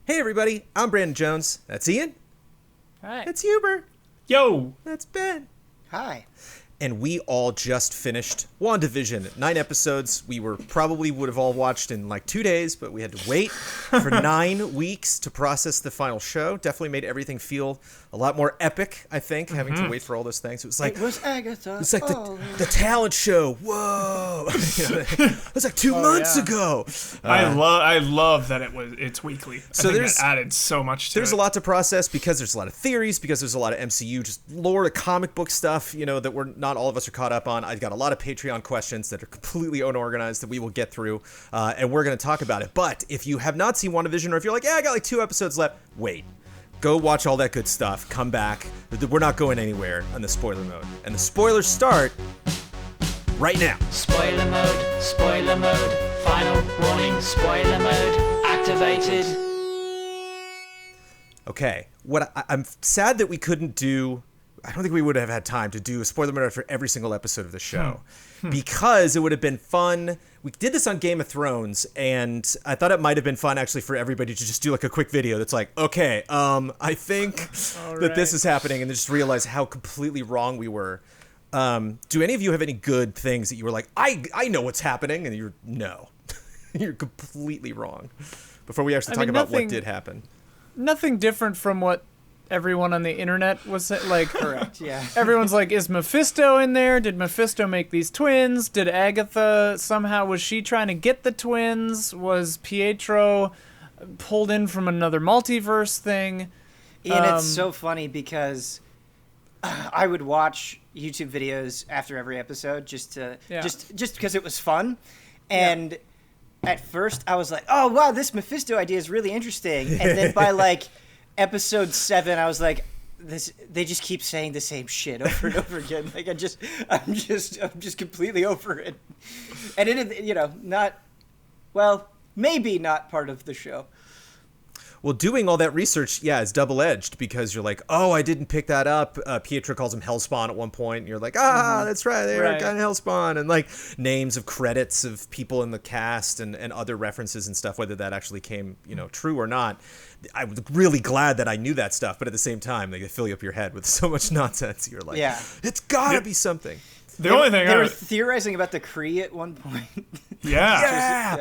Hey everybody, I'm Brandon Jones. That's Ian. Hi. That's Huber. Yo. That's Ben. Hi. And we all just finished WandaVision. 9 episodes. We probably would have all watched in like 2 days, but we had to wait for 9 weeks to process the final show. Definitely made everything feel a lot more epic, I think, having to wait for all those things. It was like Agatha. It's like the talent show. Whoa! It was like 2 months ago. I love that it's weekly. So I think that added so much to There's it. a lot to process because there's a lot of theories, because there's a lot of MCU just lore to comic book stuff, that we're not all of us are caught up on. I've got a lot of Patreon questions that are completely unorganized that we will get through, and we're going to talk about it. But if you have not seen WandaVision, or if you're like, I got like 2 episodes left, wait. Go watch all that good stuff. Come back. We're not going anywhere on the spoiler mode. And the spoilers start right now. Spoiler mode, final warning, spoiler mode, activated. Okay, I'm sad that we couldn't do. I don't think we would have had time to do a spoiler mode for every single episode of the show, because it would have been fun. We did this on Game of Thrones, and I thought it might have been fun actually for everybody to just do like a quick video that's like, okay, I think that this is happening, and just realize how completely wrong we were. Do any of you have any good things that you were like, I know what's happening, and you're no, you're completely wrong. Before we actually talk about what did happen. Nothing different from what everyone on the internet was like. Correct, yeah. Everyone's like, is Mephisto in there? Did Mephisto make these twins? Did Agatha was she trying to get the twins? Was Pietro pulled in from another multiverse thing? Ian, it's so funny because I would watch YouTube videos after every episode just because it was fun. And at first I was like, oh wow, this Mephisto idea is really interesting. And then by like episode 7, I was like, they just keep saying the same shit over and over again. Like I'm just completely over it. And it, maybe not part of the show. Well, doing all that research, is double-edged, because you're like, oh, I didn't pick that up. Pietro calls him Hellspawn at one point, and you're like, that's right, they were kind of Hellspawn, and like names of credits of people in the cast and other references and stuff, whether that actually came, true or not. I was really glad that I knew that stuff, but at the same time, they fill you up your head with so much nonsense. You're like, it's gotta be something. The only thing they were theorizing about the Kree at one point. Yeah.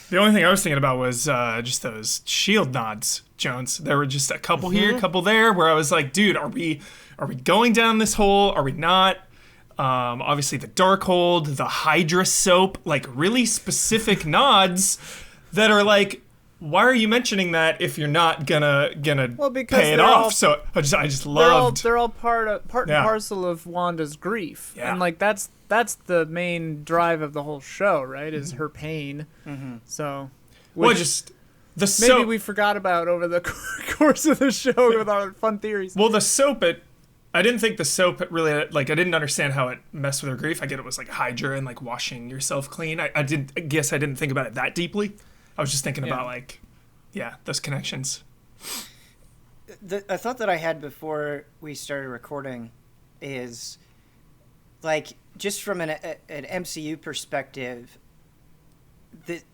The only thing I was thinking about was just those shield nods, Jones. There were just a couple here, a couple there, where I was like, dude, are we going down this hole? Are we not? Obviously, the Darkhold, the Hydra soap, like really specific nods that are like, why are you mentioning that if you're not gonna pay it off? So I just loved. They're all part and parcel of Wanda's grief, and like that's the main drive of the whole show, right? Is her pain. So, maybe we forgot about over the course of the show with our fun theories. Well, the soap, I didn't think the soap really, like, I didn't understand how it messed with her grief. I get it was like Hydra and like washing yourself clean. I didn't think about it that deeply. I was just thinking about those connections. A thought that I had before we started recording is, like, just from an MCU perspective,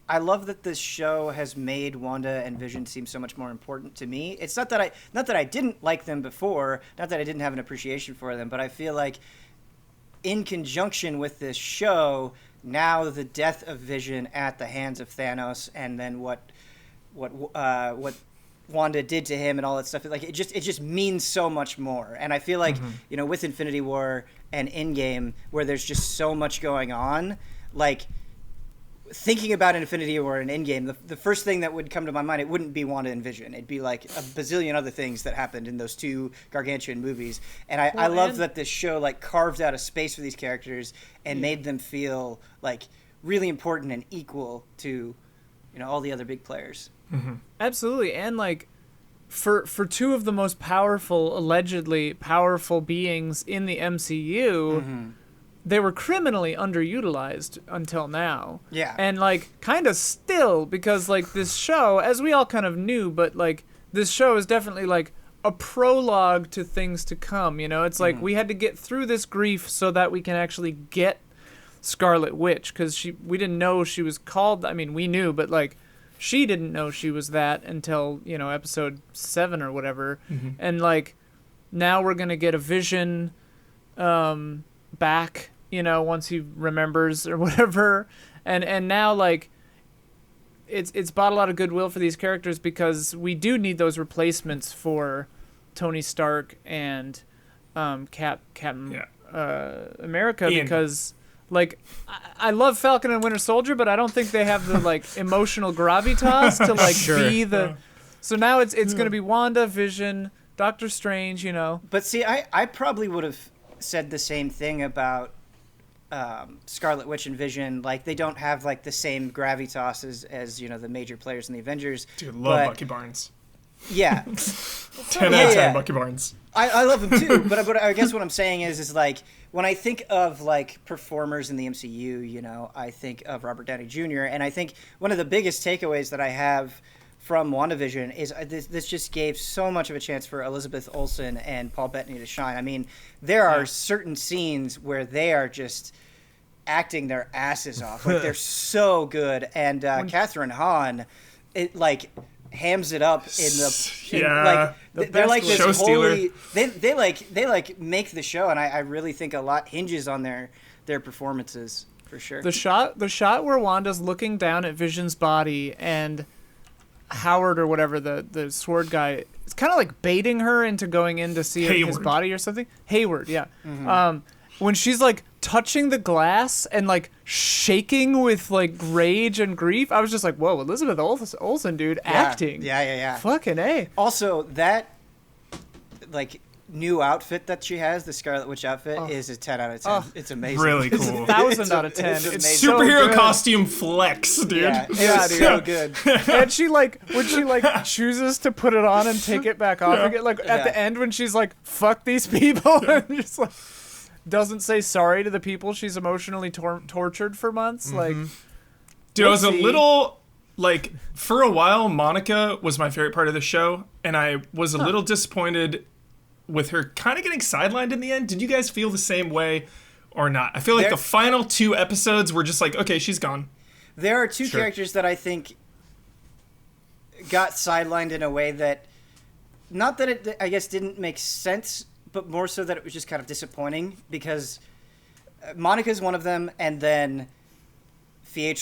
I love that this show has made Wanda and Vision seem so much more important to me. It's not that I didn't like them before, not that I didn't have an appreciation for them, but I feel like in conjunction with this show, now the death of Vision at the hands of Thanos, and then what Wanda did to him and all that stuff, like it just means so much more. And I feel like with Infinity War and Endgame, where there's just so much going on, like thinking about Infinity War and Endgame, the first thing that would come to my mind, it wouldn't be Wanda and Vision. It'd be like a bazillion other things that happened in those 2 gargantuan movies. And I love that this show like carved out a space for these characters and made them feel like really important and equal to all the other big players. Absolutely. And like for 2 of the most allegedly powerful beings in the MCU, they were criminally underutilized until now. Yeah. And like kind of still, because like this show, as we all kind of knew, but like this show is definitely like a prologue to things to come, It's like we had to get through this grief so that we can actually get Scarlet Witch, because we didn't know she was called. I mean, we knew, but like she didn't know she was that until, episode 7 or whatever. Mm-hmm. And, like, now we're going to get a Vision back, once he remembers or whatever. And now, like, it's brought a lot of goodwill for these characters because we do need those replacements for Tony Stark and Captain America, Ian. because like I love Falcon and Winter Soldier, but I don't think they have the like emotional gravitas to like be the. So now it's going to be Wanda, Vision, Doctor Strange, But see, I probably would have said the same thing about Scarlet Witch and Vision. Like, they don't have like the same gravitas as the major players in the Avengers. Dude, love Bucky Barnes. Yeah. 10 out of 10 Bucky Barnes. I love him too, but I guess what I'm saying is like, when I think of like performers in the MCU, I think of Robert Downey Jr. And I think one of the biggest takeaways that I have from WandaVision is this just gave so much of a chance for Elizabeth Olsen and Paul Bettany to shine. I mean, there are certain scenes where they are just acting their asses off. Like, they're so good. And Catherine Hahn, hams it up they're like this show holy they make the show, and I really think a lot hinges on their performances, for sure. The shot where Wanda's looking down at Vision's body and Howard or whatever the sword guy is kind of like baiting her into going in to see his body or something. Hayward, yeah. Mm-hmm. When she's like touching the glass and like shaking with like rage and grief, I was just like, whoa, Elizabeth Olsen, dude, acting. Yeah. Fucking A. Also, that like new outfit that she has, the Scarlet Witch outfit, is a 10 out of 10. It's amazing. Really cool. It's 1,000 out of 10. It's superhero so costume flex, dude. Yeah, it's so good. And she like when she like chooses to put it on and take it back off again, like at the end when she's like, fuck these people, and just like doesn't say sorry to the people she's emotionally tortured for months. Mm-hmm. Like, dude, I was a little like, for a while Monica was my favorite part of the show, and I was a little disappointed with her kind of getting sidelined in the end. Did you guys feel the same way or not? I feel like the final 2 episodes were just like, okay, she's gone. There are 2 characters that I think got sidelined in a way that, not that it, I guess, didn't make sense, but more so that it was just kind of disappointing, because Monica's one of them, and then fake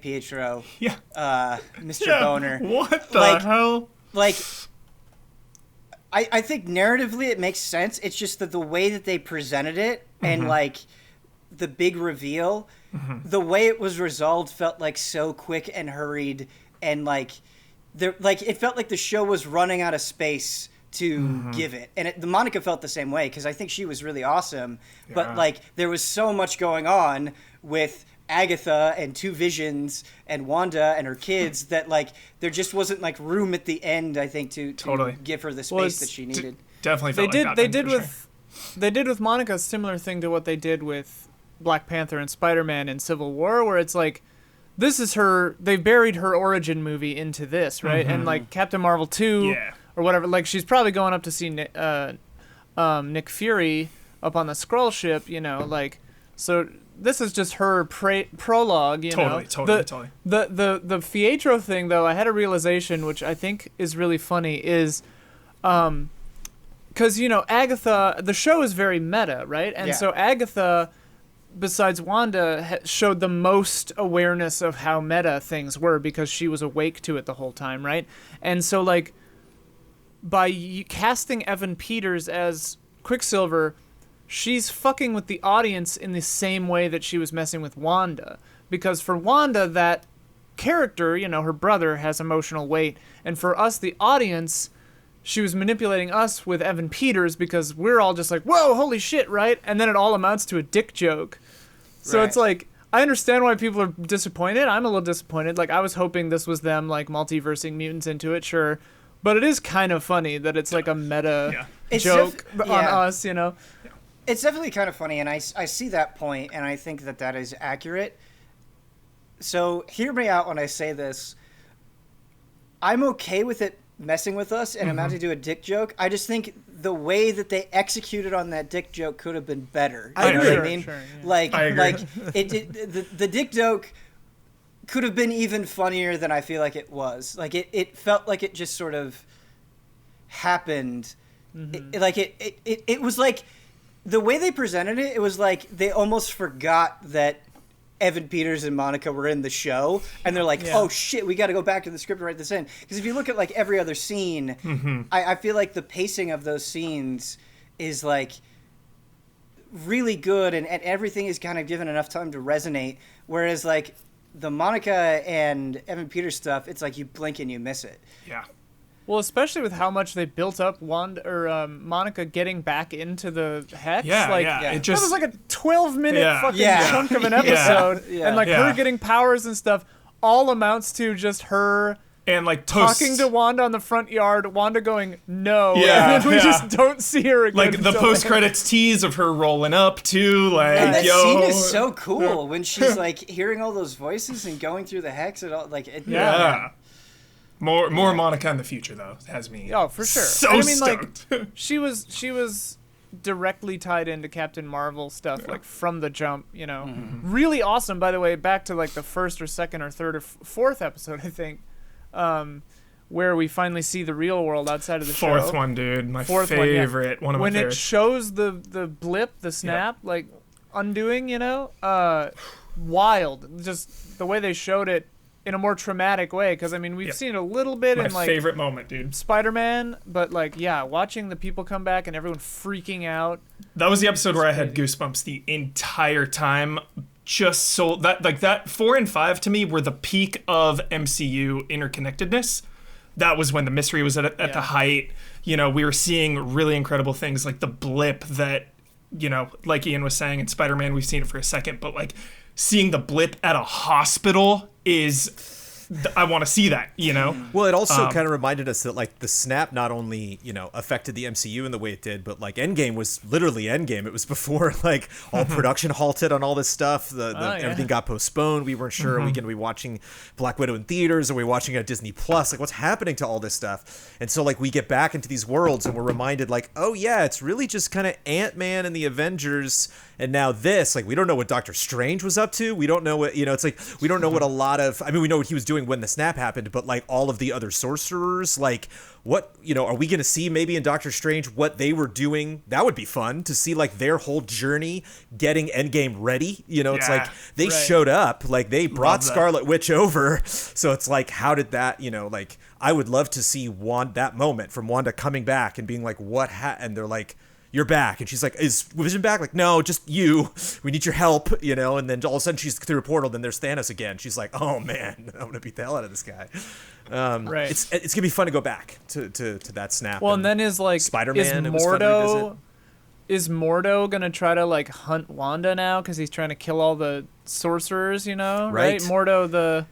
Pietro, Mr. Boner. What the hell? Like, I think narratively it makes sense. It's just that the way that they presented it, and like the big reveal, the way it was resolved felt like so quick and hurried, and like it felt like the show was running out of space to give it. And the Monica felt the same way, because I think she was really awesome. Yeah. But like, there was so much going on with Agatha and 2 Visions and Wanda and her kids that like there just wasn't like room at the end, I think, to give her the space that she needed. Definitely felt they did with Monica a similar thing to what they did with Black Panther and Spider-Man in Civil War, where it's like, this is they buried her origin movie into this, right? And like Captain Marvel 2 or whatever, like she's probably going up to see Nick Fury up on the Skrull ship, like, so this is just her prologue, Totally. The Pietro thing, though, I had a realization, which I think is really funny, is because, Agatha, the show is very meta, right? And so Agatha, besides Wanda, showed the most awareness of how meta things were, because she was awake to it the whole time, right? And so, like, by casting Evan Peters as Quicksilver, she's fucking with the audience in the same way that she was messing with Wanda. Because for Wanda, that character, her brother, has emotional weight. And for us, the audience, she was manipulating us with Evan Peters, because we're all just like, whoa, holy shit, right? And then it all amounts to a dick joke. So It's like, I understand why people are disappointed. I'm a little disappointed. Like, I was hoping this was them, like, multiversing mutants into it, sure. But it is kind of funny that it's like a meta joke on us, It's definitely kind of funny, and I see that point, and I think that is accurate. So hear me out when I say this. I'm okay with it messing with us and amounting to a dick joke. I just think the way that they executed on that dick joke could have been better. You know what I mean? Sure, yeah. Like, I agree. The dick joke could have been even funnier than I feel like it was. Like it felt like it just sort of happened. It was like the way they presented it. It was like they almost forgot that Evan Peters and Monica were in the show, and they're like, oh shit, we got to go back to the script and write this in. Because if you look at like every other scene, I feel like the pacing of those scenes is like really good, and everything is kind of given enough time to resonate. Whereas like the Monica and Evan Peters stuff, it's like you blink and you miss it. Yeah. Well, especially with how much they built up Monica getting back into the hex. It just, that was like a 12-minute fucking chunk of an episode. And like her getting powers and stuff all amounts to just her and like talking to Wanda on the front yard, Wanda going, no. And then we just don't see her again. Like the post-credits tease of her rolling up too. Like, and that scene is so cool when she's like hearing all those voices and going through the hex and all. Like, More Monica in the future though has me. Oh, for sure. So I mean, stoked. Like she was directly tied into Captain Marvel stuff like from the jump. You know, really awesome. By the way, back to like the first or second or third or fourth episode, I think, where we finally see the real world outside of the show. Fourth one, dude, my favorite. One of my favorites. When it shows the blip, the snap, like undoing. You know, wild. Just the way they showed it. In a more traumatic way, because I mean we've seen it a little bit in like my favorite moment, dude. Spider-Man, but like watching the people come back and everyone freaking out. That was the episode where I had goosebumps the entire time. Just so that 4 and 5 to me were the peak of MCU interconnectedness. That was when the mystery was at the height. You know, we were seeing really incredible things like the blip that, you know, like Ian was saying in Spider-Man, we've seen it for a second, but like seeing the blip at a hospital is, I want to see that, you know? Well, it also kind of reminded us that, like, the snap not only, you know, affected the MCU in the way it did, but, like, Endgame was literally Endgame. It was before, like, all production halted on all this stuff. Everything got postponed. We weren't sure, are we going to be watching Black Widow in theaters? Are we watching it at Disney Plus? Like, what's happening to all this stuff? And so, like, we get back into these worlds and we're reminded, like, oh, yeah, it's really just kind of Ant-Man and the Avengers. And now this, like, we don't know what Doctor Strange was up to. We don't know what, you know, it's like, we don't know what a lot of, I mean, we know what he was doing when the snap happened, but like all of the other sorcerers, like what, you know, are we going to see maybe in Doctor Strange what they were doing? That would be fun to see, like their whole journey getting Endgame ready. You know, it's like they showed up, like they brought Scarlet Witch over. So it's like, how did that, you know, like I would love to see that moment from Wanda coming back and being like, and they're like, you're back. And she's like, is Vision back? Like, no, just you. We need your help, you know? And then all of a sudden she's through a portal, then there's Thanos again. She's like, oh man, I'm going to beat the hell out of this guy. It's going to be fun to go back to that snap. Well, and then is like, Spider-Man, is Mordo going to try to like hunt Wanda now? Because he's trying to kill all the sorcerers, you know? Right? Mordo, the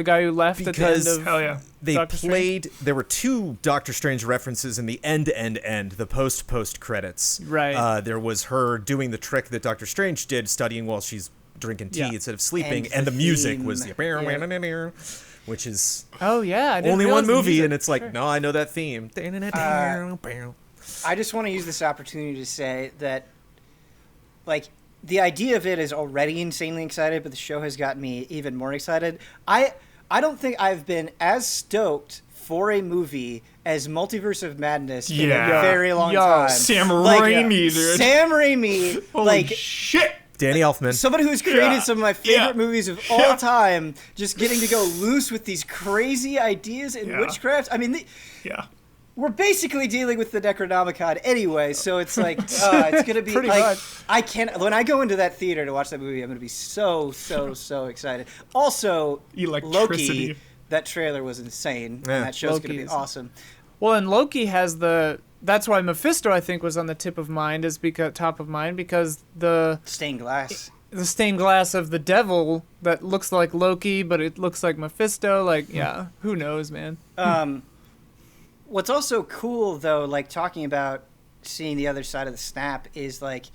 guy who left at the end of they Doctor played. Strange? There were 2 Doctor Strange references in the end, the post credits. Right. There was her doing the trick that Doctor Strange did, studying while she's drinking tea instead of sleeping, and the music was the which is only one movie, and it's like, no, I know that theme. I just want to use this opportunity to say that, like, the idea of it is already insanely excited, but the show has gotten me even more excited. I don't think I've been as stoked for a movie as Multiverse of Madness in a very long time. Sam Raimi, dude. Sam Raimi. Holy shit. Danny Elfman. Somebody who's created some of my favorite movies of all time, just getting to go loose with these crazy ideas in witchcraft. I mean, we're basically dealing with the Necronomicon anyway, so it's like, it's going to be Pretty like, much. when I go into that theater to watch that movie, I'm going to be so excited. Also, Loki, that trailer was insane, and that show's going to be awesome. Well, and Loki has that's why Mephisto, I think, was on the top of mind, because the stained glass. The stained glass of the devil that looks like Loki, but it looks like Mephisto. Like, who knows, man? What's also cool, though, like talking about seeing the other side of the snap, is like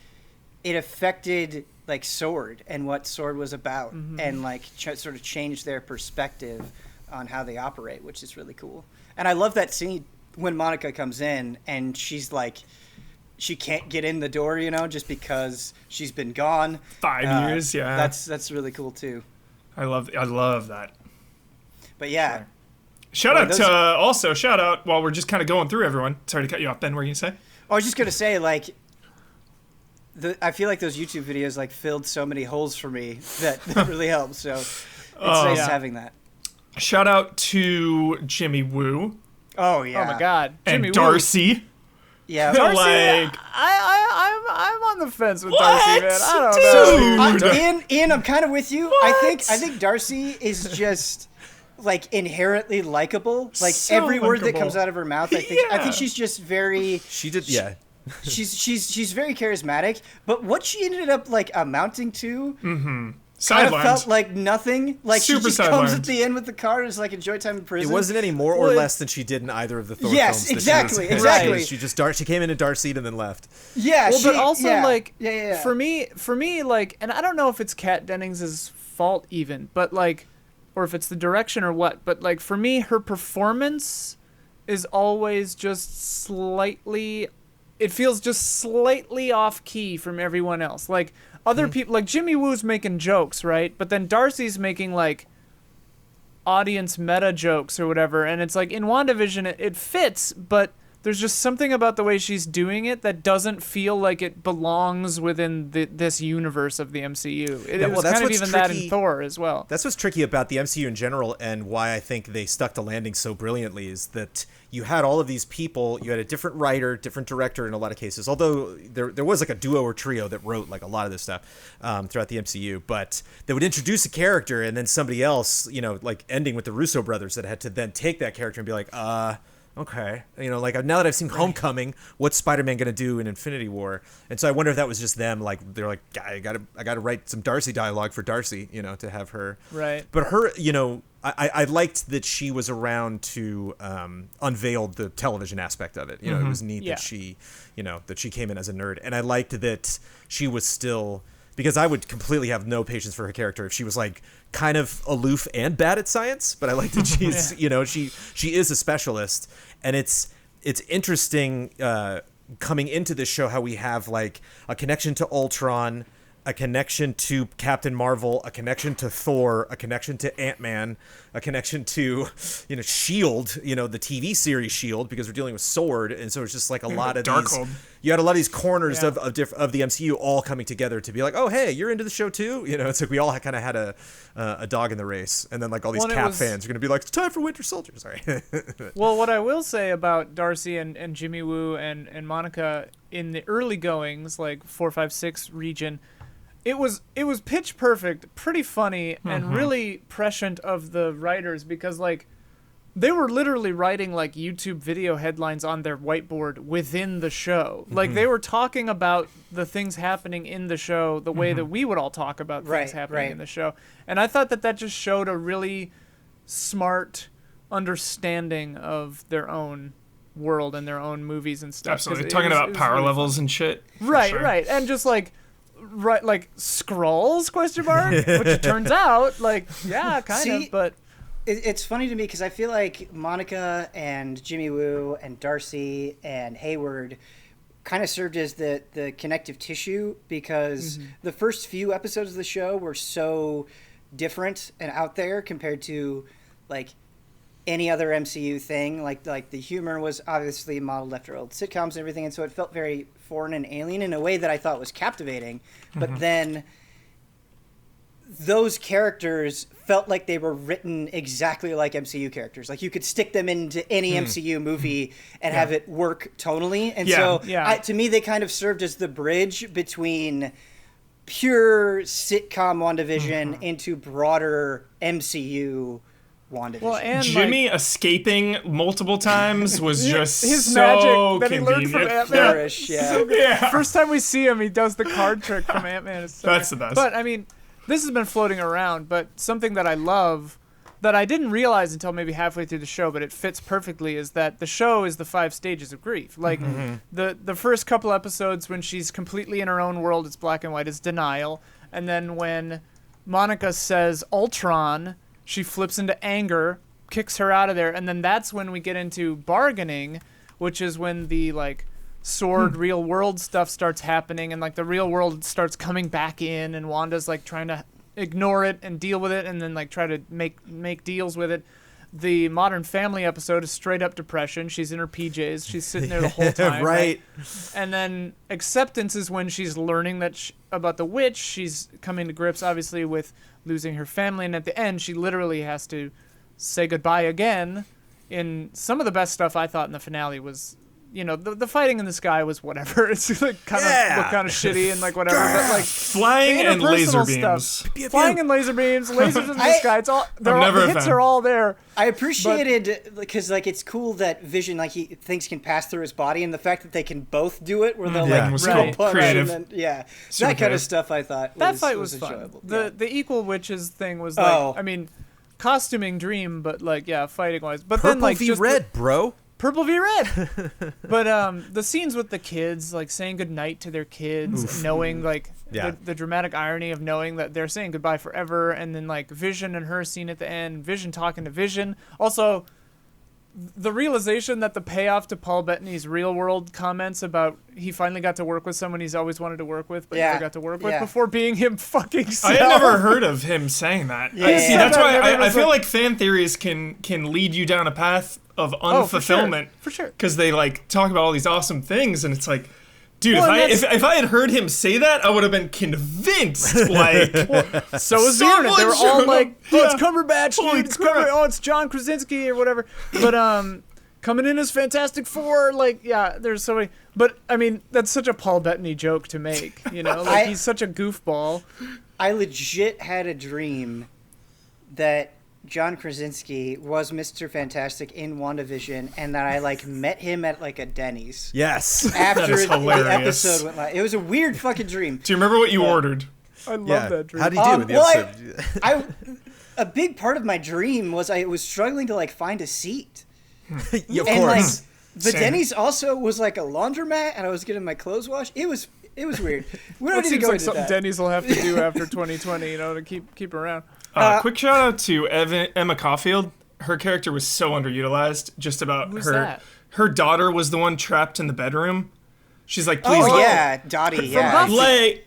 it affected like Sword and what Sword was about, and like sort of changed their perspective on how they operate, which is really cool. And I love that scene when Monica comes in and she's like, she can't get in the door, you know, just because she's been gone 5 years. That's really cool too. I love that. But yeah. Shout out while we're just kind of going through everyone. Sorry to cut you off, Ben. What were you gonna say? I was just gonna say, like, I feel like those YouTube videos like filled so many holes for me that really helps. So it's nice having that. Shout out to Jimmy Woo. Oh yeah. Oh my God. Jimmy and Darcy. Woo. Yeah. Darcy, like, I'm on the fence with Darcy, man. I don't know. Ian, I'm kind of with you. I think Darcy is just like inherently likable. Like So every word that likable. comes out of her mouth, I think she's just very. She's very charismatic, but what she ended up like amounting to kind of felt like nothing. Like Super she just comes at the end with the card and is like, enjoy time in prison. It wasn't any more or less than she did in either of the Thor films. Yes, exactly. She came in a dark seat and then left. Yeah, well, but also like yeah. for me, like, and I don't know if it's Kat Dennings' fault even, but like, or if it's the direction or what, but like for me, her performance is always just slightly. It feels just slightly off key from everyone else. Like other people, like Jimmy Woo's making jokes, right? But then Darcy's making like audience meta jokes or whatever. And it's like in WandaVision, it fits, but there's just something about the way she's doing it that doesn't feel like it belongs within this universe of the MCU. It was kind of even that in Thor as well. That's what's tricky about the MCU in general, and why I think they stuck the landing so brilliantly, is that you had all of these people, you had a different writer, different director in a lot of cases, although there was like a duo or trio that wrote like a lot of this stuff throughout the MCU, but they would introduce a character and then somebody else, like ending with the Russo brothers that had to then take that character and be like, okay, like now that I've seen Homecoming, what's Spider-Man gonna do in Infinity War? And so I wonder if that was just them, like they're like, I gotta write some Darcy dialogue for Darcy, to have her. Right. But her, I liked that she was around to unveil the television aspect of it. It was neat that she, that she came in as a nerd, and I liked that she was still. Because I would completely have no patience for her character if she was like kind of aloof and bad at science. But I like that she's, she is a specialist, and it's interesting coming into this show how we have like a connection to Ultron, a connection to Captain Marvel, a connection to Thor, a connection to Ant-Man, a connection to, S.H.I.E.L.D., the TV series S.H.I.E.L.D., because we're dealing with S.W.O.R.D., and so it's just like a lot of Darkhold. You had a lot of these corners of the MCU all coming together to be like, oh, hey, you're into the show too? It's like we all kind of had a dog in the race, and then like all these Cap fans are going to be like, it's time for Winter Soldier. Sorry. Well, what I will say about Darcy and Jimmy Woo and Monica in the early goings, like 4, 5, 6 region, it was pitch perfect, pretty funny, and really prescient of the writers, because like they were literally writing like YouTube video headlines on their whiteboard within the show. Like they were talking about the things happening in the show the way that we would all talk about things happening in the show. And I thought that just showed a really smart understanding of their own world and their own movies and stuff. Absolutely. Talking about power really levels fun. And shit. Right, sure. right. And just like Skrulls, question mark, which it turns out like kind of, but it's funny to me because I feel like Monica and Jimmy Woo and Darcy and Hayward kind of served as the connective tissue, because the first few episodes of the show were so different and out there compared to like any other MCU thing. Like the humor was obviously modeled after old sitcoms and everything, and so it felt very foreign and alien in a way that I thought was captivating. But then those characters felt like they were written exactly like MCU characters. Like you could stick them into any MCU movie and have it work tonally. And so to me, they kind of served as the bridge between pure sitcom WandaVision into broader MCU WandaVision. Well, and Jimmy escaping multiple times was just his so magic that convenient. he learned from Ant-Man. Yeah. First time we see him, he does the card trick from Ant-Man. That's the best. But I mean, this has been floating around, but something that I love that I didn't realize until maybe halfway through the show, but it fits perfectly, is that the show is the 5 stages of grief. Like the first couple episodes when she's completely in her own world, it's black and white, it's denial. And then when Monica says Ultron, she flips into anger, kicks her out of there, and then that's when we get into bargaining, which is when the like sword real world stuff starts happening, and like the real world starts coming back in, and Wanda's like trying to ignore it and deal with it, and then like try to make deals with it. The Modern Family episode is straight up depression. She's in her PJs. She's sitting there the whole time. Right. And then acceptance is when she's learning that about the witch. She's coming to grips, obviously, with losing her family. And at the end, she literally has to say goodbye again. In some of the best stuff I thought in the finale was, you know, the fighting in the sky was whatever. It's like kind of shitty and like whatever. But like flying and laser beams. Flying and laser beams, lasers in the sky. It's all the hits are all there. I appreciated because like it's cool that Vision things can pass through his body, and the fact that they can both do it, where they'll go punch creative, and then, that kind of stuff. I thought that fight was fun. Enjoyable. The equal witches thing was like, I mean, costuming dream, but like fighting wise. But then like v red, bro. Purple v red. But the scenes with the kids, like saying goodnight to their kids, knowing like the dramatic irony of knowing that they're saying goodbye forever, and then like Vision and her scene at the end, Vision talking to Vision. Also, the realization that the payoff to Paul Bettany's real world comments about he finally got to work with someone he's always wanted to work with, but never got to work with before being him fucking self. I had never heard of him saying that. See, that's why I feel like fan theories can lead you down a path of unfulfillment. For sure. Because they like talk about all these awesome things, and it's like, dude, if I had heard him say that, I would have been convinced. Like, so was the internet. They were all like, it's Cumberbatch, dude. It's John Krasinski or whatever. But coming in as Fantastic Four, like, there's so many. But I mean, that's such a Paul Bettany joke to make, you know? Like, he's such a goofball. I legit had a dream that John Krasinski was Mr. Fantastic in WandaVision, and that I like met him at like a Denny's. Yes. After the episode went live. It was a weird fucking dream. Do you remember what you ordered? I love that dream. How did you do in the episode? A big part of my dream was I was struggling to like find a seat. Yeah, of and course. Like the Denny's also was like a laundromat, and I was getting my clothes washed. It was weird. We don't need to go into something that. Denny's will have to do after 2020, you know, to keep around. Quick shout out to Emma Caulfield. Her character was so underutilized. Just about Who's her. that? Her daughter was the one trapped in the bedroom. She's like, please. Oh yeah, Dottie.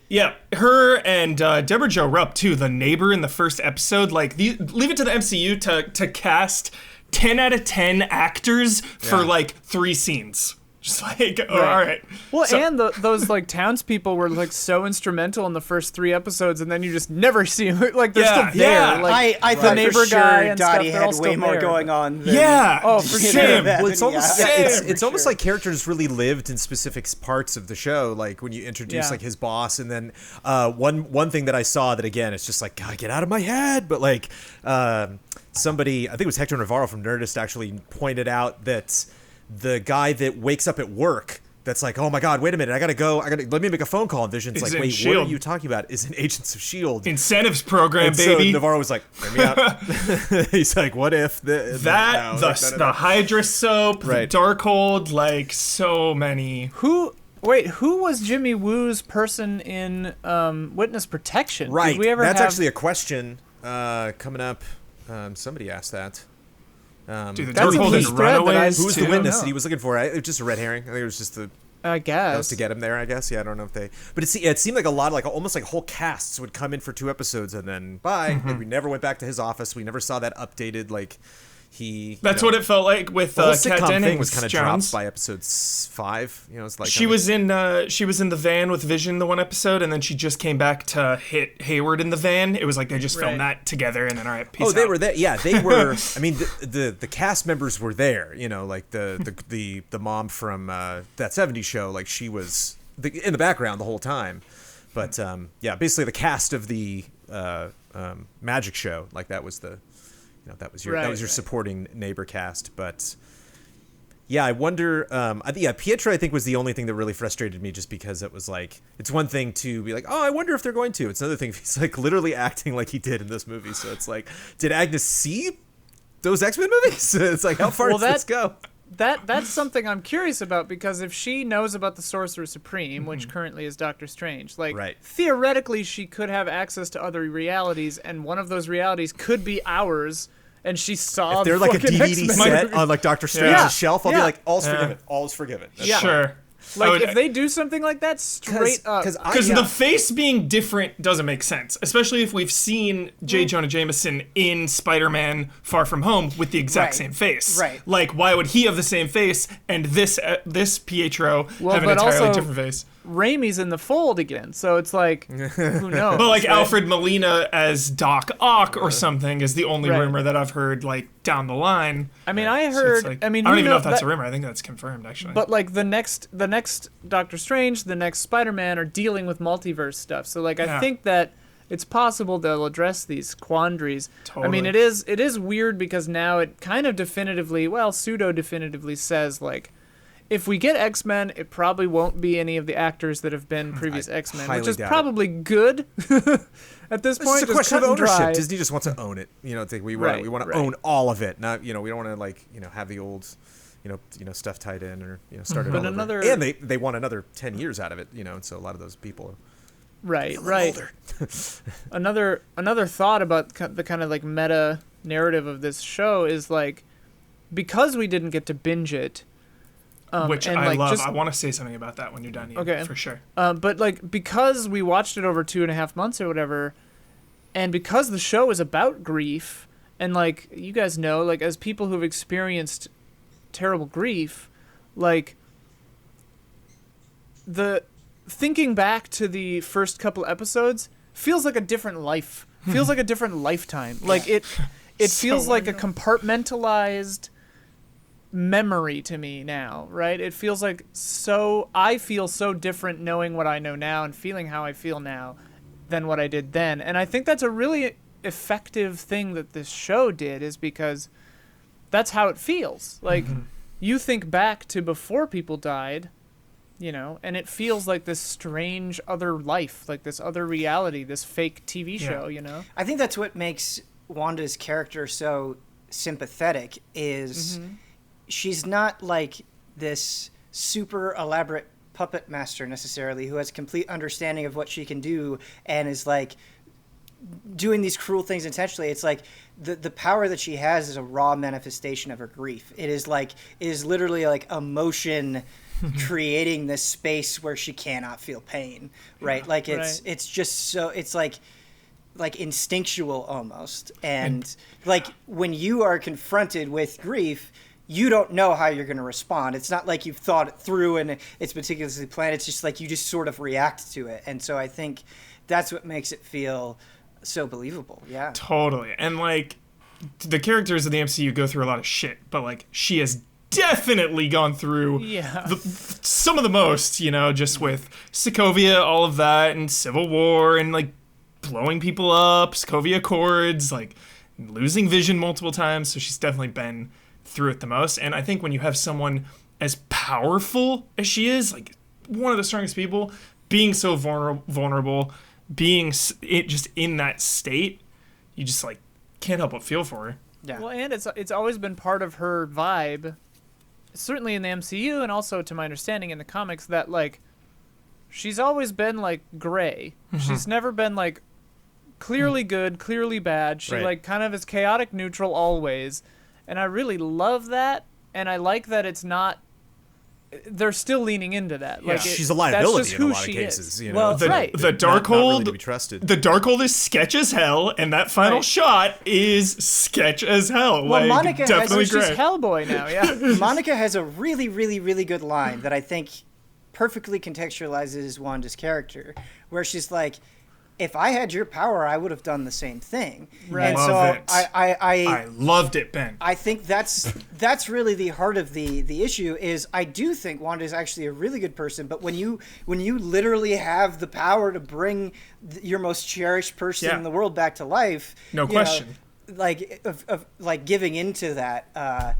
Yeah. Her and Deborah Jo Rupp too. The neighbor in the first episode. Like, leave it to the MCU to cast 10 out of 10 actors for like 3 scenes. Just like, all right. Well, and those like townspeople were like so instrumental in the first 3 episodes, and then you just never see them. Like they're still there. Yeah. Like, I the thought neighbor for sure guy and Dottie stuff, had way more going on. Than, for sure. Well, it's almost it's almost sure. like characters really lived in specific parts of the show. Like when you introduce like his boss, and then one thing that I saw that again, it's just like, God, get out of my head. But like somebody, I think it was Hector Navarro from Nerdist, actually pointed out that the guy that wakes up at work, that's like, oh my God, wait a minute, let me make a phone call. And Vision's like, wait, what are you talking about? Is in Agents of S.H.I.E.L.D. Incentives program, and baby. So Navarro was like, hear me out. He's like, what if the Hydra soap, the Darkhold, like so many. Who was Jimmy Woo's person in Witness Protection? Right. Did we ever That's actually a question coming up. Somebody asked that. Dude, the that's Darkhold a and key thread Runaways. Who was too? the witness that he was looking for? It was just a red herring. I think it was just I guess. that was to get him there, I guess. Yeah, I don't know if they... But it seemed like a lot, like almost like whole casts would come in for 2 episodes and then bye. Mm-hmm. Like we never went back to his office. We never saw that updated, like... That's what it felt like with the whole Kat sitcom Dennings. thing was kind of Jones. dropped by episode 5. You know, it's like she was in the van with Vision the one episode, and then she just came back to hit Hayward in the van. It was like they just filmed that together, and then all right, peace out. they were there. Yeah, they were. I mean, the cast members were there. You know, like the mom from that '70s show. Like she was in the background the whole time. But yeah, basically the cast of the magic show. Like that was the. You know, that was your supporting neighbor cast. But yeah, I wonder. Pietro, I think, was the only thing that really frustrated me, just because it was like, it's one thing to be like, oh, I wonder if they're going to. It's another thing if he's like literally acting like he did in this movie. So it's like, did Agnes see those X-Men movies? It's like, how far does this go? That's something I'm curious about, because if she knows about the Sorcerer Supreme, which currently is Doctor Strange, like theoretically she could have access to other realities, and one of those realities could be ours. And she saw. If they're like a DVD X-Men set movie on like Doctor Strange's shelf, I'll be like, all's forgiven. All's forgiven. Sure. Like, if they do something like that, straight up. Because the face being different doesn't make sense, especially if we've seen J. Jonah Jameson in Spider-Man Far From Home with the exact same face. Right. Like, why would he have the same face and this Pietro have an entirely different face? Raimi's in the fold again, so it's like, who knows? But like Alfred Molina as Doc Ock or something is the only rumor that I've heard, like, down the line. I mean, I heard. So like, I mean, I don't even know if that's a rumor. I think that's confirmed, actually. But like the next Doctor Strange, the next Spider-Man are dealing with multiverse stuff. So like, I think that it's possible they'll address these quandaries. Totally. I mean, it is weird because now it kind of definitively, well, pseudo definitively says like, if we get X-Men, it probably won't be any of the actors that have been previous X-Men, which is probably good at this point. It's a question of ownership. Disney just wants to own it. You know, we want to own all of it. Not, we don't want to like, have the old, stuff tied in or start it all over. And they want another 10 years out of it. And so a lot of those people. Right. Another thought about the kind of like meta narrative of this show is like, because we didn't get to binge it. Which I love. I want to say something about that when you're done. Okay, for sure. But like, because we watched it over 2.5 months or whatever, and because the show is about grief, and like you guys know, like as people who've experienced terrible grief, like the thinking back to the first couple episodes feels like a different life. Feels like a different lifetime. Like it feels like a compartmentalized memory to me now, right? It feels like I feel so different knowing what I know now and feeling how I feel now than what I did then. And I think that's a really effective thing that this show did, is because that's how it feels. Like you think back to before people died, and it feels like this strange other life, like this other reality, this fake TV show, I think that's what makes Wanda's character so sympathetic is she's not like this super elaborate puppet master necessarily who has complete understanding of what she can do and is like doing these cruel things intentionally. It's like the power that she has is a raw manifestation of her grief. It is literally like emotion creating this space where she cannot feel pain, right? Like it's just so, it's like instinctual almost. And like when you are confronted with grief, you don't know how you're going to respond. It's not like you've thought it through and it's meticulously planned. It's just like you just sort of react to it. And so I think that's what makes it feel so believable. Yeah. Totally. And like the characters of the MCU go through a lot of shit, but like she has definitely gone through some of the most, just with Sokovia, all of that, and Civil War, and like blowing people up, Sokovia Accords, like losing Vision multiple times. So she's definitely been through it the most. And I think when you have someone as powerful as she is, like one of the strongest people, being so vulnerable, being just in that state, you just like can't help but feel for her. Yeah. Well, and it's always been part of her vibe, certainly in the MCU and also to my understanding in the comics, that like she's always been like gray. She's never been like clearly good, clearly bad. She like kind of is chaotic neutral always. And I really love that, and I like that it's not. They're still leaning into that. Yeah. Like she's a liability in a lot of cases. Well, the Darkhold, really to be trusted. The Darkhold is sketch as hell, and that final shot is sketch as hell. Well, like, Monica definitely she's Hellboy now. Yeah, Monica has a really, really, really good line that I think perfectly contextualizes Wanda's character, where she's like, if I had your power, I would have done the same thing. Right. And Love so it. I loved it, Ben. I think that's really the heart of the issue. Is I do think Wanda is actually a really good person, but when you literally have the power to bring your most cherished person in the world back to life, no question. Like giving into that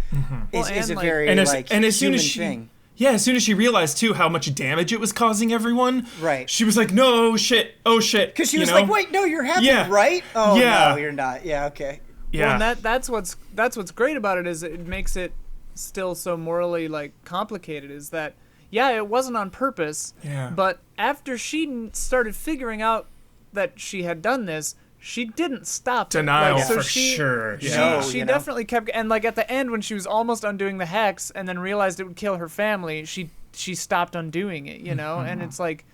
is a like, very and human as soon as thing. Yeah, as soon as she realized, too, how much damage it was causing everyone, she was like, no, shit, oh, shit. Because she was like, wait, no, you're happy, right? Oh, no, you're not. Yeah, okay. Yeah. Well, and that's what's great about it, is it makes it still so morally, like, complicated, is that, it wasn't on purpose, but after she started figuring out that she had done this, she didn't stop. Denial, for sure. She definitely kept, and like at the end when she was almost undoing the hex and then realized it would kill her family, she she stopped undoing it, you know? And it's like,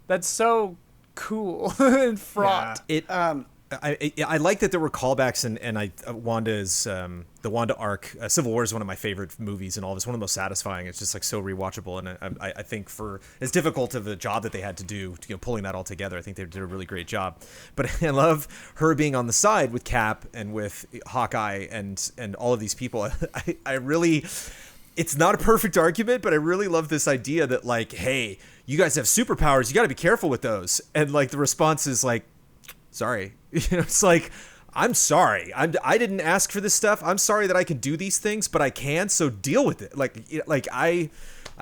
that's so cool and fraught. I like that there were callbacks, and Wanda's the Wanda arc. Civil War is one of my favorite movies, and all of it's one of the most satisfying. It's just like so rewatchable, and I think for as difficult of a job that they had to do, pulling that all together, I think they did a really great job. But I love her being on the side with Cap and with Hawkeye and all of these people. I really. It's not a perfect argument, but I really love this idea that like, hey, you guys have superpowers, you got to be careful with those. And like the response is like, sorry. It's like, I'm sorry. I didn't ask for this stuff. I'm sorry that I can do these things, but I can, so deal with it. Like I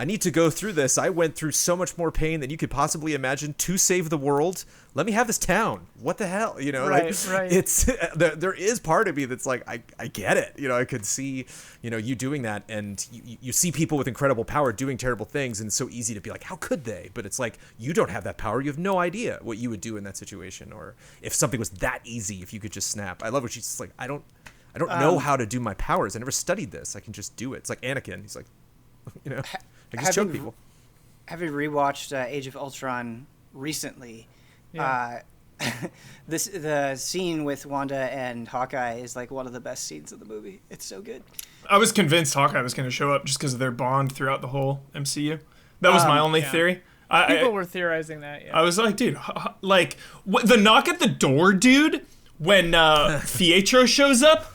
need to go through this. I went through so much more pain than you could possibly imagine to save the world. Let me have this town. What the hell? Right. It's there is part of me that's like, I get it. I could see, you doing that, and you see people with incredible power doing terrible things, and it's so easy to be like, how could they? But it's like, you don't have that power. You have no idea what you would do in that situation, or if something was that easy, if you could just snap. I love what she's just like, I don't know how to do my powers. I never studied this. I can just do it. It's like Anakin. He's like, I can just choke people. Having rewatched Age of Ultron recently, the scene with Wanda and Hawkeye is like one of the best scenes of the movie. It's so good. I was convinced Hawkeye was going to show up just because of their bond throughout the whole MCU. That was my only theory. People were theorizing that. Yeah. I was like, dude, like the knock at the door, dude, when Pietro shows up.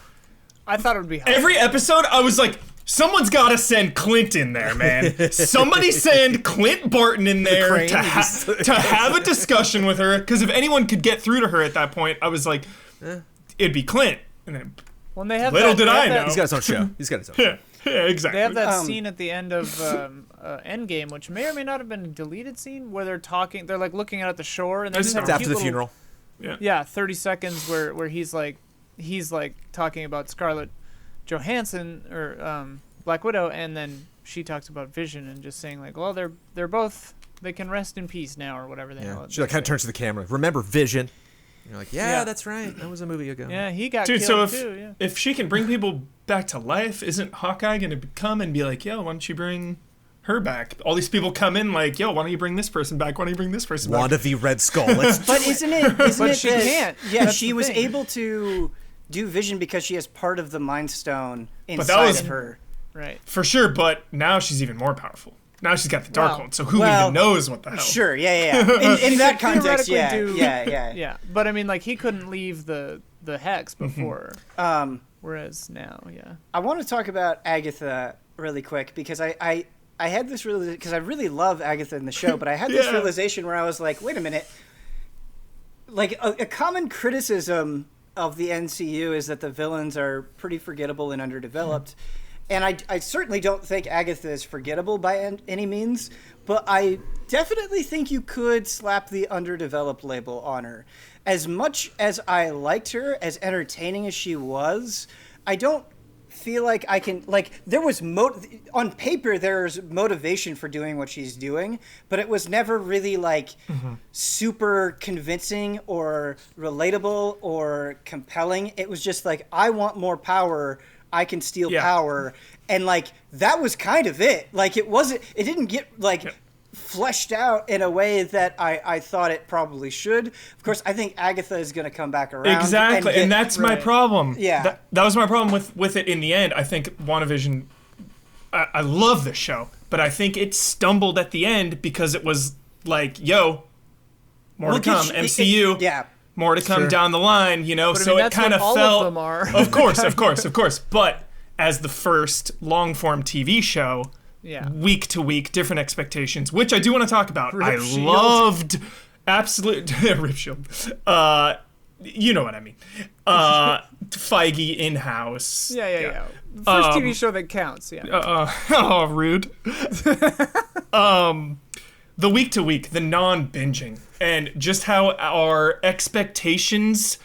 I thought it would be hard. Every episode, I was like, someone's got to send Clint in there, man. Somebody send Clint Barton in there to have a discussion with her. Because if anyone could get through to her at that point, I was like, it'd be Clint. And then, they have little did I know. He's got his own show. Yeah, exactly. They have that scene at the end of Endgame, which may or may not have been a deleted scene, where they're talking. They're like looking out at the shore, and they just have after the funeral. Yeah, 30 seconds where he's like talking about Scarlett Johansson or Black Widow, and then she talks about Vision and just saying like, well, they're both, they can rest in peace now, or whatever the hell. She like kind of turns to the camera. Remember Vision? And you're like, yeah, that's right. That was a movie ago. Yeah, he got killed too. So if she can bring people back to life, isn't Hawkeye going to come and be like, yo, why don't you bring her back? All these people come in like, yo, why don't you bring this person back? Why don't you bring this person back? Wanda v Red Skull. But isn't it she can't. Yeah, she was able to do Vision because she has part of the Mind Stone inside of her. Right. For sure, but now she's even more powerful. Now she's got the Darkhold, so who even knows what the hell? Sure, yeah. In that context, yeah. But I mean, like, he couldn't leave the Hex before. Whereas now, I want to talk about Agatha really quick, because I had this because I really love Agatha in the show, but I had this realization where I was like, wait a minute. Like, a common criticism of the MCU is that the villains are pretty forgettable and underdeveloped. And I certainly don't think Agatha is forgettable by any means, but I definitely think you could slap the underdeveloped label on her. As much as I liked her, as entertaining as she was, I don't feel like I can, like, there was, on paper, there's motivation for doing what she's doing, but it was never really, like, super convincing or relatable or compelling. It was just like, I want more power, I can steal power, and like that was kind of it. Like it didn't get like fleshed out in a way that I thought it probably should. Of course, I think Agatha is going to come back around. Exactly, and that's my problem. Yeah, that was my problem with it in the end. I think WandaVision. I love this show, but I think it stumbled at the end because it was like, yo, more to come, MCU. More to come down the line, you know. But, so it kind of felt. All of them are. Of course. But as the first long-form TV show, week to week, different expectations, which I do want to talk about. Rip Shield. Loved, absolute Rip Shield. You know what I mean. Feige in-house. Yeah. First TV show that counts. Yeah. Rude. The week to week, the non-binging, and just how our expectations,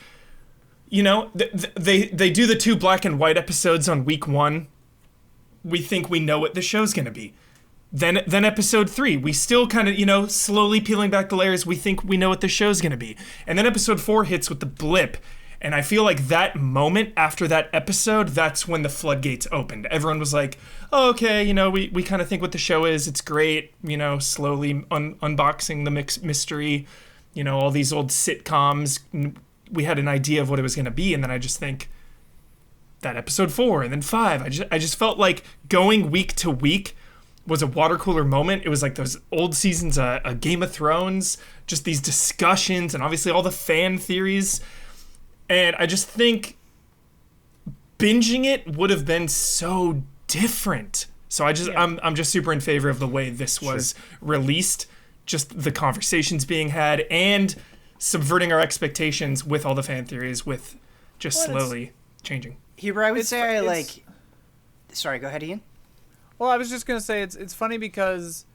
you know, they do the 2 black and white episodes on week 1. We think we know what the show's going to be. Then episode 3, we still kind of, you know, slowly peeling back the layers. We think we know what the show's going to be. And then episode 4 hits with the blip. And I feel like that moment after that episode, that's when the floodgates opened. Everyone was like, oh, okay, you know, we kind of think what the show is. It's great, you know, slowly unboxing the mystery, you know, all these old sitcoms. We had an idea of what it was going to be. And then I just think that episode 4 and then 5, I just felt like going week to week was a water cooler moment. It was like those old seasons of Game of Thrones, just these discussions and obviously all the fan theories. And I just think binging it would have been so different. So I'm just super in favor of the way this was released, just the conversations being had and subverting our expectations with all the fan theories, with just slowly changing. Huber, I would say Sorry, go ahead, Ian. Well, I was just gonna say it's funny because,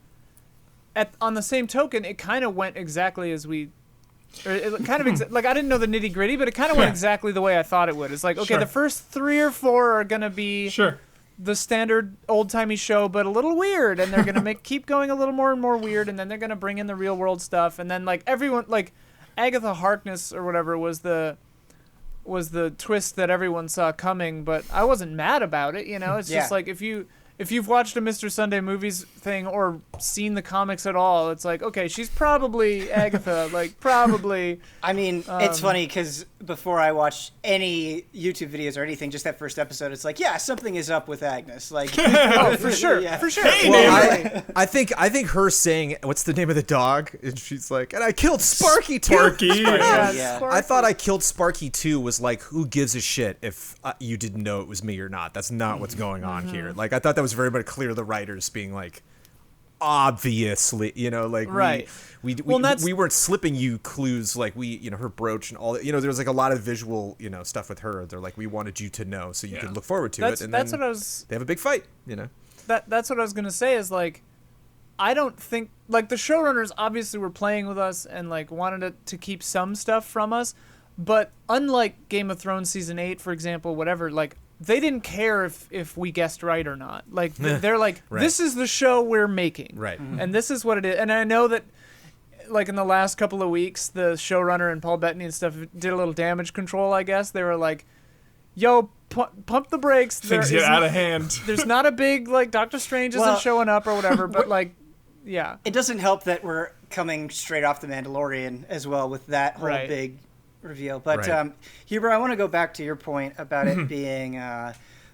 on the same token, it kind of went exactly as we, or it kind of like I didn't know the nitty gritty, but it kind of went exactly the way I thought it would. It's like, okay, the first 3 or 4 are gonna be the standard old timey show, but a little weird, and they're gonna keep going a little more and more weird, and then they're gonna bring in the real world stuff, and then like everyone, like Agatha Harkness or whatever was the twist that everyone saw coming, but I wasn't mad about it. You know, it's just like if you've watched a Mr. Sunday Movies thing or seen the comics at all, it's like, okay, she's probably Agatha, like probably. I mean, it's funny because before I watched any YouTube videos or anything, just that first episode, it's like, yeah, something is up with Agnes. Like, oh, for sure, for sure. Hey, well, I think her saying, "What's the name of the dog?" and she's like, "And I killed Sparky too." Sparky. I thought I killed Sparky too was like, who gives a shit if you didn't know it was me or not? That's not what's going on here. Like, I thought that was very much clear. The writers being like, obviously, you know, like we weren't slipping you clues, like her brooch and all that, you know, there was like a lot of visual, you know, stuff with her. They're like, we wanted you to know so you could look forward to it, and that's then they have a big fight, you know. That's what I was gonna say is like, I don't think, like, the showrunners obviously were playing with us and like wanted to keep some stuff from us, but unlike Game of Thrones season 8, for example, whatever, like, they didn't care if we guessed right or not. Like, they're like, this is the show we're making. Right. Mm-hmm. And this is what it is. And I know that, like, in the last couple of weeks, the showrunner and Paul Bettany and stuff did a little damage control, I guess. They were like, yo, pump the brakes. Things get out of hand. There's not a big, like, Doctor Strange isn't showing up or whatever, but, like, yeah. It doesn't help that we're coming straight off The Mandalorian as well with that whole big reveal. But Huber, I want to go back to your point about it being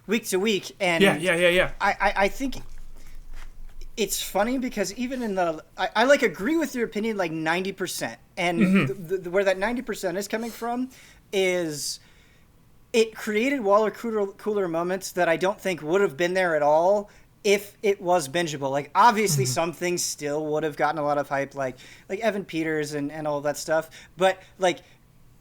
week to week, and I think it's funny because even in I like agree with your opinion like 90%, and where that 90% is coming from is it created water cooler moments that I don't think would have been there at all if it was bingeable. Like, obviously some things still would have gotten a lot of hype, like Evan Peters and all that stuff, but like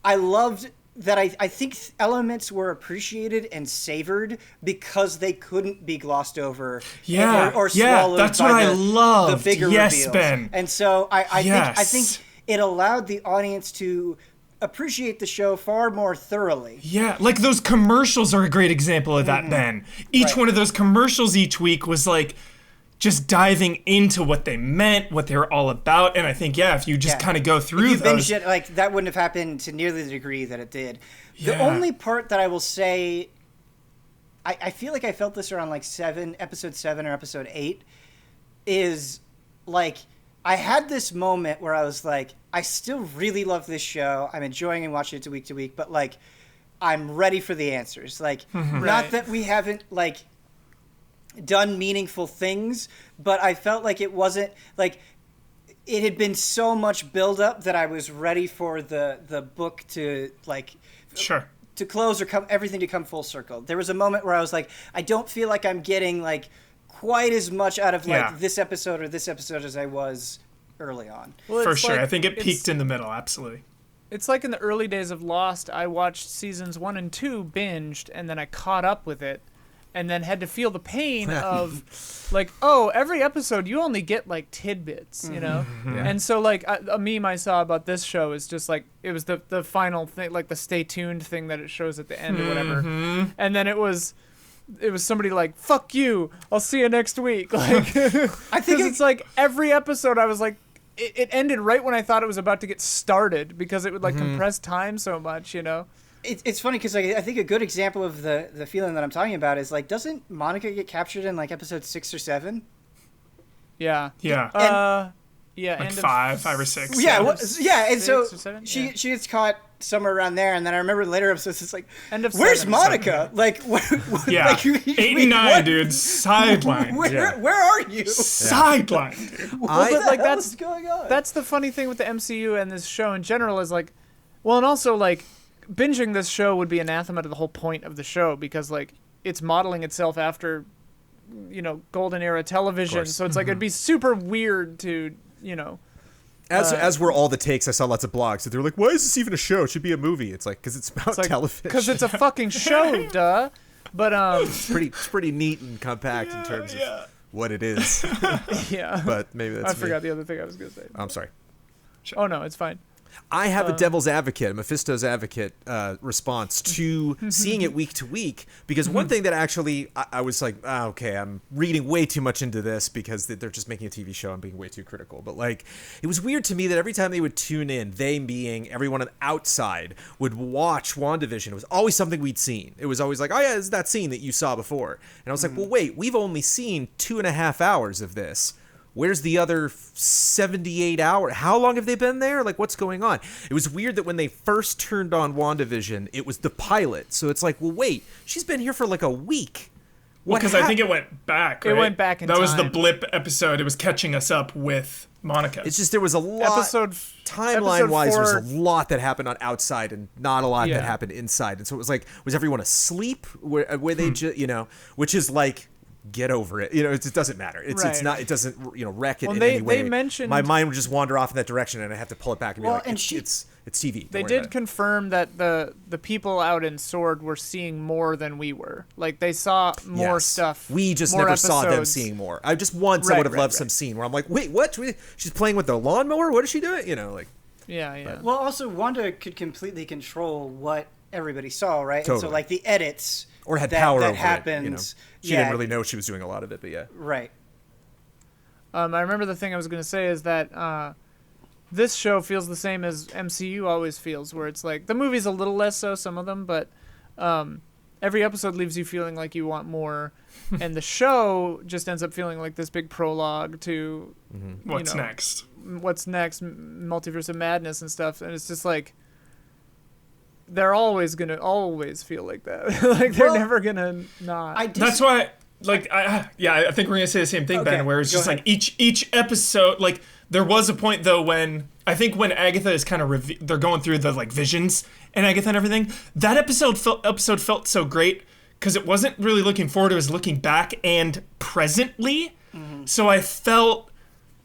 I loved that I think elements were appreciated and savored because they couldn't be glossed over or swallowed that's by what I love. The bigger reveals. Ben. And so I think it allowed the audience to appreciate the show far more thoroughly. Yeah, like those commercials are a great example of that, Ben. Each one of those commercials each week was like just diving into what they meant, what they were all about, and I think, if you just kind of go through those... Binged it, like, that wouldn't have happened to nearly the degree that it did. The only part that I will say, I feel like I felt this around, like, episode 7 or episode 8, is, like, I had this moment where I was like, I still really love this show, I'm enjoying and watching it to week, but, like, I'm ready for the answers. Like, not that we haven't, like, done meaningful things, but I felt like it wasn't like it had been so much build up that I was ready for the book to like to close or everything to come full circle. There was a moment where I was like, I don't feel like I'm getting like quite as much out of like this episode as I was early on. Well, for sure. Like, I think it peaked in the middle. Absolutely. It's like in the early days of Lost, I watched seasons 1 and 2 binged, and then I caught up with it. And then had to feel the pain of, like, every episode you only get, like, tidbits, you know? Yeah. And so, like, a meme I saw about this show is just, like, it was the final thing, like, the stay tuned thing that it shows at the end or whatever. And then it was somebody like, fuck you, I'll see you next week. Like, I think it's, like, every episode I was like, it ended right when I thought it was about to get started because it would, like, compress time so much, you know? It's funny because like, I think a good example of the feeling that I'm talking about is like, doesn't Monica get captured in like episode 6 or 7? Yeah. Yeah. Yeah. Like end of 5 or 6. Yeah, and so 6 or 7? she Yeah. she gets caught somewhere around there, and then I remember later episodes it's like, End of where's 7. Monica? Like, Yeah. like, 8 and 9, what? dude. Sidelined. Where are you? Sidelined, dude. What the like, hell that's- is going on? That's the funny thing with the MCU and this show in general is like, well, and also like, binging this show would be anathema to the whole point of the show because like it's modeling itself after, golden era television. So it's like it'd be super weird to, As were all the takes, I saw lots of blogs that they were like, "Why is this even a show? It should be a movie." It's like because it's about television. because it's a fucking show, duh. But it's pretty neat and compact in terms of what it is. yeah. But maybe that's I forgot the other thing I was gonna say. I'm sorry. Oh no, it's fine. I have a devil's advocate, a Mephisto's advocate response to seeing it week to week, because one thing that actually I was like, okay, I'm reading way too much into this because they're just making a TV show. I'm being way too critical. But like, it was weird to me that every time they would tune in, they being everyone on the outside would watch WandaVision. It was always something we'd seen. It was always like, oh yeah, it's that scene that you saw before. And I was like, well, wait, we've only seen 2.5 hours of this. Where's the other 78 hours? How long have they been there? Like, what's going on? It was weird that when they first turned on WandaVision, it was the pilot. So it's like, well, wait, she's been here for like a week. Well, because I think it went back, right? It went back in That was the time. blip episode. It was catching us up with Monica. It's just there was a lot. Timeline-wise, there was a lot that happened on outside and not a lot that happened inside. And so it was like, was everyone asleep? Where they just, which is like, get over it. It doesn't matter. It's not. It doesn't wreck it in any way. They mentioned my mind would just wander off in that direction, and I have to pull it back and be like, it's TV. They did confirm that the people out in Sword were seeing more than we were. Like they saw more stuff. We just more never saw them episodes. seeing more. I would have loved some scene where I'm like, wait, what? She's playing with the lawnmower. What is she doing? Yeah. Well, also Wanda could completely control what everybody saw, right? Totally. And so like the edits or had power that over happened. it. She didn't really know she was doing a lot of it, but yeah. Right. I remember the thing I was going to say is that this show feels the same as MCU always feels, where it's like the movie's a little less so, some of them, but every episode leaves you feeling like you want more, and the show just ends up feeling like this big prologue to What's next, Multiverse of Madness and stuff, and it's just like they're always gonna feel like that. Like they're never gonna not. That's why, like, I think we're gonna say the same thing, Ben. Where it's just like each episode, like there was a point though when Agatha is kind of they're going through the like visions and Agatha and everything. That episode felt so great because it wasn't really looking forward; it was looking back and presently. So I felt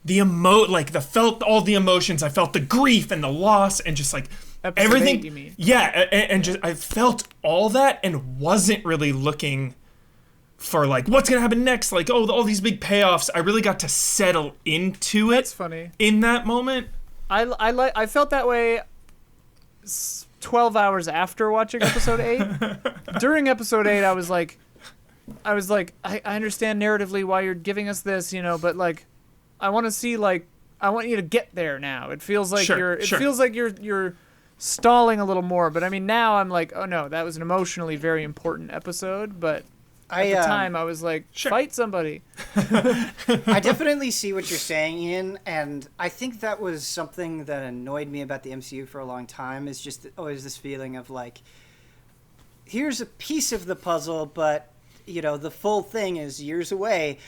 felt all the emotions. I felt the grief and the loss and just like. Everything, 8, you mean? Yeah, and just I felt all that and wasn't really looking for like what's gonna happen next. Like all these big payoffs. I really got to settle into it. That's funny. In that moment, I felt that way 12 hours after watching episode 8. During episode 8, I was like, I understand narratively why you're giving us this, but like, I want to see I want you to get there now. It feels like feels like you're stalling a little more, but I mean now I'm like, oh no, that was an emotionally very important episode, but at the time I was like, fight somebody. I definitely see what you're saying, Ian, and I think that was something that annoyed me about the MCU for a long time, is just always this feeling of like, here's a piece of the puzzle, but the full thing is years away.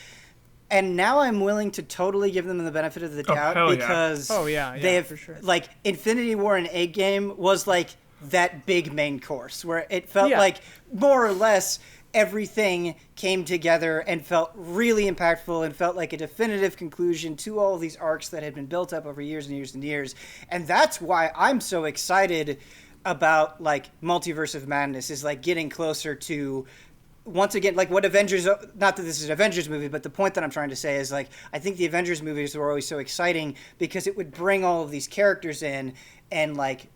And now I'm willing to totally give them the benefit of the doubt because they have, for sure. Like Infinity War and Endgame was like that big main course where it felt like more or less everything came together and felt really impactful and felt like a definitive conclusion to all of these arcs that had been built up over years and years and years. And that's why I'm so excited about like Multiverse of Madness, is like getting closer to, once again, like what Avengers, not that this is an Avengers movie, but the point that I'm trying to say is like, I think the Avengers movies were always so exciting because it would bring all of these characters in and like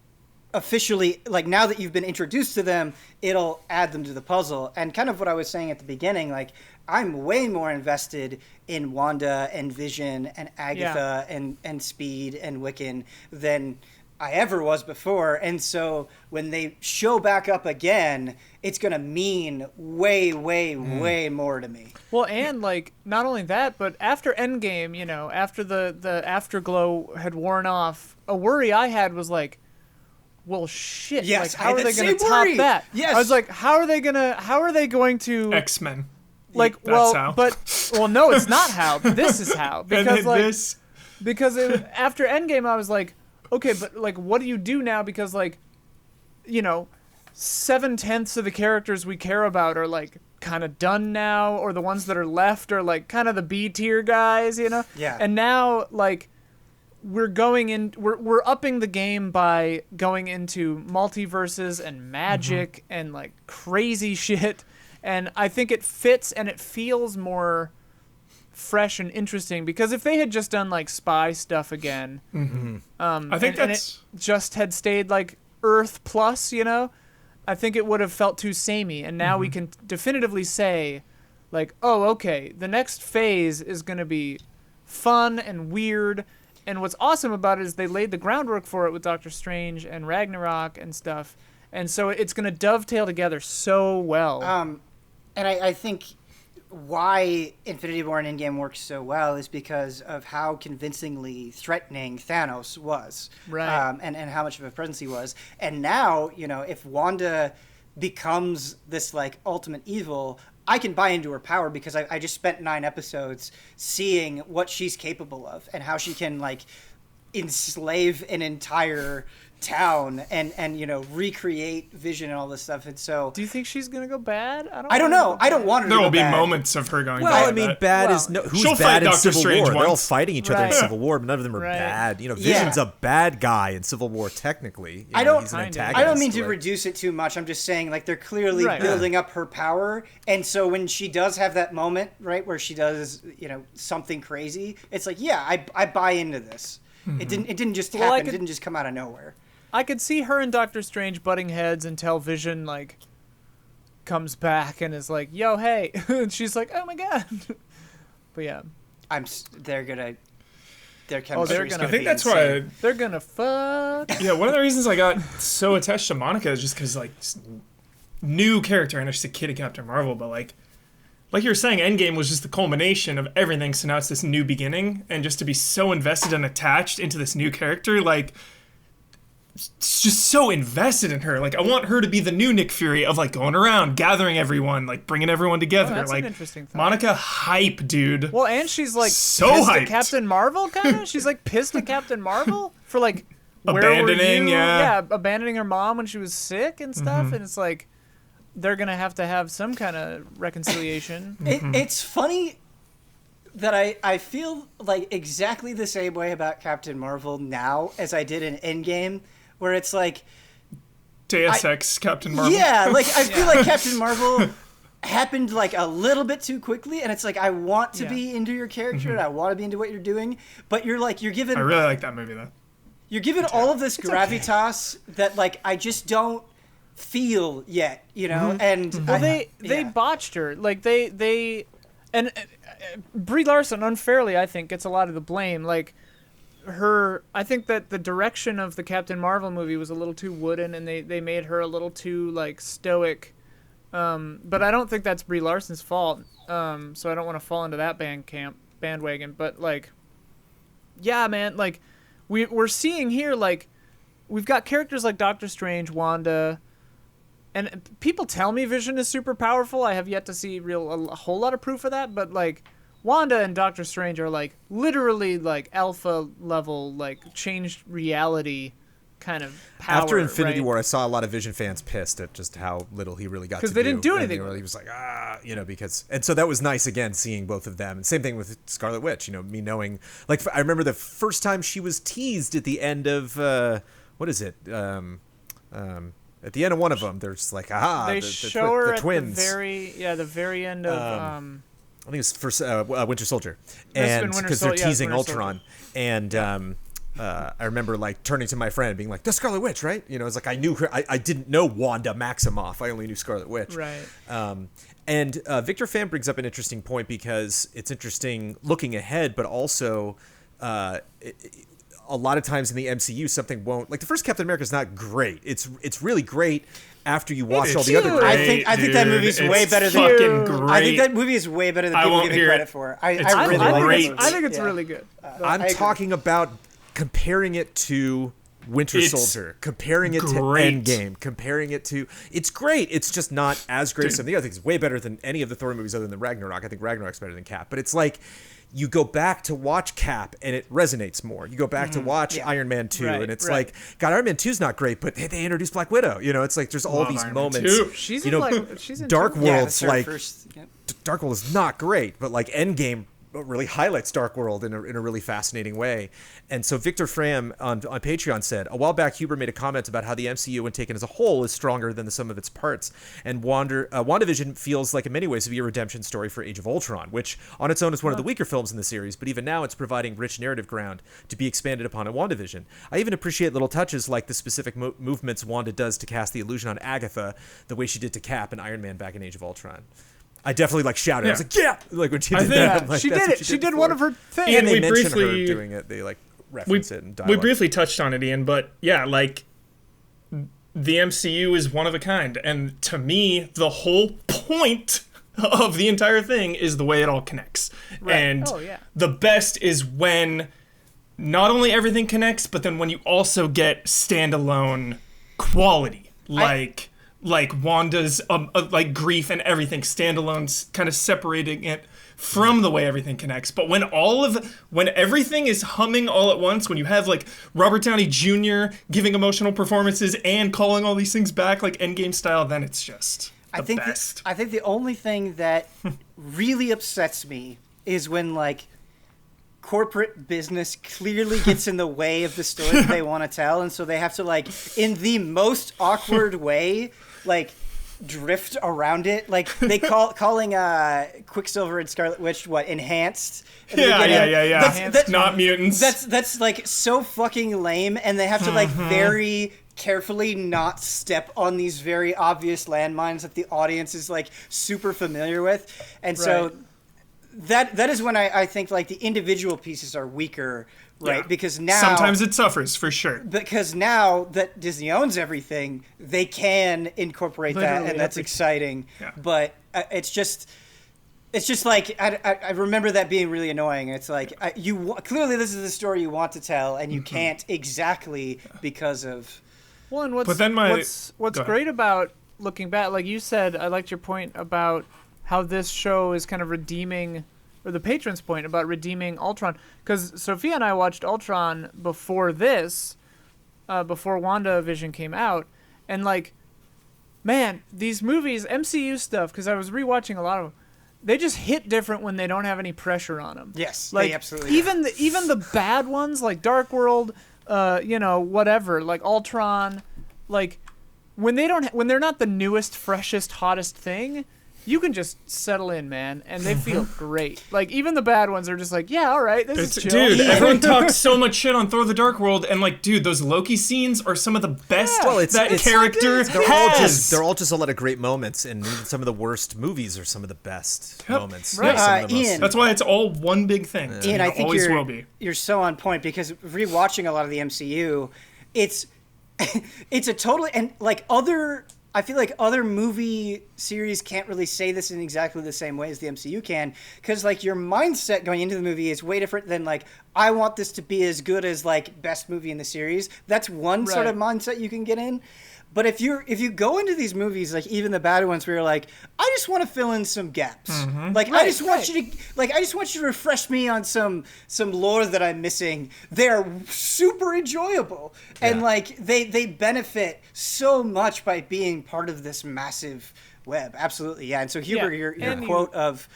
officially, like now that you've been introduced to them, it'll add them to the puzzle. And kind of what I was saying at the beginning, like I'm way more invested in Wanda and Vision and Agatha and Speed and Wiccan than I ever was before. And so when they show back up again, it's going to mean way, way, way more to me. Well, and like not only that, but after Endgame, after the afterglow had worn off, a worry I had was like, well, shit. Yes, like, how are they going to top worry. that? Yes. I was like, how are they going to X-Men. like? That's well, how. well, no, it's not how. This is how, because like this. because after Endgame, I was like, okay, but like, what do you do now? Because like, 7/10 of the characters we care about are like kind of done now, or the ones that are left are like kind of the B tier guys, Yeah. And now like we're upping the game by going into multiverses and magic and like crazy shit, and I think it fits and it feels more fresh and interesting, because if they had just done like spy stuff again, I think and it just had stayed like Earth plus, I think it would have felt too samey. And now we can definitively say, like, oh, okay, the next phase is going to be fun and weird. And what's awesome about it is they laid the groundwork for it with Doctor Strange and Ragnarok and stuff. And so it's going to dovetail together so well. And I think why Infinity War and Endgame works so well is because of how convincingly threatening Thanos was. Right. And how much of a presence he was. And now, if Wanda becomes this, like, ultimate evil, I can buy into her power because I just spent 9 episodes seeing what she's capable of and how she can, like, enslave an entire town and recreate Vision and all this stuff. And so, do you think she's gonna go bad? I don't know. I don't want her to There go will be bad. moments of her going Well, bad. I mean, bad is no. Who's She'll bad fight in Doctor Civil Strange War? They're all once. fighting each other in Right. Civil War, but none of them are Right. bad. Vision's a bad guy in Civil War, technically. I don't- He's an Kinda. antagonist. I don't mean to like- reduce it too much. I'm just saying, like, they're clearly Right. building up her power. And so when she does have that moment, right, where she does, something crazy, it's like, yeah, I buy into this. It didn't just happen. Well, It didn't just come out of nowhere. I could see her and Doctor Strange butting heads until Vision like comes back and is like, "Yo, hey," and she's like, "Oh my god." But yeah, Their chemistry. Oh, they're is gonna- gonna I think be that's insane. why. they're gonna fuck. Yeah, one of the reasons I got so attached to Monica is just because, like, new character. I know she's a kid in Captain Marvel, but like you were saying, Endgame was just the culmination of everything. So now it's this new beginning, and just to be so invested and attached into this new character, like, it's just so invested in her. Like, I want her to be the new Nick Fury of, like, going around, gathering everyone, like, bringing everyone together. Oh, that's like, an interesting thought. Monica hype, dude. Well, and she's like So pissed hyped. at Captain Marvel, kind of. She's like pissed at Captain Marvel for like where were Abandoning, you? yeah. abandoning her mom when she was sick and stuff. Mm-hmm. And it's like they're gonna have to have some kind of reconciliation. It's funny that I feel like exactly the same way about Captain Marvel now as I did in Endgame, where it's like, Deus Ex Captain Marvel. yeah, like I feel like Captain Marvel happened like a little bit too quickly, and it's like I want to Yeah. be into your character and I want to be into what you're doing, but you're given I really like that movie, though. you're given all of this gravitas that like I just don't feel yet, and Well, they botched her. Like they and Brie Larson unfairly, I think, gets a lot of the blame. Like I think that the direction of the Captain Marvel movie was a little too wooden, and they made her a little too like stoic. But I don't think that's Brie Larson's fault. So I don't want to fall into that bandwagon. But like, yeah, man, like we're seeing here, like we've got characters like Doctor Strange, Wanda. And people tell me Vision is super powerful. I have yet to see a whole lot of proof of that. But like, Wanda and Doctor Strange are like literally like alpha level, like changed reality kind of power. After Infinity right? War, I saw a lot of Vision fans pissed at just how little he really got to do. 'Cause they didn't do And anything they were- with he was like, and so that was nice again seeing both of them. And same thing with Scarlet Witch. Me knowing, like, I remember the first time she was teased at the end of what is it? At the end of one of them, there's like, They show her the at twins. the very end of I think it's first Winter Soldier, Must have and been Winter because they're Sol- yeah, teasing Winter Ultron, and I remember like turning to my friend and being like, "The Scarlet Witch, right?" It's like I knew her. I didn't know Wanda Maximoff. I only knew Scarlet Witch. right. And Victor Fan brings up an interesting point because it's interesting looking ahead, but also on a lot of times in the MCU, something won't, like the first Captain America is not great. It's really great after you watch all the other great. I think that movie's way better than fucking great. I think that movie is way better than people give it credit for. I really like it. I think it's really good. I'm talking about comparing it to Winter Soldier, comparing it to Endgame, comparing it to... It's great. It's just not as great as some of the other things. It's way better than any of the Thor movies other than Ragnarok. I think Ragnarok's better than Cap. But it's like, you go back to watch Cap and it resonates more. You go back to watch Iron Man 2 and it's like, God, Iron Man 2's not great, but they introduced Black Widow. You know, it's like there's all these moments. She's she's in Dark World's like... First, Dark World is not great, but like Endgame really highlights Dark World in a really fascinating way. And so Victor Fram on Patreon said, a while back, Huber made a comment about how the MCU, when taken as a whole, is stronger than the sum of its parts. And WandaVision feels like, in many ways, to be a redemption story for Age of Ultron, which on its own is one of the weaker films in the series, but even now it's providing rich narrative ground to be expanded upon in WandaVision. I even appreciate little touches like the specific movements Wanda does to cast the illusion on Agatha, the way she did to Cap and Iron Man back in Age of Ultron. I definitely shouted. I was like, yeah! Like when she did that. Like, she did it. She did one of her things. And they mentioned her doing it. They reference it in dialogue. We briefly touched on it, Ian, but yeah, the MCU is one of a kind. And to me, the whole point of the entire thing is the way it all connects. Right. And the best is when not only everything connects, but then when you also get standalone quality. Like Wanda's grief and everything standalone, kind of separating it from the way everything connects. But when everything is humming all at once, when you have like Robert Downey Jr. giving emotional performances and calling all these things back like Endgame style, then it's just the best. I think the only thing that really upsets me is when corporate business clearly gets in the way of the story that they want to tell, and so they have to in the most awkward way drift around it. They calling Quicksilver and Scarlet Witch enhanced. Yeah. That's not mutants. That's so fucking lame, and they have to very carefully not step on these very obvious landmines that the audience is super familiar with, and so that is when I think the individual pieces are weaker. Right, yeah. Because now... Sometimes it suffers, for sure. Because now that Disney owns everything, they can incorporate that, and that's exciting. Yeah. But it's just I remember that being really annoying. It's clearly this is the story you want to tell, and you can't exactly because of... Well, and what's great about looking back, like you said, I liked your point about how this show is kind of redeeming... or the patron's point about redeeming Ultron, because Sophia and I watched Ultron before this, before WandaVision came out, and man, these movies, MCU stuff, because I was rewatching a lot of them, they just hit different when they don't have any pressure on them. Yes, they absolutely do. Even the bad ones like Dark World, whatever, like Ultron, when they're not the newest, freshest, hottest thing, you can just settle in, man, and they feel great. Even the bad ones are just yeah, all right, this is chill. Dude, everyone talks so much shit on Thor: The Dark World, and dude, those Loki scenes are some of the best that character has. They're all just a lot of great moments, and some of the worst movies are some of the best moments. Right, Ian. That's why it's all one big thing. Ian, I think you're so on point, because rewatching a lot of the MCU, it's a totally and other. I feel like other movie series can't really say this in exactly the same way as the MCU can, because your mindset going into the movie is way different than I want this to be as good as best movie in the series. That's one sort of mindset you can get in. But if you go into these movies, even the bad ones, where you're I just want to fill in some gaps. Mm-hmm. I just want you to refresh me on some lore that I'm missing. They're super enjoyable, and they benefit so much by being part of this massive web. Absolutely, yeah. And so Huber, your quote of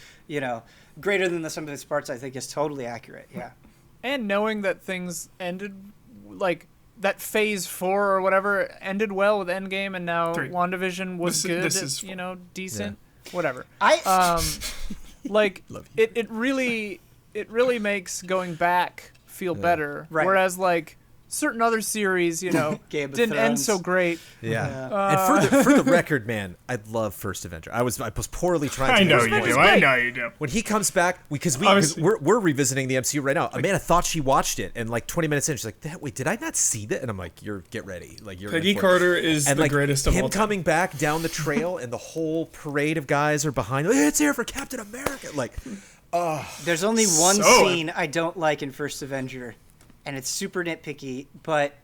greater than the sum of its parts, I think is totally accurate. Yeah. And knowing that things ended that phase 4 or whatever ended well with Endgame, and now 3. WandaVision was good, decent, whatever. It really makes going back feel better. Right. Whereas certain other series, Game of didn't end Thrones. so great. Yeah. And for the record, man, I love First Avenger. I was poorly trying to. I know you do. I know you do. When he comes back, because Obviously. we're revisiting the MCU right now. Amanda thought she watched it, and like 20 minutes in, she's like, "Wait, did I not see that?" And I'm like, "Get ready, like you're." Peggy in for it." Carter is and the like greatest of him all time. coming back down the trail, and the whole parade of guys are behind. Like, it's here for Captain America. Like, There's only one So- scene I don't like in First Avenger, and it's super nitpicky, but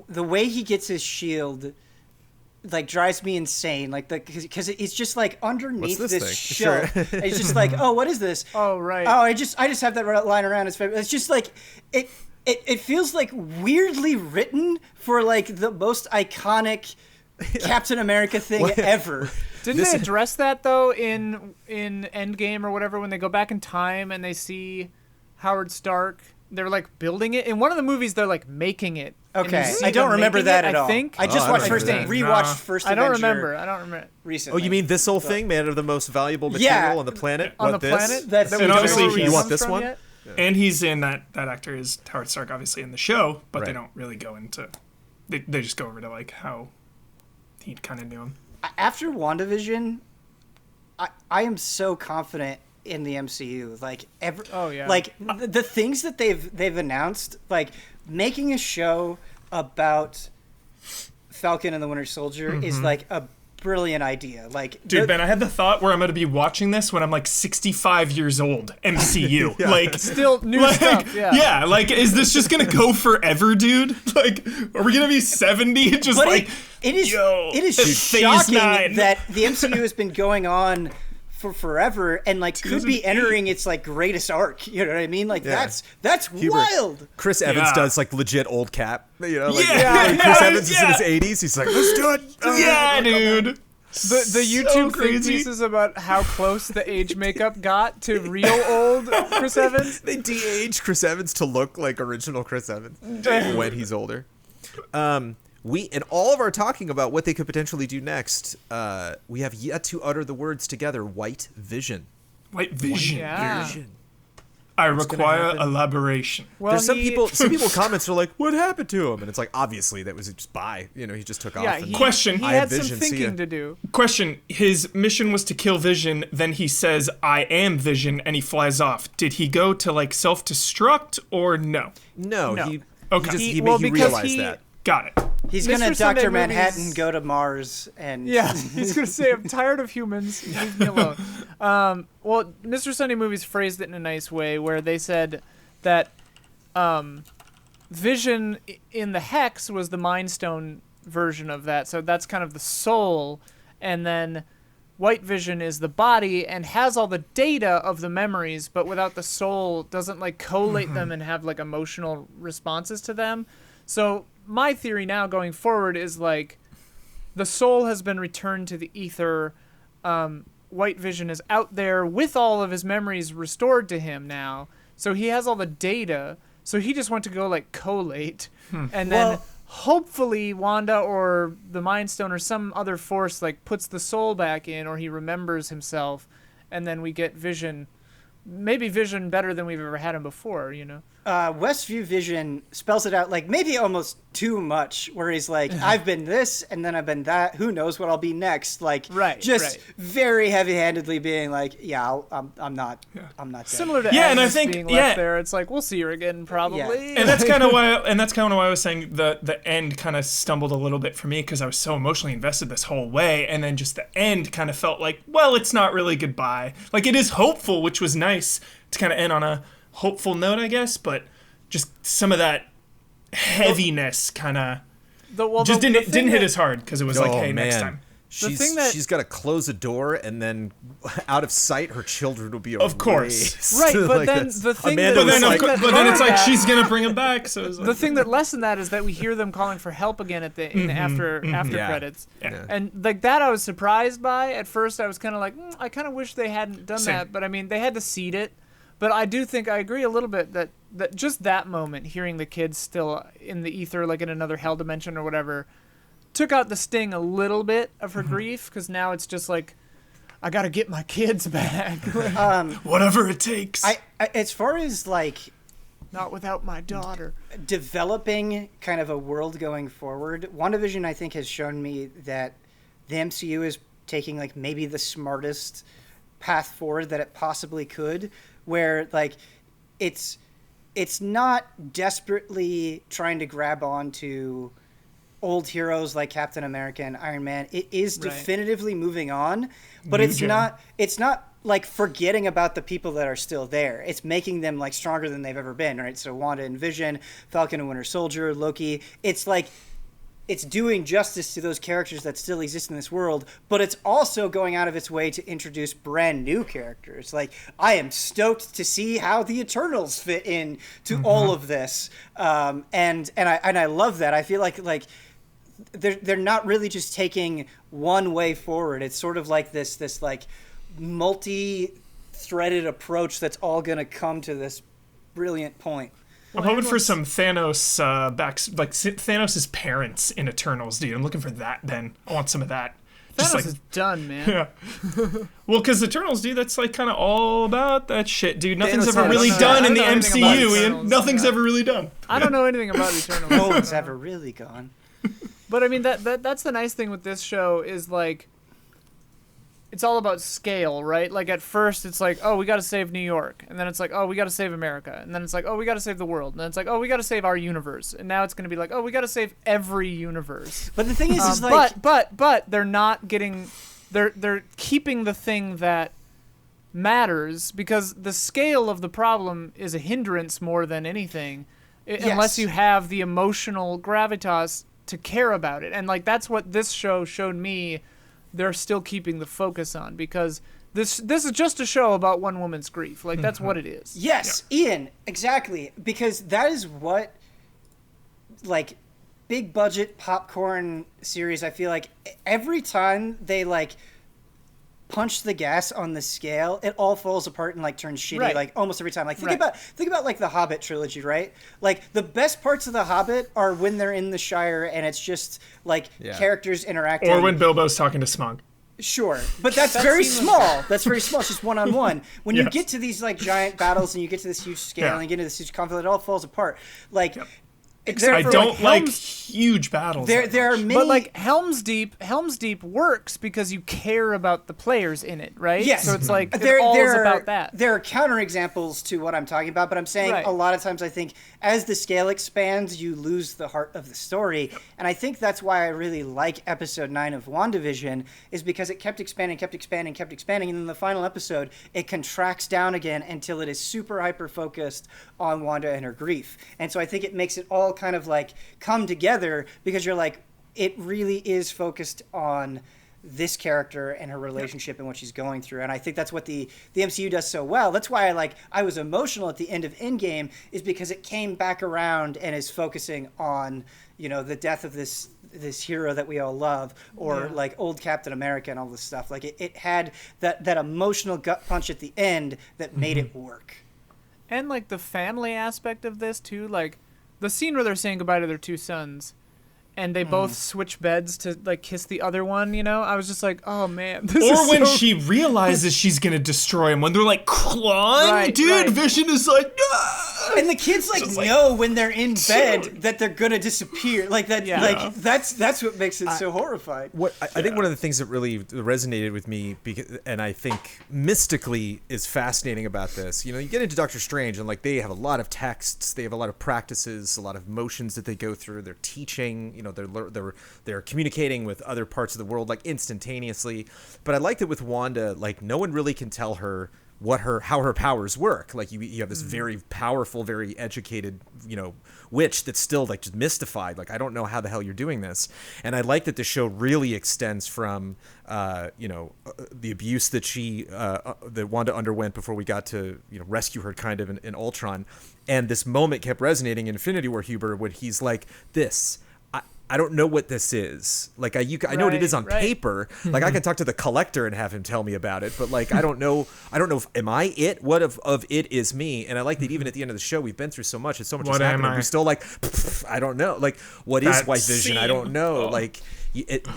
the way he gets his shield like drives me insane. Like because it's just like underneath What's this this thing? shell. Sure. It's just like, oh, what is this? Oh, right. Oh, I just have that line around his face. It's just like it feels like weirdly written for like the most iconic Captain America thing ever. Didn't they address that though in Endgame or whatever when they go back in time and they see Howard Stark? They're like building it in one of the movies. They're like making it. and you Okay, see I don't them remember making that it, at all. I think. I just I watched don't first remember that. rewatched Nah. First I don't Avenger remember. recently. oh, you mean this whole thing, man, of the most valuable Yeah. material on the planet? On What, the this? planet? That's- that we And don't obviously know where he- he You want comes this from one? yet? And he's in that actor is Howard Stark, obviously in the show, but they Right. don't really go into. They just go over to like how he kind of knew him. After WandaVision, I am so confident in the MCU. Like Oh, yeah. like the things that they've announced, like making a show about Falcon and the Winter Soldier is like a brilliant idea. Like Dude, Ben, I had the thought where I'm going to be watching this when I'm like 65 years old. MCU, like Still new like, stuff. Yeah. like, is this just gonna go forever, dude? Like, are we gonna be 70? Just but like, it is Phase shocking 9. that the MCU has been going on for forever and like could be 2008. entering its like greatest arc. You know what I mean? Like Yeah. that's Hubert. wild. Chris Evans Yeah. does like legit old Cap. Like, Yeah, Chris yeah, Evans is in his 80s. He's like, let's do it. yeah, dude. The YouTube think crazy. pieces about how close the age makeup got to real old Chris Evans. They de-age Chris Evans to look like original Chris Evans when he's older. We in all of our talking about what they could potentially do next, we have yet to utter the words together. White Vision. White Vision. Yeah. I gonna require happen? elaboration. Well, There's some he- people comments are like, what happened to him? And it's like, obviously that was just he just took Yeah, off. he, Question. he I had had some Vision, see ya. thinking to do. Question. His mission was to kill Vision, then he says, I am Vision, and he flies off. Did he go to like self-destruct or no? No, No. he Okay. just, He- he, well, he because realized he- that. Got it. He's Mr. gonna Sunday Dr. Manhattan movies- go to Mars and Yeah, he's gonna say, "I'm tired of humans. Leave me alone." Well, Mr. Sunday Movies phrased it in a nice way, where they said that Vision in the Hex was the Mind Stone version of that, so that's kind of the soul, and then White Vision is the body and has all the data of the memories, but without the soul, doesn't like collate them and have like emotional responses to them. So my theory now going forward is like the soul has been returned to the ether. White Vision is out there with all of his memories restored to him now. So he has all the data. So he just went to go like collate. And then Well- hopefully Wanda or the Mind Stone or some other force like puts the soul back in, or he remembers himself. And then we get Vision. Maybe Vision better than we've ever had him before, you know? Westview Vision spells it out like maybe almost too much, where he's like, I've been this and then I've been that. Who knows what I'll be next? Like, Right, just right. very heavy-handedly being like, I'm not dead. Similar to Yeah, and I Agnes think- being yeah. left there, it's like we'll see her again probably. Yeah. And that's kind of why. And that's kind of why I was saying the end kind of stumbled a little bit for me because I was so emotionally invested this whole way, and then just the end kind of felt like, well, it's not really goodbye. Like it is hopeful, which was nice to kind of end on a hopeful note, I guess, but just some of that heaviness kind of just didn't hit as hard because it was like, Oh, hey, next man. time. She's got to close a door, and then out of sight, her children will be Of course. erased. Right, but Like, then that's- the thing Amanda that- But was then, like, that- but then it's like that- she's gonna bring him back. So it's like, The thing that lessened that is that we hear them calling for help again at the in the after Yeah. credits, Yeah. and like that I was surprised by. At first, I was kind of like, I kind of wish they hadn't done Same. that. But I mean, they had to seed it. But I do think I agree a little bit that just that moment, hearing the kids still in the ether, like in another hell dimension or whatever, took out the sting a little bit of her grief, because now it's just like, I gotta get my kids back. whatever it takes. I as far as like Not without my daughter. Developing kind of a world going forward, WandaVision, I think, has shown me that the MCU is taking like maybe the smartest path forward that it possibly could, where like it's not desperately trying to grab onto old heroes like Captain America and Iron Man. It is definitively moving on, but it's not like forgetting about the people that are still there. It's making them like stronger than they've ever been, right? So Wanda and Vision, Falcon and Winter Soldier, Loki, it's like it's doing justice to those characters that still exist in this world, but it's also going out of its way to introduce brand new characters. Like, I am stoked to see how the Eternals fit in to all of this. And I love that. I feel like they're not really just taking one way forward. It's sort of like this like multi-threaded approach that's all going to come to this brilliant point. I'm hoping for some Thanos like Thanos' parents in Eternals, dude. I'm looking for that, Ben. I want some of that. Thanos is done, man. Yeah. Well, because Eternals, dude, that's like kind of all about that shit, dude. Nothing's Thanos ever really done in the MCU, Ian. Eternals, Nothing's ever really done. I don't know anything about Eternals. No one's ever really gone. But I mean, that's the nice thing with this show is like, it's all about scale, right? Like at first it's like, oh, we got to save New York. And then it's like, oh, we got to save America. And then it's like, oh, we got to save the world. And then it's like, oh, we got to save our universe. And now it's going to be like, oh, we got to save every universe. But the thing is like... But they're not getting... They're keeping the thing that matters because the scale of the problem is a hindrance more than anything. Yes. Unless you have the emotional gravitas to care about it. And like that's what this show showed me they're still keeping the focus on because this is just a show about one woman's grief. Like that's what it is. Yes, yeah. Ian, exactly. Because that is what like big budget popcorn series, I feel like every time they like punch the gas on the scale, it all falls apart and like turns shitty like almost every time. Like think about like the Hobbit trilogy, right? Like the best parts of the Hobbit are when they're in the Shire and it's just like characters interacting. Or when Bilbo's talking to Smaug. Sure, but that's very small. That's very small. It's just one-on-one. When you get to these like giant battles and you get to this huge scale and you get to this huge conflict, it all falls apart. Like except I for, don't like huge battles. There are many, but like Helm's Deep works because you care about the players in it, right? Yes. So it's like it's all about that. There are counterexamples to what I'm talking about, but I'm saying a lot of times I think as the scale expands, you lose the heart of the story, and I think that's why I really like episode 9 of WandaVision is because it kept expanding, and in the final episode, it contracts down again until it is super hyper focused on Wanda and her grief, and so I think it makes it all kind of like come together because you're like it really is focused on this character and her relationship and what she's going through, and I think that's what the MCU does so well. That's why I was emotional at the end of Endgame is because it came back around and is focusing on the death of this hero that we all love, or like old Captain America and all this stuff. Like it had that emotional gut punch at the end that made it work. And like the family aspect of this too, like the scene where they're saying goodbye to their two sons and they both switch beds to like kiss the other one, I was just like, oh man. Or when she realizes she's gonna destroy him, when they're like clawing, Vision is like, ah! And the kids know when they're in bed that they're gonna disappear. Like that, like that's what makes it so horrifying. I think one of the things that really resonated with me, and I think mystically is fascinating about this. You get into Doctor Strange, and like they have a lot of texts, they have a lot of practices, a lot of motions that they go through. They're teaching. They're communicating with other parts of the world like instantaneously. But I like that with Wanda, like no one really can tell her how her powers work. Like you have this very powerful, very educated, witch that's still like just mystified. Like I don't know how the hell you're doing this. And I like that the show really extends from the abuse that that Wanda underwent before we got to rescue her kind of in Ultron. And this moment kept resonating in Infinity War, Huber, when he's like, I don't know what this is. Like I know what it is on paper. Like I can talk to the collector and have him tell me about it, but like I don't know if am I it? What of it is me? And I like that even at the end of the show we've been through so much, so much has happened, and we're still like I don't know. Like what is White Vision? I don't know. Like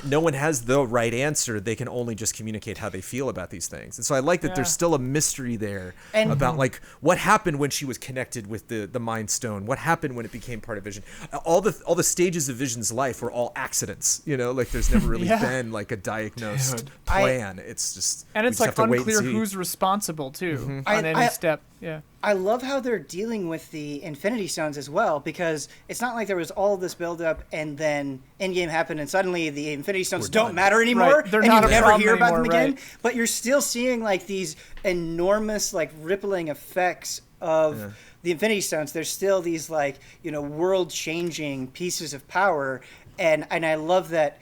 no one has the right answer. They can only just communicate how they feel about these things. And so I like that there's still a mystery there about like what happened when she was connected with the Mind Stone. What happened when it became part of Vision? All the stages of Vision's life were all accidents. You know, like there's never really been like a diagnosed plan. It's just it's like unclear who's responsible too on any step. Yeah. I love how they're dealing with the Infinity Stones as well, because it's not like there was all this buildup and then Endgame happened and suddenly the Infinity Stones don't matter anymore, They're and not you never hear about anymore, them again. But you're still seeing like these enormous like rippling effects of the Infinity Stones. There's still these like, you know, world-changing pieces of power, and I love that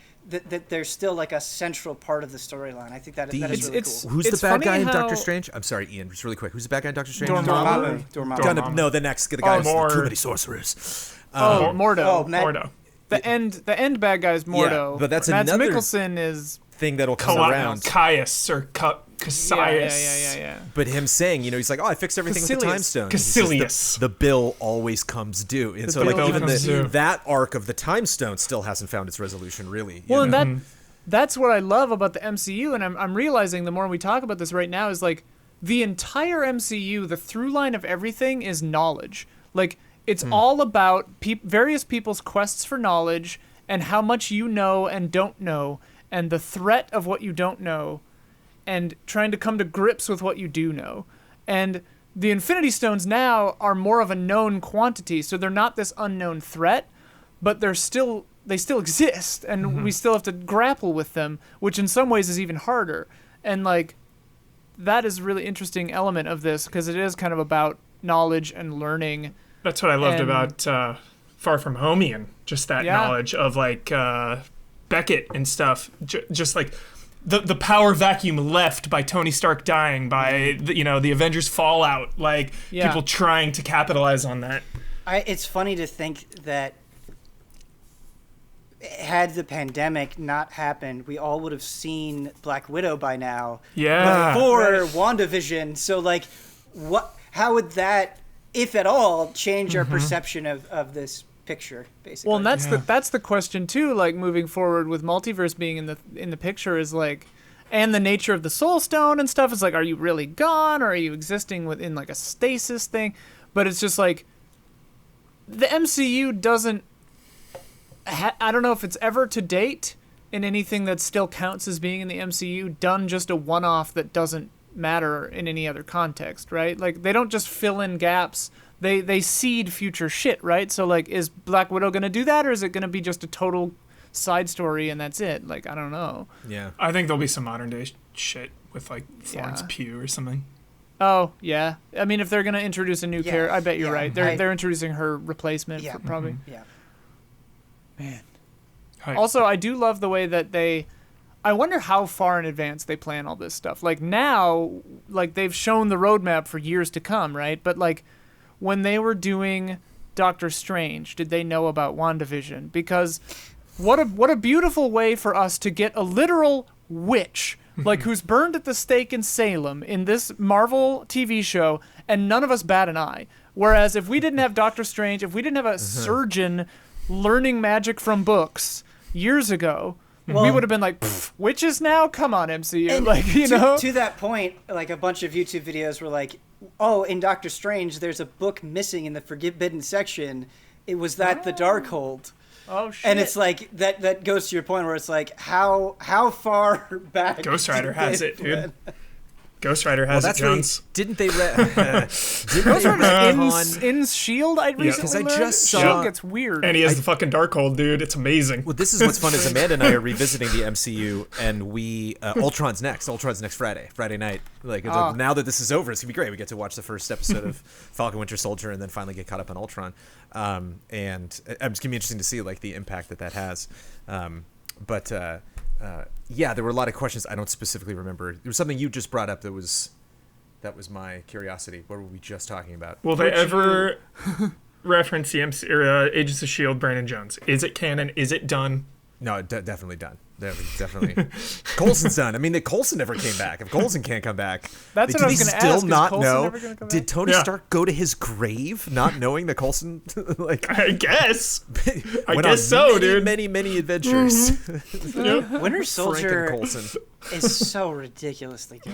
there's still like a central part of the storyline. I think that is really cool. Who's the bad guy in Doctor Strange? I'm sorry, Ian, just really quick. Who's the bad guy in Doctor Strange? Dormammu. No, the guy who's too many sorcerers. Mordo. Mordo. The end bad guy is Mordo. Yeah, but that's Mads another Mikkelsen is thing that'll come around. Caius or Cassius. Yeah. But him saying, you know, he's like, oh, I fixed everything with the time stone. Caecilius. The bill always comes due. And so like even that arc of the time stone still hasn't found its resolution, really. Well, and that's what I love about the MCU, and I'm realizing the more we talk about this right now is like the entire MCU, the through line of everything is knowledge. Like it's all about various people's quests for knowledge and how much you know and don't know, and the threat of what you don't know, and trying to come to grips with what you do know. And the Infinity Stones now are more of a known quantity, so they're not this unknown threat, but they still exist, and we still have to grapple with them, which in some ways is even harder. And like that is a really interesting element of this, because it is kind of about knowledge and learning. That's what I loved about Far From Home, Ian. Just that knowledge of like Beckett and stuff. Just like the power vacuum left by Tony Stark dying, by the Avengers fallout, like people trying to capitalize on that. It's funny to think that had the pandemic not happened, we all would have seen Black Widow by now. Yeah. Before WandaVision. So like how would that, if at all, change our perception of this picture, basically? Well, and that's the question too, like moving forward with multiverse being in the picture, is like, and the nature of the Soul Stone and stuff is like, are you really gone, or are you existing within like a stasis thing? But it's just like the MCU doesn't I don't know if it's ever to date in anything that still counts as being in the MCU done just a one-off that doesn't matter in any other context, right? Like they don't just fill in gaps. They seed future shit, right? So like, is Black Widow going to do that, or is it going to be just a total side story and that's it? Like, I don't know. Yeah. I think there'll be some modern day shit with like Florence Pugh or something. Oh, yeah. I mean, if they're going to introduce a new character, I bet you're right. They're introducing her replacement probably. Yeah. Man. Also, I do love the way that I wonder how far in advance they plan all this stuff. Like now, like they've shown the roadmap for years to come, right? But like when they were doing Doctor Strange, did they know about WandaVision? Because what a beautiful way for us to get a literal witch, like who's burned at the stake in Salem in this Marvel TV show, and none of us bat an eye. Whereas if we didn't have Doctor Strange, if we didn't have a surgeon learning magic from books years ago, we would have been like, witches now? Come on, MCU. And like, to that point, like a bunch of YouTube videos were like, oh, in Doctor Strange, there's a book missing in the Forbidden section. It was the Darkhold. Oh, shit. And it's like, that goes to your point where it's like, how far back? Ghost Rider has it, dude. Ghost Rider has it, Jones. Didn't they? Ghost Rider's in S.H.I.E.L.D. I recently learned. Just saw. S.H.I.E.L.D. gets weird. And he has the fucking Darkhold, dude. It's amazing. Well, this is what's fun is Amanda and I are revisiting the MCU, and we Ultron's next. Ultron's next Friday night. Like, like now that this is over, it's gonna be great. We get to watch the first episode of Falcon Winter Soldier, and then finally get caught up on Ultron. And it's gonna be interesting to see like the impact that has. Yeah, there were a lot of questions I don't specifically remember. There was something you just brought up that was my curiosity. What were we just talking about? Will they ever reference the MC, or, Agents of S.H.I.E.L.D., Brandon Jones. Is it canon? Is it done? No, definitely done. Definitely. Coulson's done. I mean, Coulson never came back. If Coulson can't come back, That's do what I they was gonna still ask. Is not Coulson know? never gonna come Did back? Tony Yeah. Stark go to his grave not knowing that Coulson like I guess. I went guess on so, many, dude. many adventures? Winter Frank Soldier and Coulson. is so ridiculously good.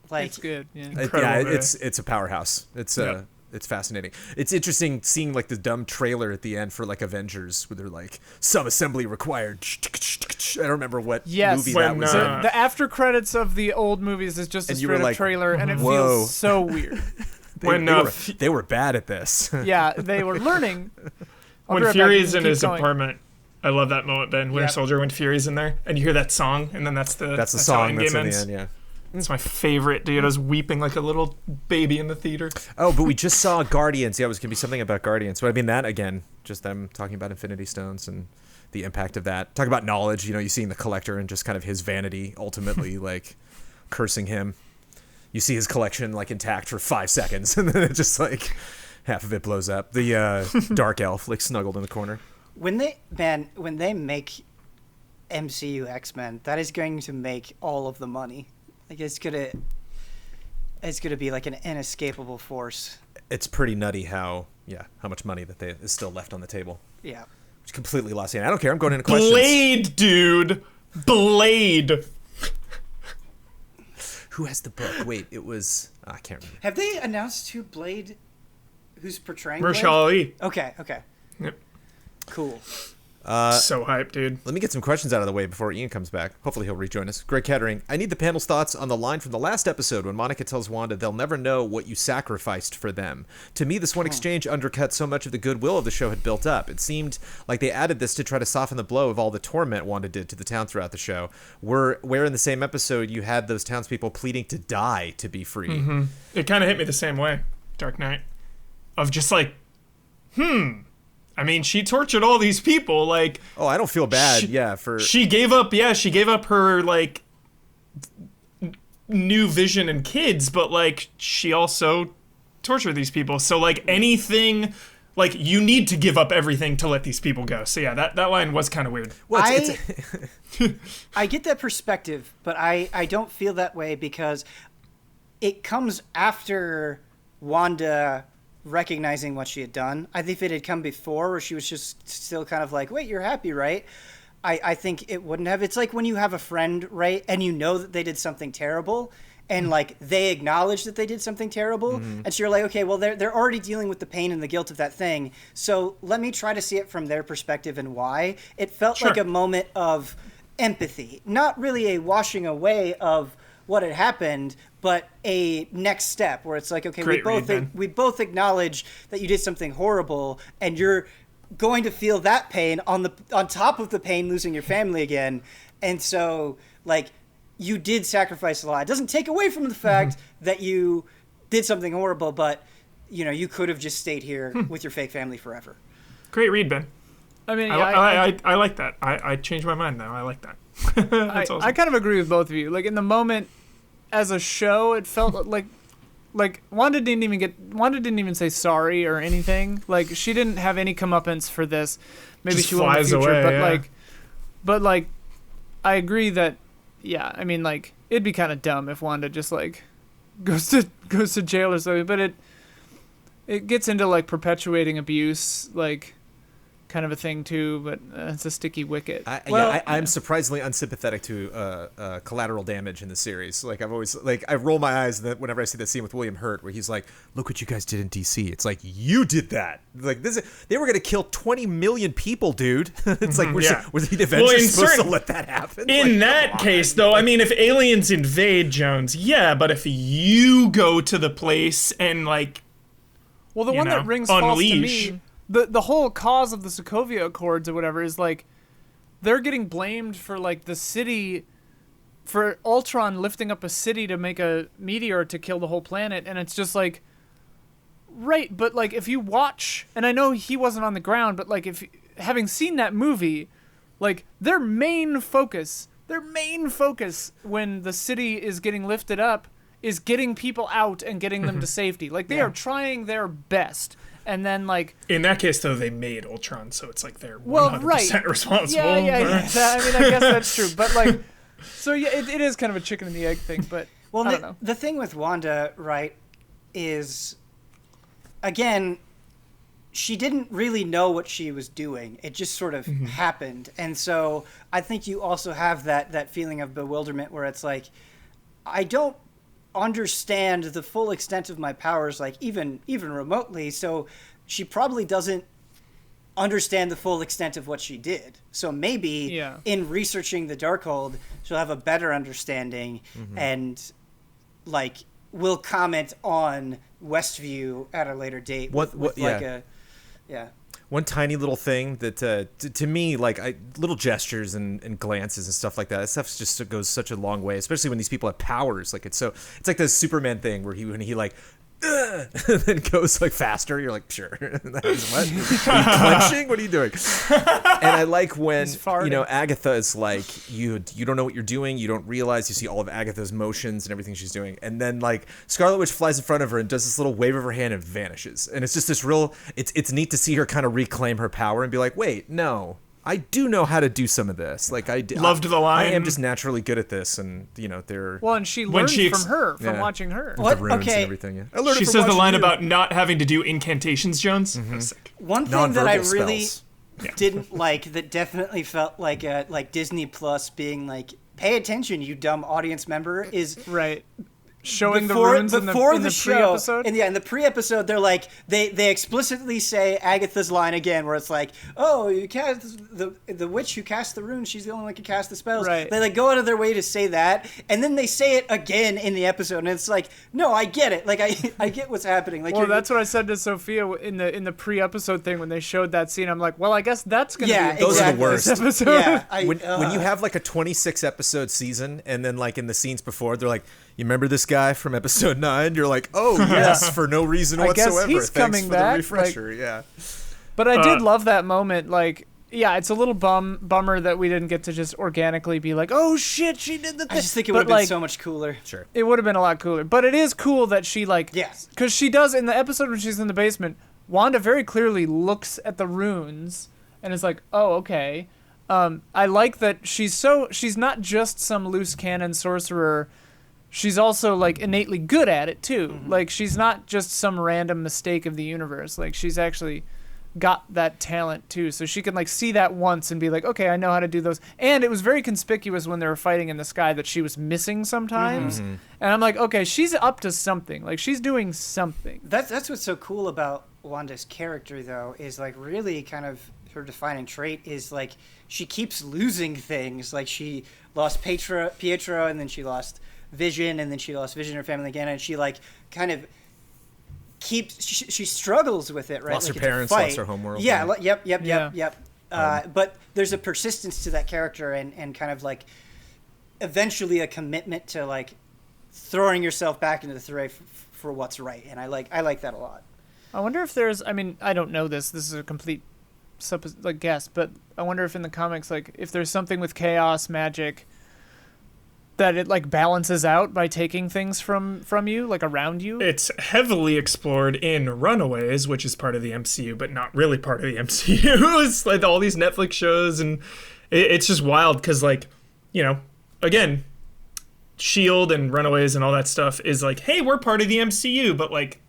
Like, It's good. Yeah. Incredible, man. It's a powerhouse. It's fascinating. It's interesting seeing like the dumb trailer at the end for like Avengers where they're like some assembly required. I don't remember what Yes. movie When, that was uh, in. The after credits of the old movies is just a And you were straight up like, trailer, and it whoa. feels so weird. They were bad at this. Yeah, they were learning. I'll When be right back. Fury's You in keep his going. apartment, I love that moment, Ben. Winter Yeah. Soldier, when Fury's in there, and you hear that song, and then that's the That's the how song Endgame that's in ends. the end, yeah. It's my favorite, dude. I was weeping like a little baby in the theater. Oh, but we just saw Guardians. Yeah, it was going to be something about Guardians. But I mean, that, again, just them talking about Infinity Stones and the impact of that. Talk about knowledge. You know, you seeing the Collector and just kind of his vanity ultimately, like, cursing him. You see his collection, like, intact for 5 seconds, and then it just, like, half of it blows up. The Dark Elf, like, snuggled in the corner. when they make MCU X-Men, that is going to make all of the money. Like, it's gonna be like an inescapable force. It's pretty nutty how much money that is still left on the table. Yeah. It's completely lost. I don't care. I'm going into questions. Blade, dude. Blade. Who has the book? Wait, it was... I can't remember. Have they announced who's portraying Mahershala Blade? Ali. Okay. Yep. Cool. So hyped, dude. Let me get some questions out of the way before Ian comes back. Hopefully he'll rejoin us. Greg Kettering, I need the panel's thoughts on the line from the last episode when Monica tells Wanda they'll never know what you sacrificed for them. To me, this one exchange undercut so much of the goodwill of the show had built up. It seemed like they added this to try to soften the blow of all the torment Wanda did to the town throughout the show. Where in the same episode you had those townspeople pleading to die to be free. Mm-hmm. It kind of hit me the same way, Dark Knight. Of just like, I mean, she tortured all these people. Like, Oh, I don't feel bad. She gave up her like new vision and kids, but like she also tortured these people. So like anything, like you need to give up everything to let these people go. So yeah, that line was kind of weird. Well, I get that perspective, but I don't feel that way because it comes after Wanda recognizing what she had done. I think if it had come before where she was just still kind of like, wait, you're happy, right? I think it wouldn't have. It's like when you have a friend, right, and you know that they did something terrible and like they acknowledge that they did something terrible, and so you're like, okay, well they're already dealing with the pain and the guilt of that thing, so let me try to see it from their perspective and why. It felt like a moment of empathy, not really a washing away of what had happened, but a next step where it's like, okay, we both acknowledge that you did something horrible, and you're going to feel that pain on top of the pain losing your family again, and so like you did sacrifice a lot. It doesn't take away from the fact that you did something horrible, but you know you could have just stayed here with your fake family forever. Great read, Ben. I mean, I like that. I changed my mind now. I like that. That's awesome. I kind of agree with both of you. Like in the moment, as a show, it felt like Wanda didn't even say sorry or anything. Like she didn't have any comeuppance for this. Maybe Just she will in the flies future, away, but I agree that I mean like it'd be kind of dumb if Wanda just like goes to jail or something. But it gets into like perpetuating abuse, like kind of a thing too, but it's a sticky wicket. I'm surprisingly unsympathetic to collateral damage in the series. Like I've always I roll my eyes whenever I see that scene with William Hurt where he's like, "Look what you guys did in DC." It's like you did that. Like they were gonna kill 20 million people, dude. It's like was the Avengers supposed to let that happen? In that case, though, I mean, if aliens invade Jones, yeah, but if you go to the place and like, well, the one that rings false to unleash. me. The whole cause of the Sokovia Accords or whatever is like they're getting blamed for like the city, for Ultron lifting up a city to make a meteor to kill the whole planet, and it's just like, right, but like if you watch, and I know he wasn't on the ground, but like if having seen that movie, like their main focus when the city is getting lifted up is getting people out and getting them to safety. Like they are trying their best. And then, like... In that case, though, they made Ultron, so it's like they're 100% right. responsible. Yeah. I mean, I guess that's true. But, like... So, yeah, it is kind of a chicken and the egg thing, but well, I don't know. The thing with Wanda, right, is... Again, she didn't really know what she was doing. It just sort of happened. And so I think you also have that feeling of bewilderment where it's like, I don't understand the full extent of my powers, like even remotely, so she probably doesn't understand the full extent of what she did. So maybe in researching the Darkhold, she'll have a better understanding and like will comment on Westview at a later date with one tiny little thing that to me, like little gestures and glances and stuff like that. That stuff just goes such a long way, especially when these people have powers. Like it's like the Superman thing where when he like and then goes like faster. You're like, sure. That was what? Are you clenching? What are you doing? And I like when Agatha is like, you don't know what you're doing. You don't realize. You see all of Agatha's motions and everything she's doing, and then like Scarlet Witch flies in front of her and does this little wave of her hand and vanishes. And it's just this real. It's neat to see her kind of reclaim her power and be like, wait, no. I do know how to do some of this. Like loved the line. I am just naturally good at this, and they're and she learned from watching her. With the runes and everything. Yeah. I learned she it from says the line you. about not having to do incantations, Jones. One thing that I really spells. didn't like, that definitely felt like Disney Plus being like, pay attention, you dumb audience member, is right. Showing the runes in the pre-episode? In the pre-episode, they're like, they explicitly say Agatha's line again, where it's like, oh, you cast the witch who casts the runes, she's the only one who can cast the spells. Right. They like go out of their way to say that, and then they say it again in the episode, and it's like, no, I get it. Like, I get what's happening. Like, well, that's what I said to Sophia in the pre-episode thing when they showed that scene. I'm like, well, I guess that's going to be those are the worst. This episode. Yeah, when you have like a 26 episode season, and then like in the scenes before, they're like, you remember this guy from episode 9? You're like, oh yes, for no reason whatsoever. I guess he's Thanks coming for back. the refresher. But I did love that moment. Like, yeah, it's a little bummer that we didn't get to just organically be like, oh shit, she did the thing. I just think it would have been so much cooler. Sure. It would have been a lot cooler. But it is cool that she like, yes, because she does in the episode when she's in the basement. Wanda very clearly looks at the runes and is like, oh, okay. I like that she's not just some loose cannon sorcerer. She's also like innately good at it too. Like she's not just some random mistake of the universe. Like she's actually got that talent too. So she can like see that once and be like, okay, I know how to do those. And it was very conspicuous when they were fighting in the sky that she was missing sometimes. And I'm like, okay, she's up to something. Like she's doing something. That's what's so cool about Wanda's character though, is like really kind of her defining trait is like she keeps losing things. Like she lost Pietro and then she lost Vision, and then she lost Vision in her family again, and she like kind of keeps she struggles with it, right? Lost like her parents, lost her homeworld. Yeah, yep. But there's a persistence to that character, and kind of like eventually a commitment to like throwing yourself back into the fray for what's right, and I like that a lot. I wonder if there's, I mean, I don't know this is a complete guess, but I wonder if in the comics, like if there's something with chaos magic that it like balances out by taking things from you, like around you. It's heavily explored in Runaways, which is part of the MCU, but not really part of the MCU. It's like all these Netflix shows, and it's just wild because, like, again, S.H.I.E.L.D. and Runaways and all that stuff is like, hey, we're part of the MCU, but like,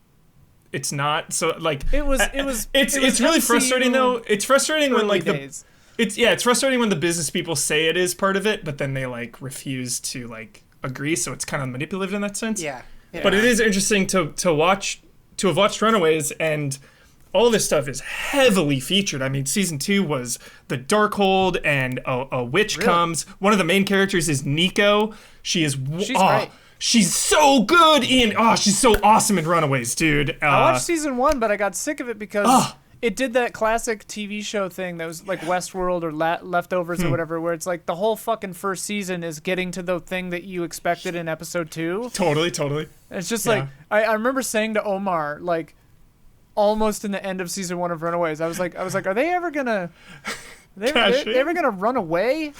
it's not. So like, it's really frustrating though. It's frustrating when like days. It's frustrating when the business people say it is part of it, but then they like refuse to like agree. So it's kind of manipulative in that sense. Yeah. But it is interesting to have watched Runaways, and all this stuff is heavily featured. I mean, season 2 was the Darkhold, and a witch comes. One of the main characters is Nico. She's great. She's so good she's so awesome in Runaways, dude. I watched season 1, but I got sick of it because it did that classic TV show thing that was like Westworld or Leftovers or whatever, where it's like the whole fucking first season is getting to the thing that you expected in episode 2. Totally. It's just like, I remember saying to Omar, like, almost in the end of season 1 of Runaways, I was like, are they ever gonna They were gonna run away?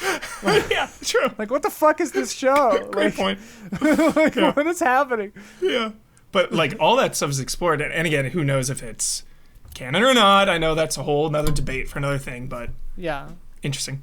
Yeah, true. Like, what the fuck is this show? Great point. Like, what is happening? Yeah. But, like, all that stuff is explored. And again, who knows if it's canon or not. I know that's a whole another debate for another thing, but Yeah. interesting.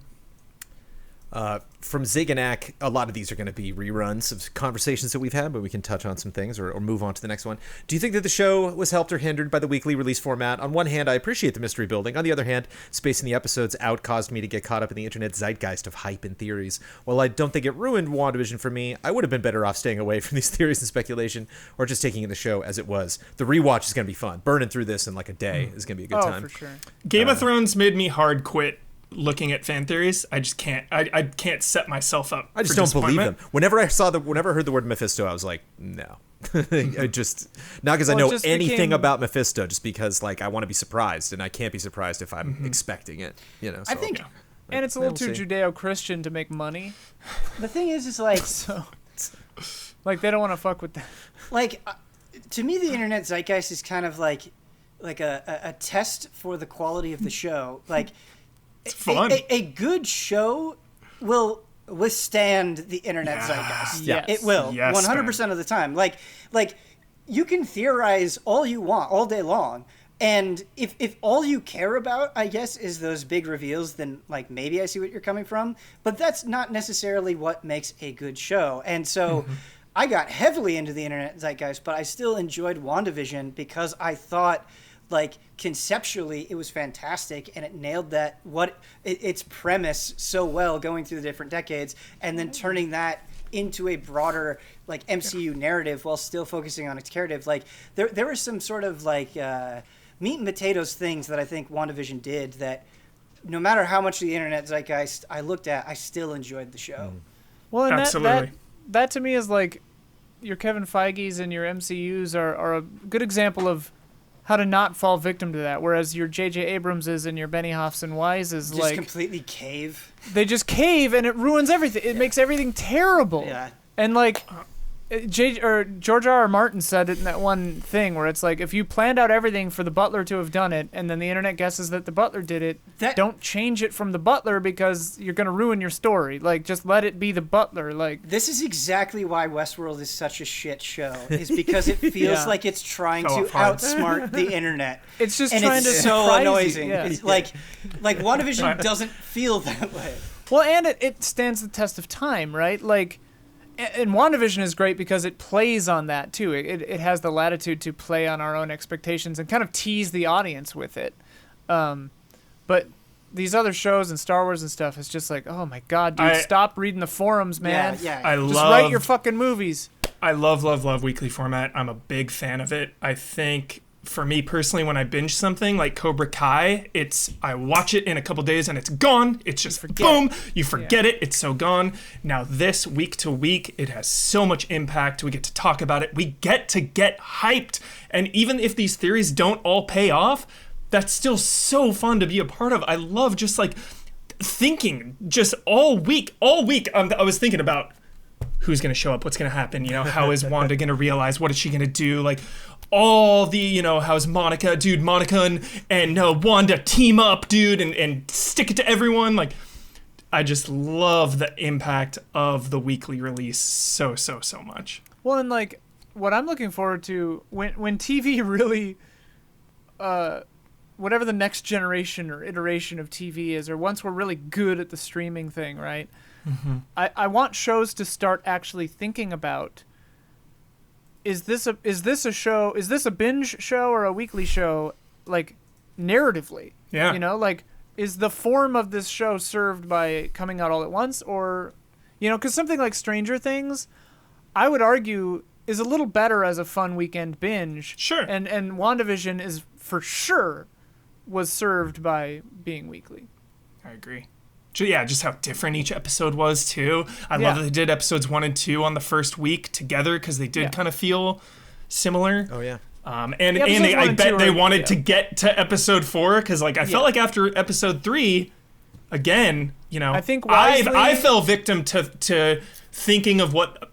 From Ziganac, a lot of these are going to be reruns of conversations that we've had, but we can touch on some things or move on to the next one. Do you think that the show was helped or hindered by the weekly release format? On one hand, I appreciate the mystery building. On the other hand, spacing the episodes out caused me to get caught up in the internet zeitgeist of hype and theories. While I don't think it ruined WandaVision for me, I would have been better off staying away from these theories and speculation or just taking in the show as it was. The rewatch is going to be fun. Burning through this in like a day is going to be a good time. Oh, for sure. Game of Thrones made me hard quit looking at fan theories. I just can't. I can't set myself up. I just for don't believe disappointment. them. Whenever I heard the word Mephisto, I was like, no. I just not because I Well, it know just anything became- about Mephisto, just because like I want to be surprised, and I can't be surprised if I'm expecting it. You know, so. I think And it's a little We'll too see. Judeo-Christian to make money. the thing is like, So, like, they don't want to fuck with that. like to me, the internet zeitgeist is kind of like a test for the quality of the show. Like, It's fun. A good show will withstand the internet zeitgeist. Yes. It will, Yes, 100% of the time. Like you can theorize all you want all day long, and if all you care about, I guess, is those big reveals, then like maybe I see what you're coming from. But that's not necessarily what makes a good show. And so I got heavily into the internet zeitgeist, but I still enjoyed WandaVision because I thought, like, conceptually it was fantastic and it nailed its premise so well, going through the different decades and then turning that into a broader like MCU narrative while still focusing on its narrative. Like there were some sort of like meat and potatoes things that I think WandaVision did that no matter how much of the internet zeitgeist I looked at, I still enjoyed the show. Well, and Absolutely. that to me is like your Kevin Feige's and your MCUs are a good example of how to not fall victim to that. Whereas your J.J. Abramses and your Benioffs and Wises, Just like, completely cave. they just cave and it ruins everything. It makes everything terrible. Yeah. And like George R. R. Martin said it in that one thing where it's like, if you planned out everything for the butler to have done it and then the internet guesses that the butler did it, don't change it from the butler because you're going to ruin your story. Like, just let it be the butler. Like, This is exactly why Westworld is such a shit show, is because it feels Yeah. like it's trying Fell to apart. outsmart the internet. it's just And trying it's to so surprise you. annoying. Yeah. It's like WandaVision doesn't feel that way. Well, and it stands the test of time, right? Like, and WandaVision is great because it plays on that, too. It has the latitude to play on our own expectations and kind of tease the audience with it. But these other shows and Star Wars and stuff is just like, oh my God, dude, stop reading the forums, man. Yeah. I Just love. write your fucking movies. I love weekly format. I'm a big fan of it. I think for me personally, when I binge something like Cobra Kai, I watch it in a couple days and it's gone. It's just boom, you forget it. It's so gone. Now this week to week, it has so much impact. We get to talk about it. We get to get hyped. And even if these theories don't all pay off, that's still so fun to be a part of. I love just like thinking just all week. I was thinking about who's going to show up, what's going to happen, how is Wanda going to realize, what is she going to do, like all the, how's Monica and Wanda team up, dude, and stick it to everyone. Like, I just love the impact of the weekly release so much. Well, and like, what I'm looking forward to when TV really, whatever the next generation or iteration of TV is, or once we're really good at the streaming thing, right? Mm-hmm. I want shows to start actually thinking about, is this a binge show or a weekly show, like, narratively? Yeah. Like, is the form of this show served by coming out all at once, or, because something like Stranger Things, I would argue, is a little better as a fun weekend binge. Sure. And WandaVision is for sure was served by being weekly. I agree. Yeah, just how different each episode was too. I love that they did episodes 1 and 2 on the first week together because they did kind of feel similar. Oh yeah. And I bet they wanted to get to episode 4 because like I felt like after episode 3, again, I think I fell victim to thinking of what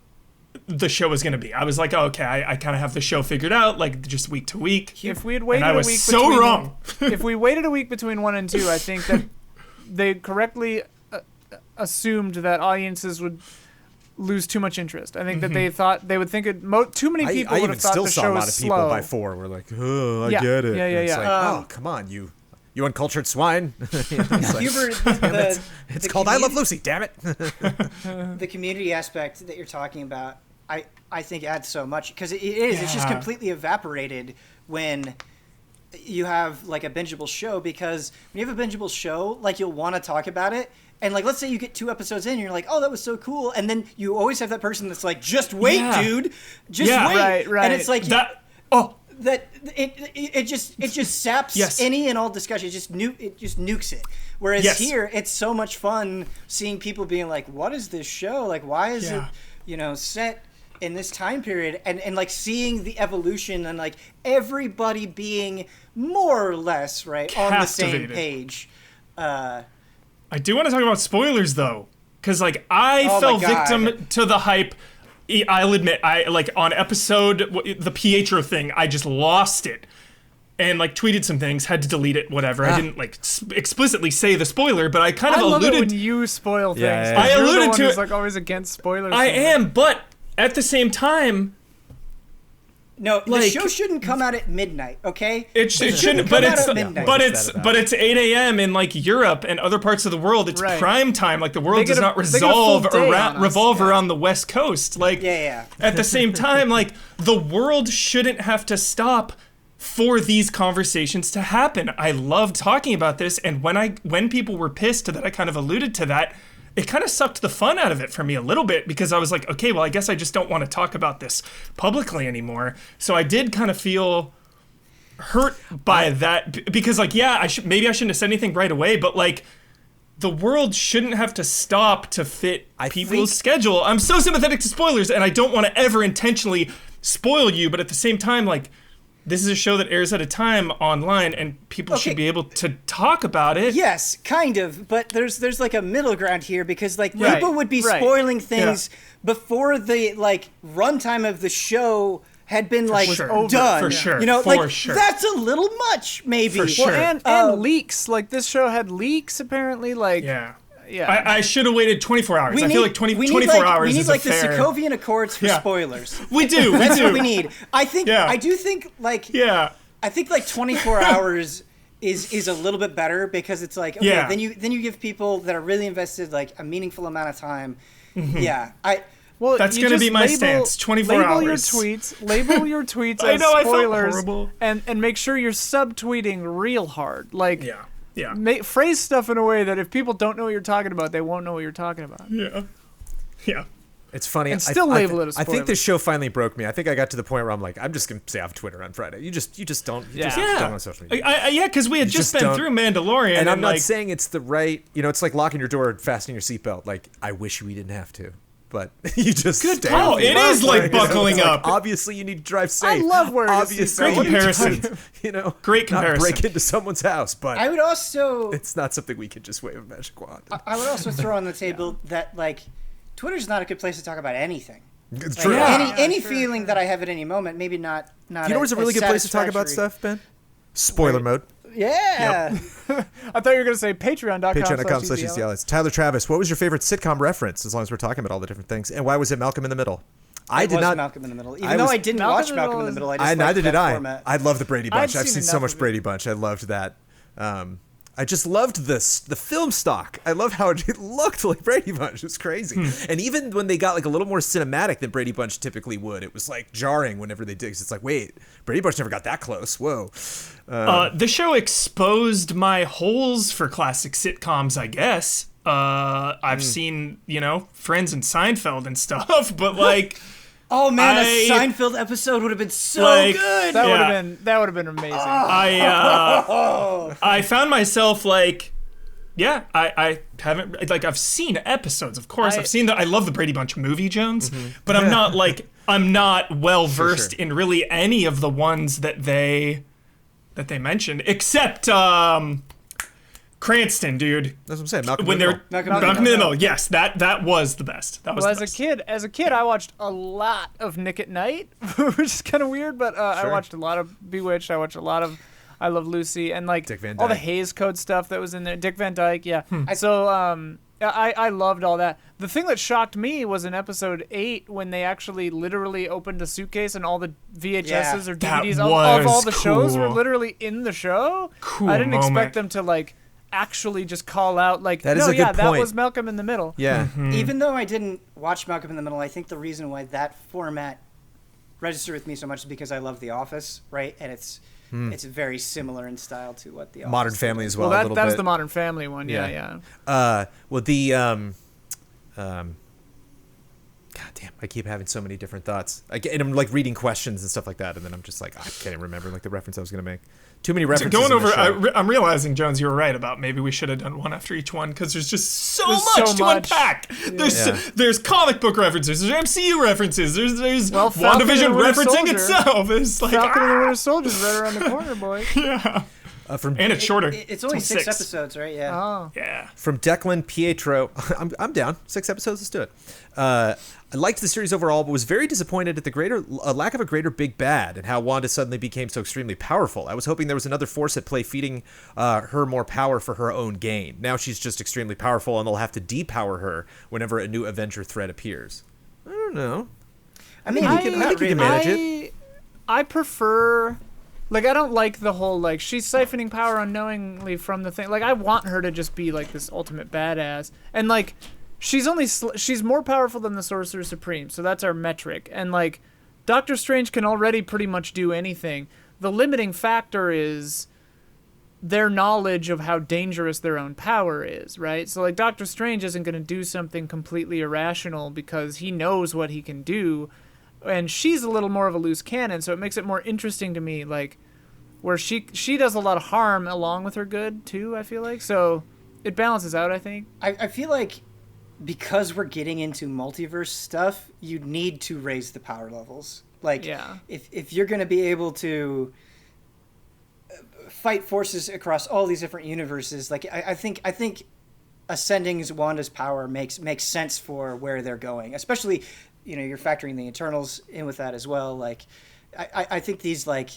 the show was going to be. I was like, oh, okay, I kind of have the show figured out, like just week to week. If we had waited and I was a week so wrong. if we waited a week between 1 and 2, I think that they correctly assumed that audiences would lose too much interest. I think that they thought they would think too many people would have thought the show was slow. I even still saw a lot of people by 4 were like, oh, I get it. Yeah. It's like, oh, come on, you uncultured swine. Hubert, it's called I Love Lucy, damn it. The community aspect that you're talking about, I think adds so much, because it's just completely evaporated when you have like a bingeable show, because when you have a bingeable show, like you'll want to talk about it. And like, let's say you get 2 episodes in and you're like, oh, that was so cool. And then you always have that person that's like, just wait, dude. Just wait. Right. And it's like, it just saps any and all discussion. It just nukes it. Whereas here, it's so much fun seeing people being like, what is this show? Like, why is it, set in this time period, and like seeing the evolution and like everybody being more or less on the same page. I do want to talk about spoilers though, because like I fell victim to the hype. I'll admit, I like on episode the Pietro thing, I just lost it and like tweeted some things, had to delete it, whatever. I didn't like explicitly say the spoiler, but I kind of alluded. I love it when you spoil things. Yeah. I alluded the one to who's it. like always against spoilers. I am, but at the same time, no, the show shouldn't come out at midnight. Okay, it shouldn't. But it's 8 a.m. in like Europe and other parts of the world. It's prime time. Like the world does not revolve around the West Coast. Like at the same time, like the world shouldn't have to stop for these conversations to happen. I love talking about this, and when people were pissed that I kind of alluded to that, it kind of sucked the fun out of it for me a little bit, because I was like, okay, well, I guess I just don't want to talk about this publicly anymore. So I did kind of feel hurt by that, because like, maybe I shouldn't have said anything right away, but like the world shouldn't have to stop to fit people's schedule. I'm so sympathetic to spoilers, and I don't want to ever intentionally spoil you, but at the same time, like, this is a show that airs at a time online, and people should be able to talk about it. Yes, kind of, but there's like a middle ground here, because like people would be spoiling things before the like runtime of the show had been done. For sure. That's a little much, maybe. For sure. Well, and leaks. Like this show had leaks apparently. Like I should have waited 24 hours. I feel like 24 hours is We need like fair. the Sokovian Accords for spoilers. We do. That's what we need. I think. I do think like. Yeah. I think like 24 hours is a little bit better, because it's like then you give people that are really invested like a meaningful amount of time. Mm-hmm. Yeah. Well, that's going to be my stance. 24 hours. Label your tweets as spoilers, and make sure you're subtweeting real hard. Like phrase stuff in a way that if people don't know what you're talking about, they won't know what you're talking about. Yeah. It's funny. And still label it as spoiler. I think this show finally broke me. I think I got to the point where I'm like, I'm just gonna stay off Twitter on Friday. You just don't. Just don't on social media. Because we had just been through Mandalorian, and I'm not saying it's the right. It's like locking your door and fastening your seatbelt. Like, I wish we didn't have to. But you just good call. It is like buckling up. Like, obviously, you need to drive safe. I love wearing a great comparison. Great comparison. Not break into someone's house, but I would also. It's not something we could just wave a magic wand. I would also throw on the table that like, Twitter's not a good place to talk about anything. It's like, true. Any feeling that I have at any moment, maybe not. You know what's a really good place to talk about stuff, Ben? Spoiler mode. Yeah. Yep. I thought you were going to say patreon.com/ECL. It's Tyler Travis. What was your favorite sitcom reference, as long as we're talking about all the different things? And why was it Malcolm in the Middle? I did not Malcolm in the Middle. Even though I didn't watch Malcolm in the Middle, neither did I. Format. I love the Brady Bunch. I've seen so much Brady Bunch. I loved that. I just loved the film stock. I loved how it looked like Brady Bunch. It was crazy. And even when they got like a little more cinematic than Brady Bunch typically would, it was like jarring whenever they did. It's like, wait, Brady Bunch never got that close. Whoa. The show exposed my holes for classic sitcoms, I guess. I've seen, Friends and Seinfeld and stuff, but like... Oh man, a Seinfeld episode would have been so good. That would have been amazing. I found myself like, I haven't like I've seen episodes, of course. I've seen I love the Brady Bunch movie, Jones, but I'm not well versed in really any of the ones that they mentioned, except Cranston, dude. That's what I'm saying. Malcolm in the Middle. Yes, that was the best. That was as a kid, I watched a lot of Nick at Night, which is kind of weird, but I watched a lot of Bewitched. I watched a lot of I love Lucy, and like Dick Van all the Dyke. Hays Code stuff that was in there. Dick Van Dyke, yeah. So I loved all that. The thing that shocked me was in episode 8 when they actually literally opened a suitcase and all the VHSs or That DVDs of all was the shows were cool. literally in the show. Cool I didn't moment. expect them to like actually just call out like, That is no, a good yeah, that point. was Malcolm in the Middle. Yeah. Even though I didn't watch Malcolm in the Middle, I think the reason why that format registered with me so much is because I love The Office, right? And it's very similar in style to what The Office Modern did. Family as well. Well, a little that was bit. the Modern Family one. Yeah. Well, the God damn, I keep having so many different thoughts. And I'm like reading questions and stuff like that, and then I'm just like, I can't even remember like the reference I was gonna make. Too many references. Going in the over, show. I'm realizing, Jones, you were right about maybe we should have done one after each one because there's just so There's much so to much. unpack. There's comic book references, there's MCU references, there's Well, Falcon and WandaVision the Winter referencing Soldier. itself. It's like Falcon and the Winter Soldier's right around the corner, boy. From and it's shorter. It's only It's six episodes, right? Yeah. Oh. Yeah. From Declan Pietro. I'm down. 6 episodes. Let's do it. I liked the series overall, but was very disappointed at the lack of a greater big bad and how Wanda suddenly became so extremely powerful. I was hoping there was another force at play feeding her more power for her own gain. Now she's just extremely powerful, and they'll have to depower her whenever a new Avenger threat appears. I don't know. I mean, I think you can manage it. I prefer, like, I don't like the whole, like, she's siphoning power unknowingly from the thing. Like, I want her to just be, like, this ultimate badass. And, like, she's more powerful than the Sorcerer Supreme, so that's our metric. And, like, Doctor Strange can already pretty much do anything. The limiting factor is their knowledge of how dangerous their own power is, right? So, like, Doctor Strange isn't going to do something completely irrational because he knows what he can do. And she's a little more of a loose cannon, so it makes it more interesting to me, like, where she does a lot of harm along with her good, too, I feel like. So it balances out, I think. I feel like because we're getting into multiverse stuff, you need to raise the power levels. Like, Yeah. if you're going to be able to fight forces across all these different universes, like, I think ascending Wanda's power makes sense for where they're going, especially, you know, you're factoring the Eternals in with that as well. Like, I think these, like,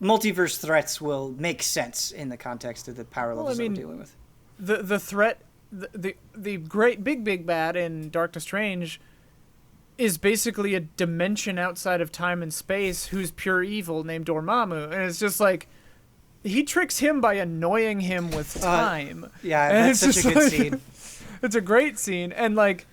multiverse threats will make sense in the context of the power levels that we're dealing with. The threat, the great big bad in Doctor Strange is basically a dimension outside of time and space who's pure evil named Dormammu. And it's just like, he tricks him by annoying him with time. Yeah, And that's it's such a just good like- scene. It's a great scene, and like,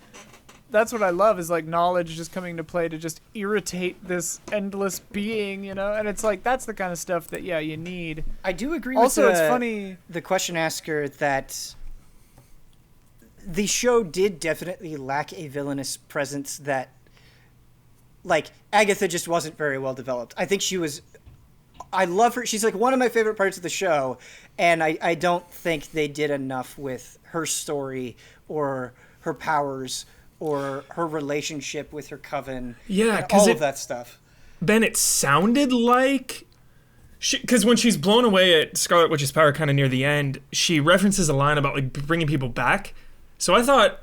that's what I love is like knowledge just coming to play to just irritate this endless being, you know. And it's like that's the kind of stuff that you need. I do agree Also, with it's funny. the question asker that the show did definitely lack a villainous presence that, like, Agatha just wasn't very well developed. I think I love her. She's like one of my favorite parts of the show, and I don't think they did enough with her story or her powers or her relationship with her coven. Yeah, and 'cause all it- of that stuff. Ben, it sounded like... Because when she's blown away at Scarlet Witch's power kind of near the end, she references a line about, like, bringing people back. So I thought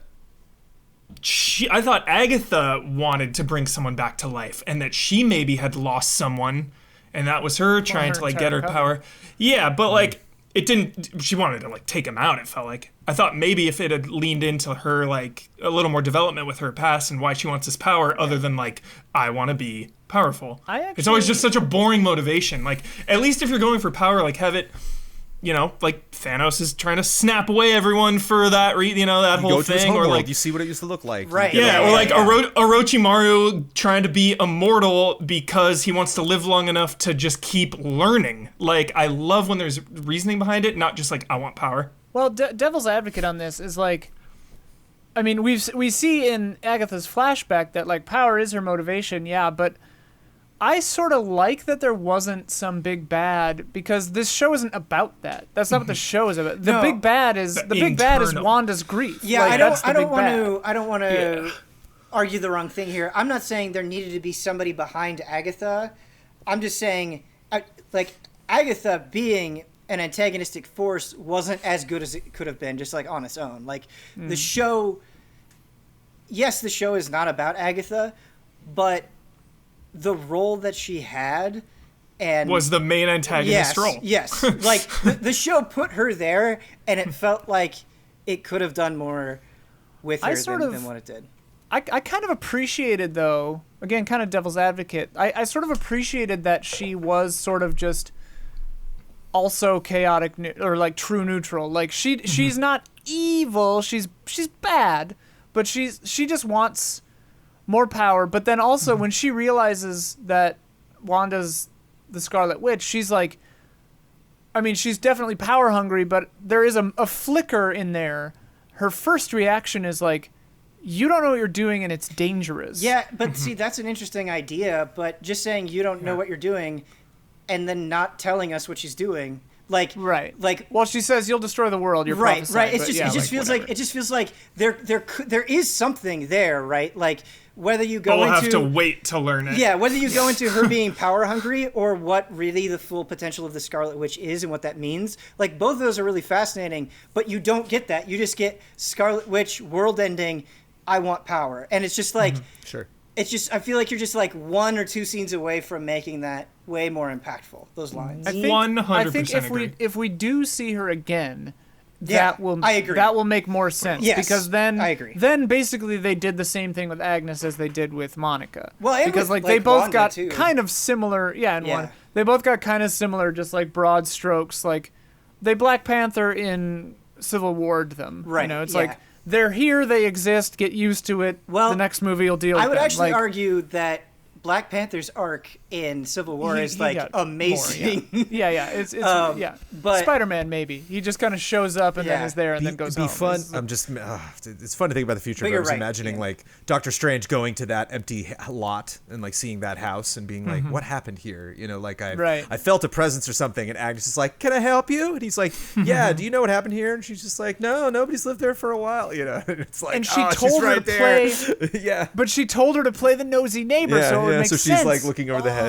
Agatha wanted to bring someone back to life, and that she maybe had lost someone, and that was her trying her to, like, get her entire power. Yeah, but, like, it didn't... She wanted to, like, take him out, it felt like. I thought maybe if it had leaned into her, like, a little more development with her past and why she wants this power, other than, like, I want to be powerful. It's always just such a boring motivation. Like, at least if you're going for power, like, have it... You know, like Thanos is trying to snap away everyone for that, that whole Go to his thing, or homeworld, like you see what it used to look like. Right. You get yeah, it. or like Orochimaru trying to be immortal because he wants to live long enough to just keep learning. Like, I love when there's reasoning behind it, not just like I want power. Well, devil's advocate on this is like, I mean, we see in Agatha's flashback that like power is her motivation, yeah, but I sort of like that there wasn't some big bad because this show isn't about that. That's not what the show is about. The big bad is internal. Wanda's grief. Yeah, like, I that's don't the big want bad. to argue the wrong thing here. I'm not saying there needed to be somebody behind Agatha. I'm just saying, like, Agatha being an antagonistic force wasn't as good as it could have been, just like on its own. Like, the show, yes, the show is not about Agatha, but the role that she had and was the main antagonist role. Yes, like the show put her there, and it felt like it could have done more with her than what it did. I kind of appreciated, though, again, kind of devil's advocate, I sort of appreciated that she was sort of just also chaotic or like true neutral. Like she's not evil, she's bad, but she just wants more power. But then also when she realizes that Wanda's the Scarlet Witch, she's like, I mean, she's definitely power hungry, but there is a flicker in there. Her first reaction is like, you don't know what you're doing and it's dangerous. Yeah, but see, that's an interesting idea, but just saying you don't know what you're doing and then not telling us what she's doing, like well, she says you'll destroy the world, you're right. prophesying, it just feels like there is something there, right? Like whether you go we'll into have to wait to learn it. Yeah, whether you go into her being power hungry or what really the full potential of the Scarlet Witch is and what that means, like both of those are really fascinating, but you don't get that. You just get Scarlet Witch, world ending, I want power. And it's just like Sure. It's just, I feel like you're just like 1 or 2 scenes away from making that way more impactful, those lines. I think 100% if we do see her again, I agree. That will make more sense. Yes, because then I agree. Then basically they did the same thing with Agnes as they did with Monica. Well, and because with, they both Wanda, got too. kind of similar. They both got kind of similar, just like broad strokes. Like they Black Panther in Civil War'd them. Right. You know, it's like they're here, they exist, get used to it. Well, the next movie will deal with I would them. actually argue that Black Panther's arc in Civil War is like amazing. More, yeah. It's but Spider-Man maybe. He just kind of shows up and then is there and then goes home. It'd be fun. It's fun to think about the future. But I was imagining like Doctor Strange going to that empty lot and like seeing that house and being like, "What happened here?" You know, like I felt a presence or something. And Agnes is like, "Can I help you?" And he's like, "Yeah. Do you know what happened here?" And she's just like, "No, nobody's lived there for a while." You know, and it's like, and she told her to play. Yeah, but she told her to play the nosy neighbor, so it would make so sense. she's like looking over the hedge.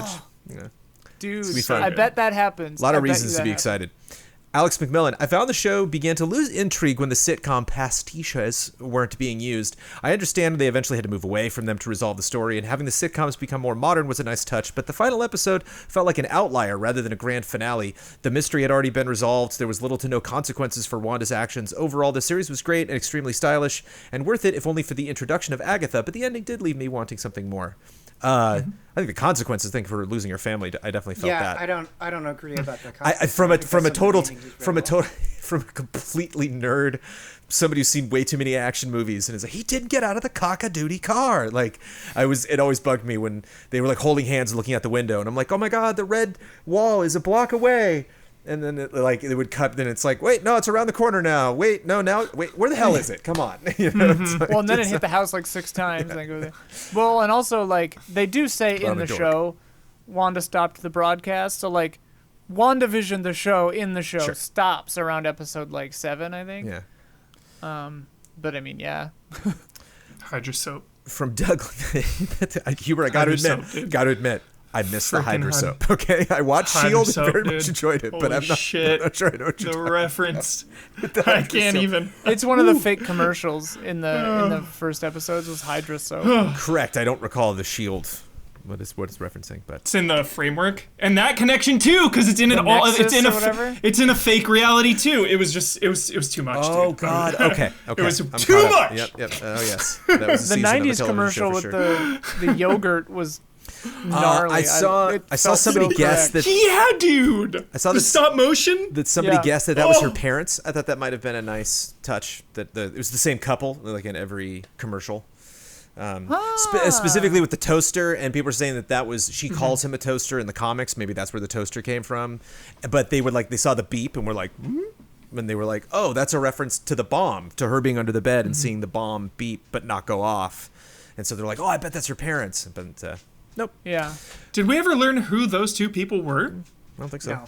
Yeah. Dude, I bet that happens. A lot of reasons to be excited. Alex McMillan, I found the show began to lose intrigue when the sitcom pastiches weren't being used. I understand they eventually had to move away from them to resolve the story, and having the sitcoms become more modern was a nice touch, but the final episode felt like an outlier rather than a grand finale. The mystery had already been resolved. There was little to no consequences for Wanda's actions. Overall, the series was great and extremely stylish, and worth it if only for the introduction of Agatha, but the ending did leave me wanting something more. I think the consequences thing for losing your family, I definitely felt that. Yeah, I don't agree about the consequences. From a completely nerd, somebody who's seen way too many action movies and is like, he didn't get out of the cock-a-doodie car. Like, it always bugged me when they were like holding hands and looking out the window, and I'm like, oh my god, the red wall is a block away. And then it would cut. Then it's like, wait, no, it's around the corner now. Wait, no, now, wait, where the hell is it? Come on. You know, like, well, and then it hit the house like 6 times. And then go there. Well, and also like they do say in the show, Wanda stopped the broadcast. So like, WandaVision, the show stops around episode like 7, I think. Yeah. But I mean, yeah. Hydra soap. From Doug, Hubert, I got to admit. I missed the Hydra soap. Okay, I watched S.H.I.E.L.D. and very much enjoyed it, but I'm not sure I know what you're the reference. I can't even. It's one of the fake commercials in the first episodes was Hydra soap. Correct. I don't recall the S.H.I.E.L.D. What it's referencing, but it's in the framework and that connection too, because it's in an all. It's in a fake reality too. It was too much. Oh dude. God. Okay. It was too much. Yep. Oh yes. That was the '90s commercial with the yogurt was. Gnarly. I saw somebody guess that. Yeah, dude. I saw the stop motion. That somebody guessed that was her parents. I thought that might have been a nice touch. That it was the same couple, like in every commercial. Specifically with the toaster, and people were saying that was she calls him a toaster in the comics. Maybe that's where the toaster came from. But they saw the beep and were like, and they were like, oh, that's a reference to the bomb, to her being under the bed and seeing the bomb beep but not go off. And so they're like, oh, I bet that's her parents. But nope. Yeah. Did we ever learn who those two people were? I don't think so. No.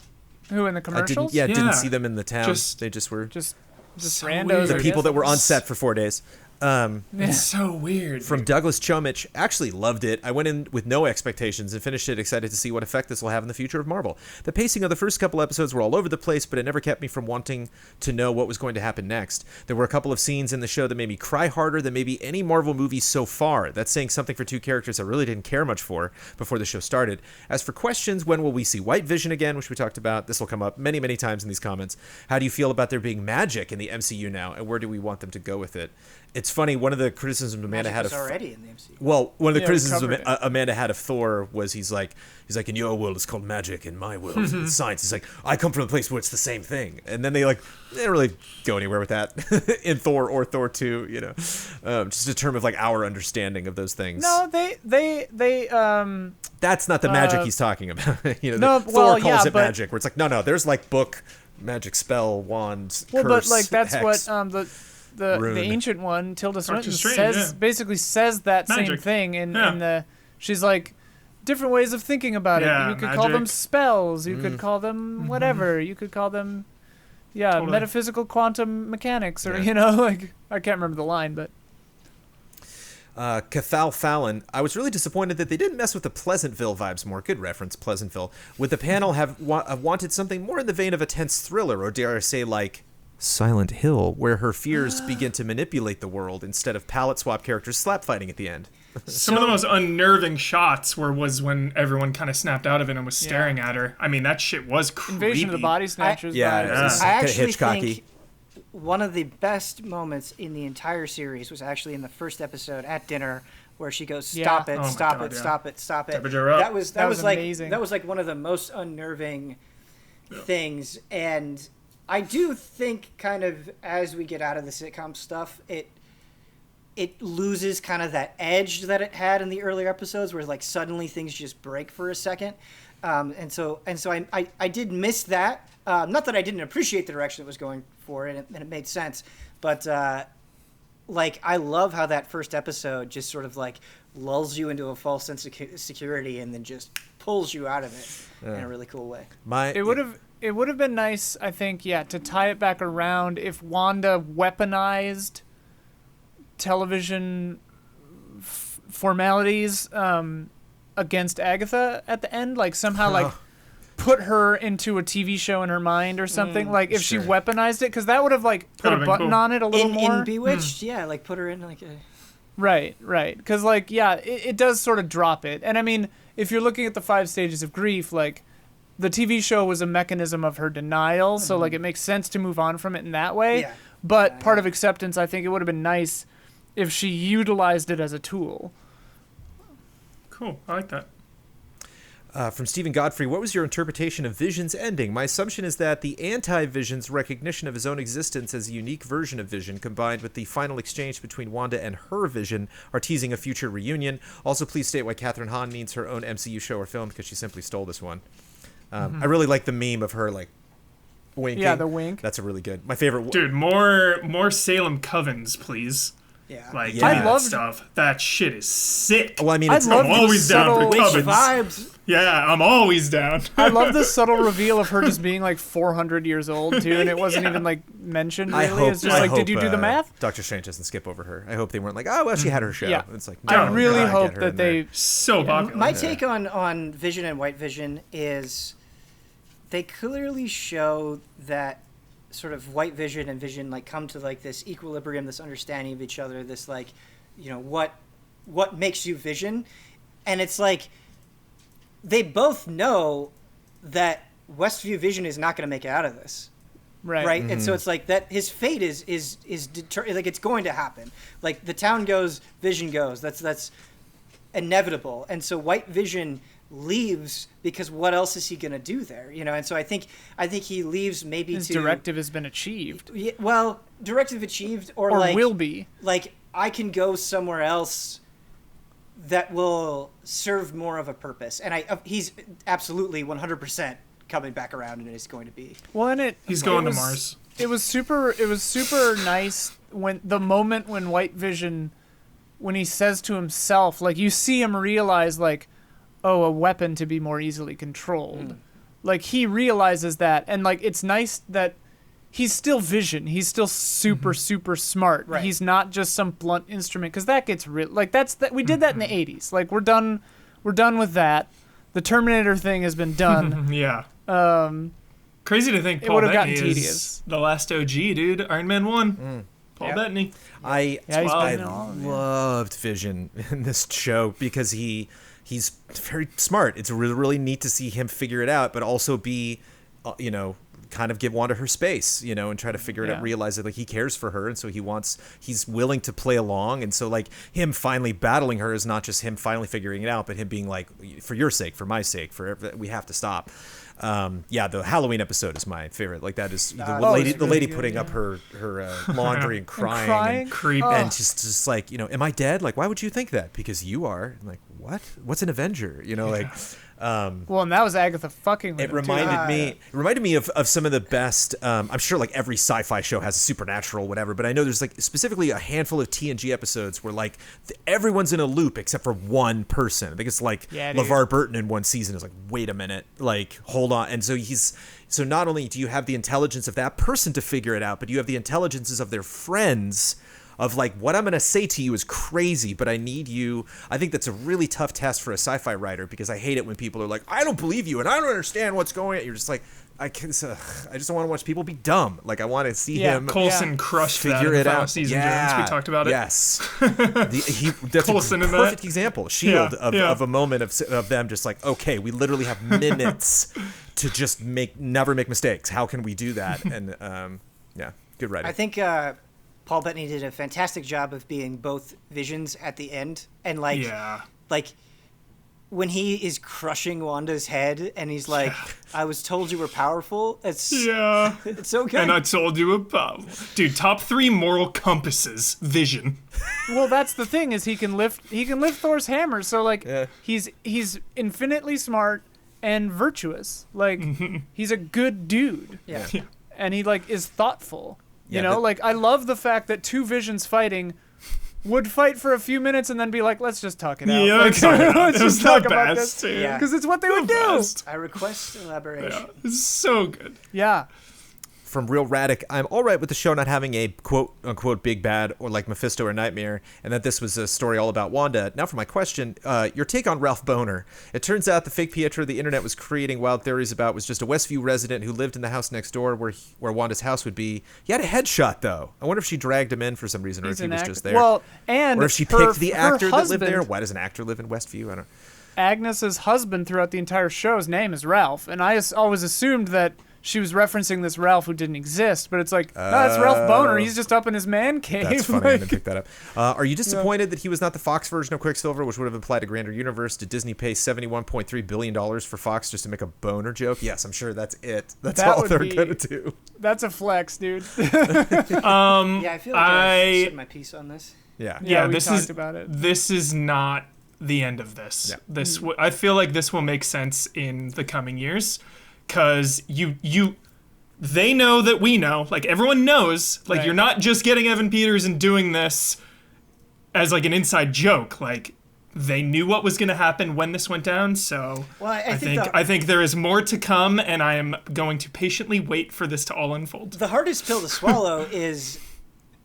Who in the commercials? Didn't see them in the town. They just were just so randos. the people that were on set for 4 days. It's so weird. From Douglas Chomich, actually loved it. I went in with no expectations and finished it excited to see what effect this will have in the future of Marvel. The pacing of the first couple episodes were all over the place, but it never kept me from wanting to know what was going to happen next. There were a couple of scenes in the show that made me cry harder than maybe any Marvel movie so far. That's saying something for two characters I really didn't care much for before the show started. As for questions, when will we see White Vision again, which we talked about? This will come up many, many times in these comments. How do you feel about there being magic in the MCU now, and where do we want them to go with it? It's funny, one of the criticisms Amanda had of already in the MCU. Well, one of the criticisms Amanda had of Thor was he's like, in your world it's called magic, in my world it's science. He's like, I come from a place where it's the same thing. And then they didn't really go anywhere with that in Thor or Thor 2, just a term of like our understanding of those things. No, they that's not the magic he's talking about. Thor calls it magic, where it's like, no, there's like book, magic, spell, wand, curse, but like that's hex. what the ancient one, Tilda Swinton, basically says that magic. same thing in the. She's like, different ways of thinking about it. You could call them spells. You could call them whatever. You could call them, totally. Metaphysical quantum mechanics, or I can't remember the line, but. Cathal Fallon, I was really disappointed that they didn't mess with the Pleasantville vibes more. Good reference, Pleasantville. Would the panel have wanted something more in the vein of a tense thriller, or dare I say, like Silent Hill, where her fears begin to manipulate the world instead of palette swap characters slap fighting at the end? Some of the most unnerving shots was when everyone kind of snapped out of it and was staring at her. I mean, that shit was creepy. Invasion of the Body Snatchers. I actually think one of the best moments in the entire series was actually in the first episode at dinner, where she goes, "Stop it! Stop it! Stop it! Stop it!" That was like amazing. That was like one of the most unnerving things, and I do think kind of as we get out of the sitcom stuff, it loses kind of that edge that it had in the earlier episodes, where like suddenly things just break for a second, and so I did miss that. Not that I didn't appreciate the direction it was going for, and it made sense, but like I love how that first episode just sort of like lulls you into a false sense of security and then just pulls you out of it in a really cool way. It would have been nice, I think, to tie it back around if Wanda weaponized television formalities against Agatha at the end, like somehow like put her into a TV show in her mind or something. Like if she weaponized it, because that would have like put a button on it a little more. In Bewitched, like put her in like a... Right. Because like, it does sort of drop it. And I mean, if you're looking at the 5 stages of grief, like the TV show was a mechanism of her denial. So like it makes sense to move on from it in that way. Yeah. But part of acceptance, I think it would have been nice if she utilized it as a tool. Cool. I like that. From Stephen Godfrey, what was your interpretation of Vision's ending? My assumption is that the anti-Vision's recognition of his own existence as a unique version of Vision, combined with the final exchange between Wanda and her Vision, are teasing a future reunion. Also, please state why Catherine Hahn needs her own MCU show or film, because she simply stole this one. I really like the meme of her, like, winking. Yeah, the wink. That's a really good. My favorite. Dude, more Salem Covens, please. Yeah. Like, I love stuff. That shit is sick. Well, I mean, I'm always down for Covens. Vibes. Yeah, I'm always down. I love the subtle reveal of her just being like 400 years old too, and it wasn't even like mentioned really. It's just like, did you do the math? Doctor Strange doesn't skip over her. I hope they weren't like, oh well, she had her show. Yeah. It's like, I really hope that they so popular. My take on Vision and White Vision is they clearly show that sort of White Vision and Vision like come to like this equilibrium, this understanding of each other, this like, what makes you Vision, and it's like they both know that Westview Vision is not going to make it out of this, right? And so it's like that his fate is like it's going to happen. Like the town goes, Vision goes. That's inevitable, and so White Vision leaves because what else is he going to do there, and so I think he leaves maybe his directive has been achieved. Well, directive achieved or like will be like I can go somewhere else that will serve more of a purpose, and he's absolutely 100% coming back around, and it's going to be he's going to Mars. It was super nice when the moment when White Vision, when he says to himself, like you see him realize like, oh, a weapon to be more easily controlled. Like he realizes that, and like it's nice that he's still Vision. He's still super super smart. Right. He's not just some blunt instrument, because that gets real. Like we did that in the 80s. Like we're done with that. The Terminator thing has been done. Yeah. Um, Crazy to think It Paul would've gotten Bettany is tedious. the last OG, dude. Iron Man 1. Paul Bettany. I Yeah, he's I been in all of it. loved Vision in this show because he's very smart. It's really, really neat to see him figure it out, but also be, kind of give Wanda her space, and try to figure it out, realize that like he cares for her, and so he's willing to play along, and so like him finally battling her is not just him finally figuring it out, but him being like, for your sake, for my sake, we have to stop. The Halloween episode is my favorite. Like that is the lady putting up her laundry and crying. Creepy. And just like, am I dead? Like, why would you think that? Because you are. I'm like, what? What's an Avenger? well, and that was Agatha fucking with It him, too. reminded me of some of the best. I'm sure like every sci-fi show has a supernatural whatever, but I know there's like specifically a handful of TNG episodes where like everyone's in a loop except for one person. I think it's like LeVar Burton in one season is like, wait a minute, like hold on, and so not only do you have the intelligence of that person to figure it out, but you have the intelligences of their friends. Of like, what I'm going to say to you is crazy, but I need you. I think that's a really tough test for a sci-fi writer because I hate it when people are like, I don't believe you and I don't understand what's going on. You're just like, I just don't want to watch people be dumb. Like, I want to see him. Coulson crushed that figure in it the final out. season, Jones. We talked about it. Yes. That's Coulson a in perfect that. example. Shield of a moment of them just like, okay, we literally have minutes to just never make mistakes. How can we do that? And good writing. I think Paul Bettany did a fantastic job of being both Visions at the end, and like when he is crushing Wanda's head, and he's like, "I was told you were powerful." It's so good. And I told you about, dude. Top 3 moral compasses. Vision. Well, that's the thing, is he can lift Thor's hammer. So like he's infinitely smart and virtuous. Like he's a good dude. Yeah. And he like is thoughtful. Like I love the fact that two Visions fighting would fight for a few minutes and then be like, let's just talk it out. Yeah, like, let's just talk about this. Yeah. Because it's what they would do. I request elaboration. Yeah, it's so good. Yeah. From Real Radic, I'm all right with the show not having a quote-unquote big bad or like Mephisto or Nightmare, and that this was a story all about Wanda. Now for my question, your take on Ralph Boner. It turns out the fake Pietro the internet was creating wild theories about was just a Westview resident who lived in the house next door where Wanda's house would be. He had a headshot, though. I wonder if she dragged him in for some reason, or if he was just there. Well, and or if she picked the actor that lived there. Why does an actor live in Westview? I don't know. Agnes's husband throughout the entire show's name is Ralph, and I always assumed that she was referencing this Ralph who didn't exist, but it's like, no, that's Ralph Boner. He's just up in his man cave. That's funny. I didn't pick that up. Are you disappointed that he was not the Fox version of Quicksilver, which would have implied a grander universe? Did Disney pay $71.3 billion for Fox just to make a boner joke? Yes, I'm sure that's it. That's all they're going to do. That's a flex, dude. I feel like I said my piece on this. Yeah, we talked about it. This is not the end of this. Yeah. I feel like this will make sense in the coming years. Because they know that we know, like everyone knows, like you're not just getting Evan Peters and doing this as like an inside joke. Like they knew what was going to happen when this went down. So I think there is more to come, and I am going to patiently wait for this to all unfold. The hardest pill to swallow is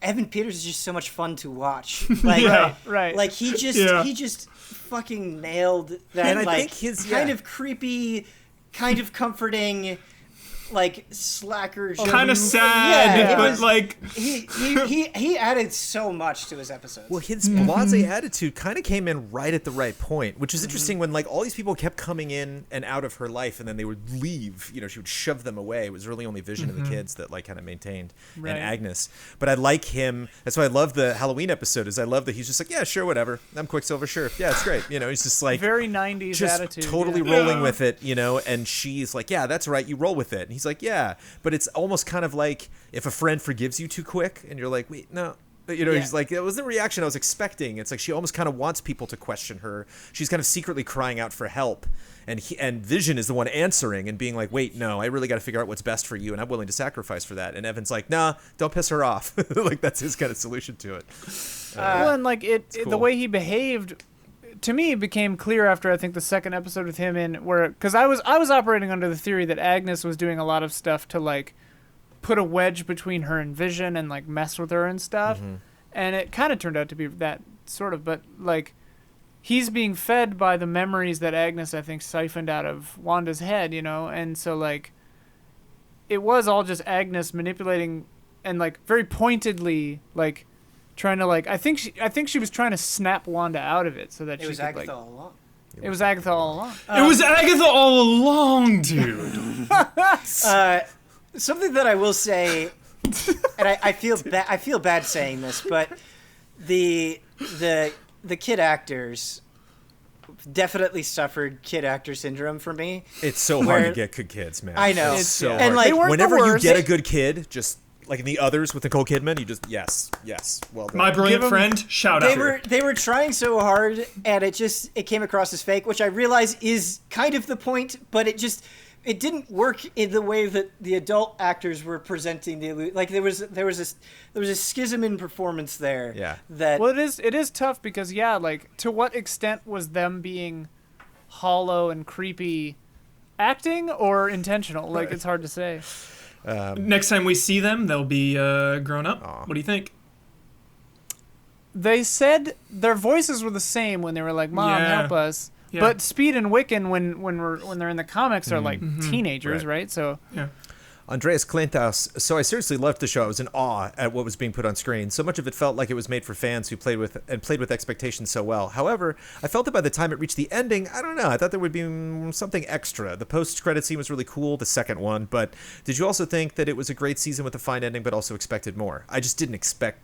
Evan Peters is just so much fun to watch. Like, right. Like he just fucking nailed that. And I like think his kind of creepy, kind of comforting, like slacker, kind of sad, but like he added so much to his episodes. Well, his blasé attitude kind of came in right at the right point, which is interesting when like all these people kept coming in and out of her life, and then they would leave. She would shove them away. It was really only Vision and the kids that like kind of maintained, and Agnes. But I like him. That's why I love the Halloween episode. Is I love that he's just like, yeah, sure, whatever. I'm Quicksilver, sure, yeah, it's great. He's just like very 90s just attitude, totally rolling with it. And she's like, yeah, that's right, you roll with it. And he's like, yeah, but it's almost kind of like if a friend forgives you too quick, and you're like, wait, no. He's like, it wasn't the reaction I was expecting. It's like she almost kind of wants people to question her. She's kind of secretly crying out for help, and Vision is the one answering and being like, wait, no, I really got to figure out what's best for you, and I'm willing to sacrifice for that. And Evan's like, nah, don't piss her off. Like that's his kind of solution to it. Well, and like cool. the way he behaved, to me, became clear after I think the second episode with him in, where because I was operating under the theory that Agnes was doing a lot of stuff to like put a wedge between her and Vision and like mess with her and stuff. And it kind of turned out to be that sort of, but like he's being fed by the memories that Agnes, I think, siphoned out of Wanda's head, you know? And so like it was all just Agnes manipulating and like very pointedly like trying to like I think she was trying to snap Wanda out of it so that It she was could Agatha like all along. it was Agatha all along. It was Agatha all along, dude. Something that I will say, and I feel bad saying this, but the kid actors definitely suffered kid actor syndrome for me. It's so hard to get good kids, man. I know. It's so yeah. hard. And, like, They weren't the whenever you worst. get a good kid, just like in The Others with Nicole Kidman, you just yes, well done. My brilliant friend, shout out. They were trying so hard, and it came across as fake, which I realize is kind of the point, but it didn't work in the way that the adult actors were presenting the like there was a schism in performance there. Yeah. That Well, it is tough because like to what extent was them being hollow and creepy acting or intentional? Like it's hard to say. Next time we see them, they'll be grown up. What do you think? They said their voices were the same when they were like, "Mom, Yeah. help us." Yeah. But Speed and Wiccan, when they're in the comics, are like teenagers, right? So Yeah. Andreas Clintas, so I seriously loved the show. I was in awe at what was being put on screen. So much of it felt like it was made for fans who played with expectations so well. However, I felt that by the time it reached the ending, I don't know, I thought there would be something extra. The post-credit scene was really cool, the second one, but did you also think that it was a great season with a fine ending, but also expected more? I just didn't expect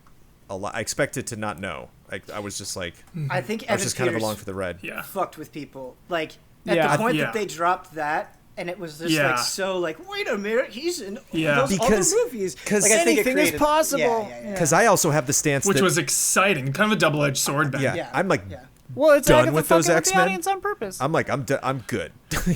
a lot. I expected to not know. I was just like, I think I was Evan just kind of Peters along for the ride. Yeah. fucked with people. Like at Yeah. the point Yeah. that they dropped that, and it was just Yeah. like so like, wait a minute, he's in Yeah. those Because- other movies. 'cause Like, I think it anything is created- possible. Yeah. Because I also have the stance Which that, was exciting. Kind of a double-edged sword, Ben. yeah, Yeah. I'm like, Yeah. well, it's Done Agatha with those fucking with X-Men? the audience on purpose. I'm good.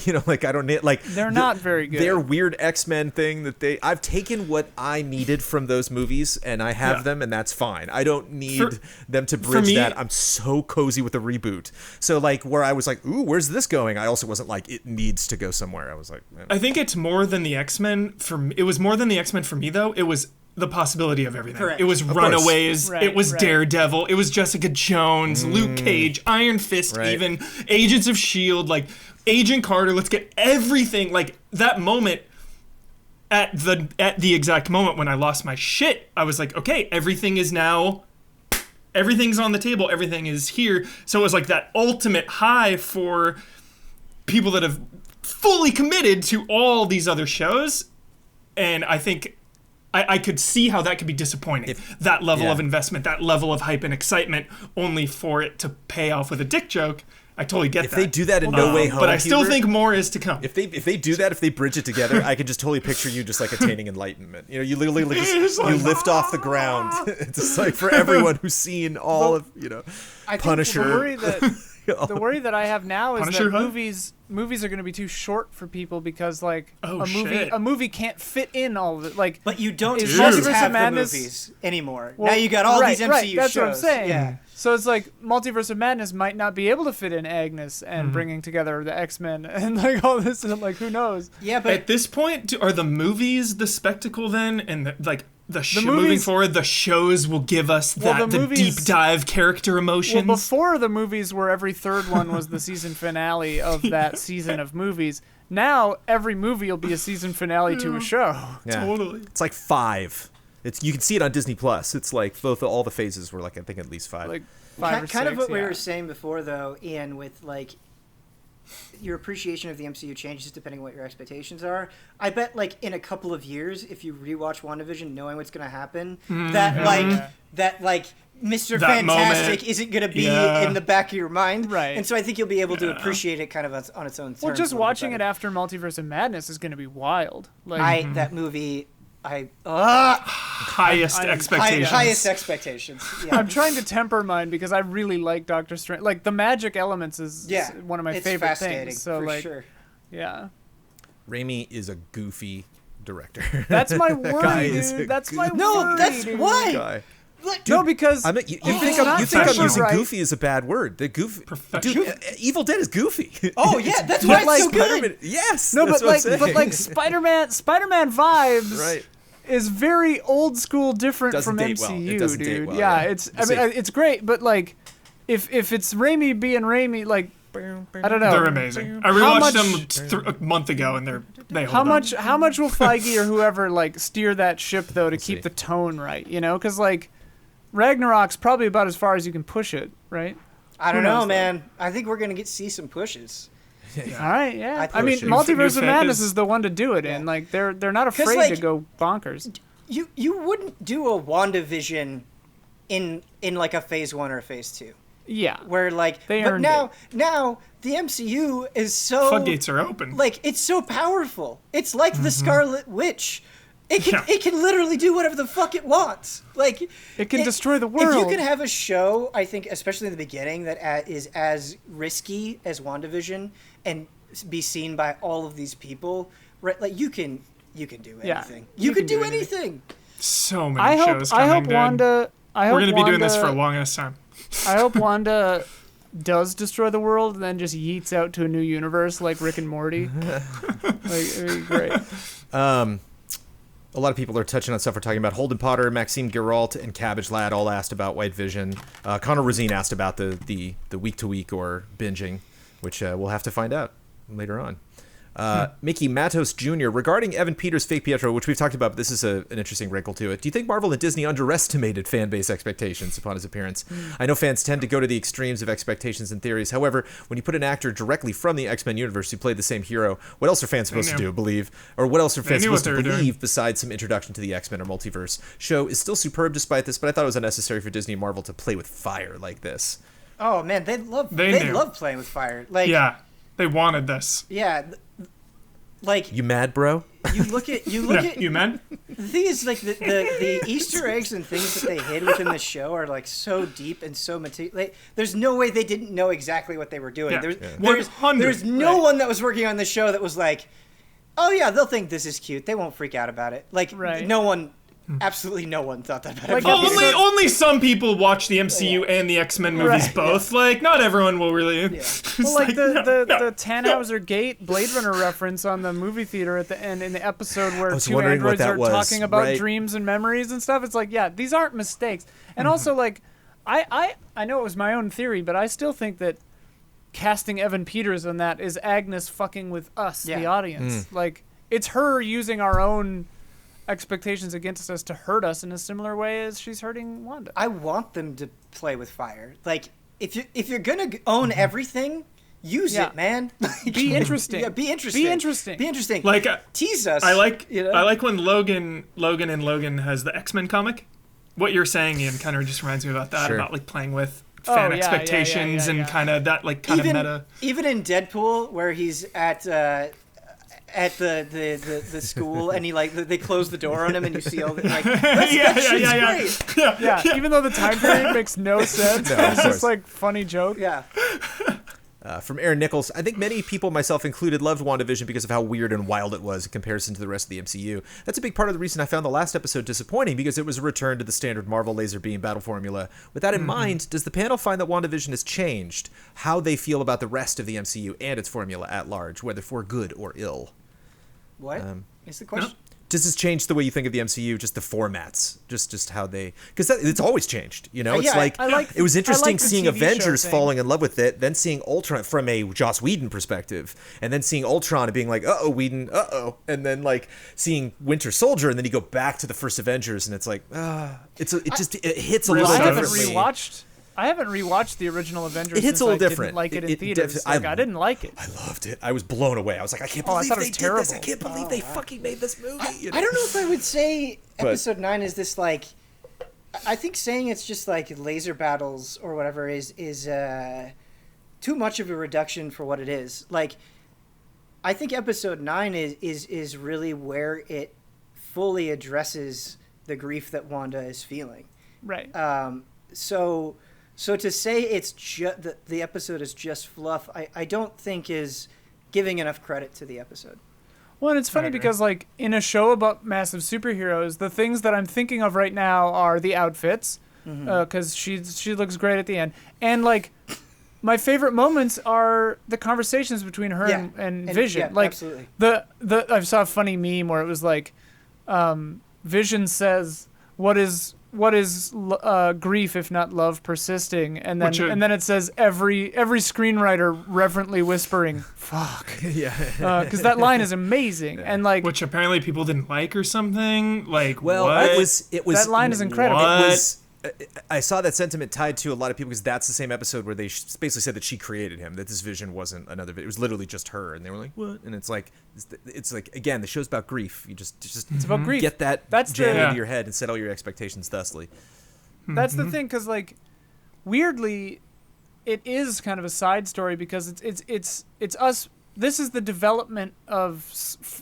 You know, like I don't need like They're not very good. Their weird X-Men thing that I've taken what I needed from those movies and I have Yeah. them and that's fine. I don't need For- them to bridge me- that. I'm so cozy with the reboot. So like where I was like, ooh, where's this going? I also wasn't like it needs to go somewhere. I was like, I think it's more than the X-Men for me. It was more than the X-Men for me, though. It was the possibility of everything. Correct. It was course. Runaways. Right, it was right. Daredevil. It was Jessica Jones, Luke Cage, Iron Fist, Right. even Agents of S.H.I.E.L.D., like Agent Carter. Let's get everything. Like that moment, at the exact moment when I lost my shit, I was like, okay, everything's on the table. Everything is here. So it was like that ultimate high for people that have fully committed to all these other shows. And I think I could see how that could be disappointing. That level of investment, that level of hype and excitement, only for it to pay off with a dick joke. I totally get that. if they do that in No Way Home, but I still Hubert, think more is to come. if they do that, if they bridge it together, I can just totally picture you just like attaining enlightenment. You know, you literally just you lift off the ground. It's just like for everyone who's seen all of I think Punisher. The worry that I have now is Punisher, that huh? movies are going to be too short for people because like Oh, shit. a movie can't fit in all of it. Like, But you don't Is just Multiverse of have the Madness- movies anymore. well, now you got all right, these MCU right, that's shows. what I'm saying. Yeah. So it's like Multiverse of Madness might not be able to fit in Agnes and Mm-hmm. bringing together the X-Men and like all this and like who knows. Yeah, but At this point, are the movies the spectacle then? And moving movies- forward, the shows will give us Well, the the movies- deep dive character emotions. Well, before the movies where every third one was the season finale of that season of movies, now every movie will be a season finale to a show. Yeah. Totally. It's like 5. You can see it on Disney Plus. It's like all the phases were like I think at least 5. Like 5 or 6, kind of what we yeah. were saying before, though, Ian, with like your appreciation of the MCU changes depending on what your expectations are. I bet, like in a couple of years, if you rewatch WandaVision, knowing what's going to happen, that Mr. That Fantastic moment. isn't going to be Yeah. in the back of your mind, Right. And so I think you'll be able to appreciate it kind of on its own terms. Well, just a little bit watching it better. after Multiverse of Madness is going to be wild. Like, that movie. Highest expectations. Highest expectations. Yeah. I'm trying to temper mine because I really like Doctor Strange. Like the magic elements is one of my it's favorite fascinating, things. So for like, sure. yeah, Raimi is a goofy director. that's my That guy worry, is a dude. That's my worry. No, that's dude. why. guy. No, because You think it's I'm not using Fisher right. goofy as a bad word? The goofy, Professional. dude. Evil Dead is goofy. Oh yeah, that's why it's so good. Spider-Man- Yes. No, that's but what I'm like, saying. but like Spider-Man vibes. right. is very old school, different Doesn't from date well. MCU, It doesn't dude. date well, yeah, yeah. it's. I mean, it's great, but like, if it's Raimi being Raimi, like, I don't know. They're amazing. I How rewatched them a month ago, and they hold How up. much will Feige or whoever like steer that ship though to keep the tone right? You know, because like Ragnarok's probably about as far as you can push it, right? I don't Who knows, know, though? man. I think we're gonna see some pushes. All right, yeah. I I mean, think- Multiverse of Your Madness phase. is the one to do it in. Like they're not afraid like, to go bonkers. You wouldn't do a WandaVision in like a phase 1 or a phase 2. Yeah. Where like They but earned now the MCU is so Floodgates are open. like it's so powerful. It's like the Scarlet Witch. It can Yeah. it can literally do whatever the fuck it wants. Like It can destroy the If you world. could have a show, I think, especially in the beginning, that is as risky as WandaVision and be seen by all of these people, right? Like you can do Yeah, anything. you You can could do do anything. anything. So many I shows coming, hope dude. Wanda. We're gonna be doing this for a long ass time. I hope Wanda does destroy the world and then just yeets out to a new universe like Rick and Morty. Like, it'd be great. A lot of people are touching on stuff we're talking about. Holden Potter, Maxime Geralt, and Cabbage Lad all asked about White Vision. Connor Rosine asked about the week-to-week or binging, which we'll have to find out later on. Mickey Matos Jr., regarding Evan Peters' fake Pietro, which we've talked about, but this is an interesting wrinkle to it. Do you think Marvel and Disney underestimated fan base expectations upon his appearance? I know fans tend to go to the extremes of expectations and theories. However, when you put an actor directly from the X-Men universe who played the same hero, what else are fans supposed to do? Believe? Or what else are fans knew what supposed to they were believe doing. besides some introduction to the X-Men or multiverse? Show is still superb despite this, but I thought it was unnecessary for Disney and Marvel to play with fire like this. Oh man, they love knew. playing with fire. Like Yeah, they wanted this. yeah, like You mad, bro? you look at You men? the thing is like the Easter eggs and things that they hid within the show are like so deep and so like, there's no way they didn't know exactly what they were doing. Yeah. There's, Yeah. there's 100, there's no right. one that was working on the show that was like, oh yeah, they'll think this is cute. They won't freak out about it. Like Right. no one, absolutely no one thought that about Like, it. episode- Only some people watch the MCU and the X-Men movies Right. both. Like, not everyone will really. It's Well, like the no. Tannhauser Gate Blade Runner reference on the movie theater at the end in the episode where was two wondering what androids that are was, talking about right? dreams and memories and stuff. It's like, yeah, these aren't mistakes. And also, like, I know it was my own theory, but I still think that casting Evan Peters on that is Agnes fucking with us, the Yeah. audience. Like, it's her using our own expectations against us to hurt us in a similar way as she's hurting Wanda. I want them to play with fire. Like if you're gonna own everything, use Yeah. it, man. Like, Be interesting. Yeah, be interesting. Be interesting. Be interesting. Like, tease us. I like you know? I like when Logan has the X-Men comic. What you're saying, Ian, kind of just reminds me about that, Sure. about like playing with Oh, fan yeah, expectations yeah, and kind of that like kind of meta. Even in Deadpool, where he's at the school and he like they close the door on him and you see all the like that shit's great. Yeah, even though the time period makes no sense, No, of it's course. just like funny joke. Yeah. From Aaron Nichols, I think many people, myself included, loved WandaVision because of how weird and wild it was in comparison to the rest of the MCU. That's a big part of the reason I found the last episode disappointing, because it was a return to the standard Marvel laser beam battle formula. With that in mind, does the panel find that WandaVision has changed how they feel about the rest of the MCU and its formula at large, whether for good or ill? What is the question? Does this change the way you think of the MCU, just the formats, just how they... Because it's always changed, you know? It's Yeah, like, I like- it was interesting I like the seeing TV show Avengers thing. falling in love with it, then seeing Ultron from a Joss Whedon perspective, and then seeing Ultron and being like, uh-oh, Whedon, uh-oh, and then like seeing Winter Soldier, and then you go back to the first Avengers, and it's like, it hits a Well, little I haven't differently. I haven't rewatched the original Avengers. It hits since a little I didn't different. like it in It theaters. def- Like, I didn't like it. I loved it. I was blown away. I was like, I can't Oh, I believe thought it they was did this. I terrible. can't believe they fucking made this movie. you know? I don't know if I would say But- episode 9 is this like. I think saying it's just like laser battles or whatever is too much of a reduction for what it is. Like, I think episode 9 is really where it fully addresses the grief that Wanda is feeling. Right. So to say it's just the episode is just fluff, I don't think is giving enough credit to the episode. Well, and it's funny because, like, in a show about massive superheroes, the things that I'm thinking of right now are the outfits, because she looks great at the end, and like, my favorite moments are the conversations between her and Vision. yeah, like, absolutely. I saw a funny meme where it was like, Vision says, what is grief if not love persisting? And then it says every screenwriter reverently whispering, "Fuck." Yeah. Because that line is amazing, and like, which apparently people didn't like or something. Like, well, what? it was that line is incredible. What? It was. I saw that sentiment tied to a lot of people because that's the same episode where they basically said that she created him, that this vision wasn't another. It was literally just her, and they were like, "What?" And it's like again, the show's about grief. You just it's about grief. Get that That's jam the- into your head and set all your expectations thusly. That's the thing, because like, weirdly, it is kind of a side story because it's us. This is the development of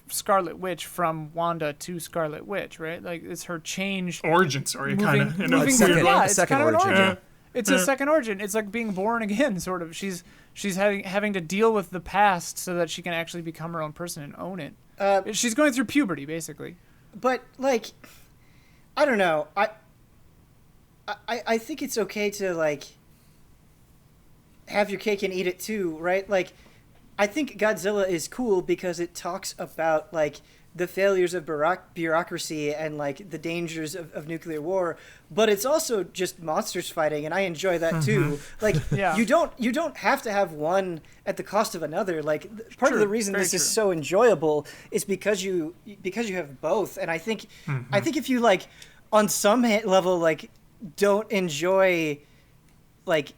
Scarlet Witch from Wanda to Scarlet Witch, right? Like, it's her changed origin story, kind of. moving second- through- yeah, a it's second kind of an origin. origin. Yeah. It's a second origin. It's like being born again, sort of. She's having to deal with the past so that she can actually become her own person and own it. She's going through puberty, basically. But like, I don't know. I think it's okay to like have your cake and eat it too, right? Like, I think Godzilla is cool because it talks about like the failures of bureaucracy and like the dangers of nuclear war, but it's also just monsters fighting, and I enjoy that too. Like, Yeah. you don't have to have one at the cost of another. Like, part of the reason very this is true. so enjoyable is because you have both, and I think if you like on some level like don't enjoy like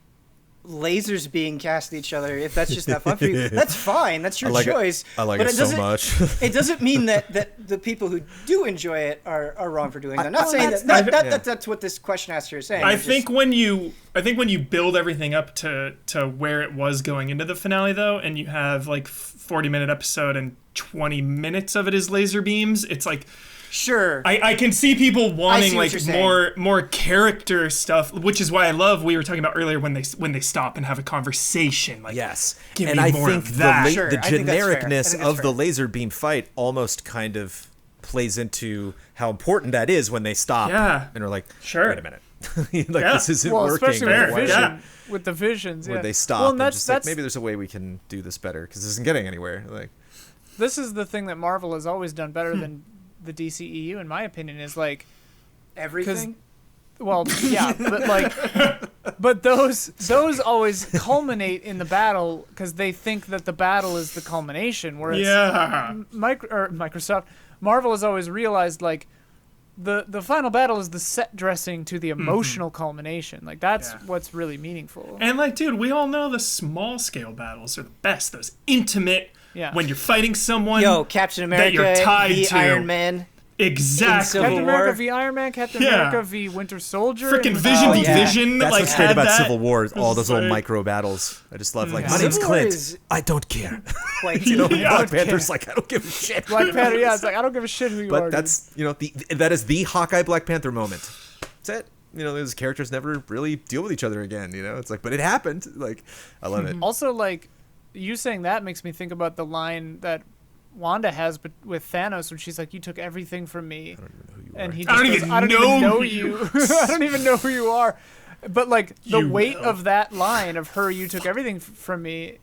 lasers being cast at each other, if that's just not fun for you, that's fine. That's your choice. I like but it so much. It doesn't mean that the people who do enjoy it are wrong for doing that. I'm not Well, saying that's- that's what this question asker is saying. I think when you build everything up to where it was going into the finale, though, and you have like 40-minute episode and 20 minutes of it is laser beams, it's like, sure. I can see people wanting what like you're more character stuff, which is why I love we were talking about earlier when they stop and have a conversation. Like, Yes, give and me I more think of that. the Sure, I think that's fair. I genericness think that's of the fair. laser beam fight almost kind of plays into how important that is when they stop Yeah. and are like, Sure. wait a minute, like Yeah. this isn't Well, working. especially with Fair, the Why vision, yeah. with the visions. would Yeah. they stop Well, and and just that's like, maybe there's a way we can do this better because this isn't getting anywhere. Like, this is the thing that Marvel has always done better than the DCEU, in my opinion, is like, Everything. well, yeah, but like, but those always culminate in the battle because they think that the battle is the culmination. Whereas Yeah. Microsoft, Marvel has always realized like the final battle is the set dressing to the emotional culmination. Like, that's Yeah. what's really meaningful. And like, dude, we all know the small scale battles are the best. Those intimate, Yeah. when you're fighting someone. Yo, Captain America, you're tied the to. Iron Man. Exactly. Civil Captain America War. v Iron Man, Captain Yeah. America v Winter Soldier. Freaking and- Vision Oh, v yeah. Vision. that's like, what's great had about that. Civil War. All those little like- micro battles. I just love like, Yeah. my name's Civil War Clint. is I don't care. quite You know, Yeah. Black Panther's like, I don't give a shit. Black Panther, yeah, it's like, I don't give a shit who you are. But dude. that's that is the Hawkeye Black Panther moment. That's it. Those characters never really deal with each other again. It's like, but it happened. Like, I love it. Also, like, you saying that makes me think about the line that Wanda has with Thanos when she's like, "You took everything from me," and he just I don't goes, even "I don't know even know who you. you I don't even know who you are." But like the You weight will. of that line of her, "You took everything from me,"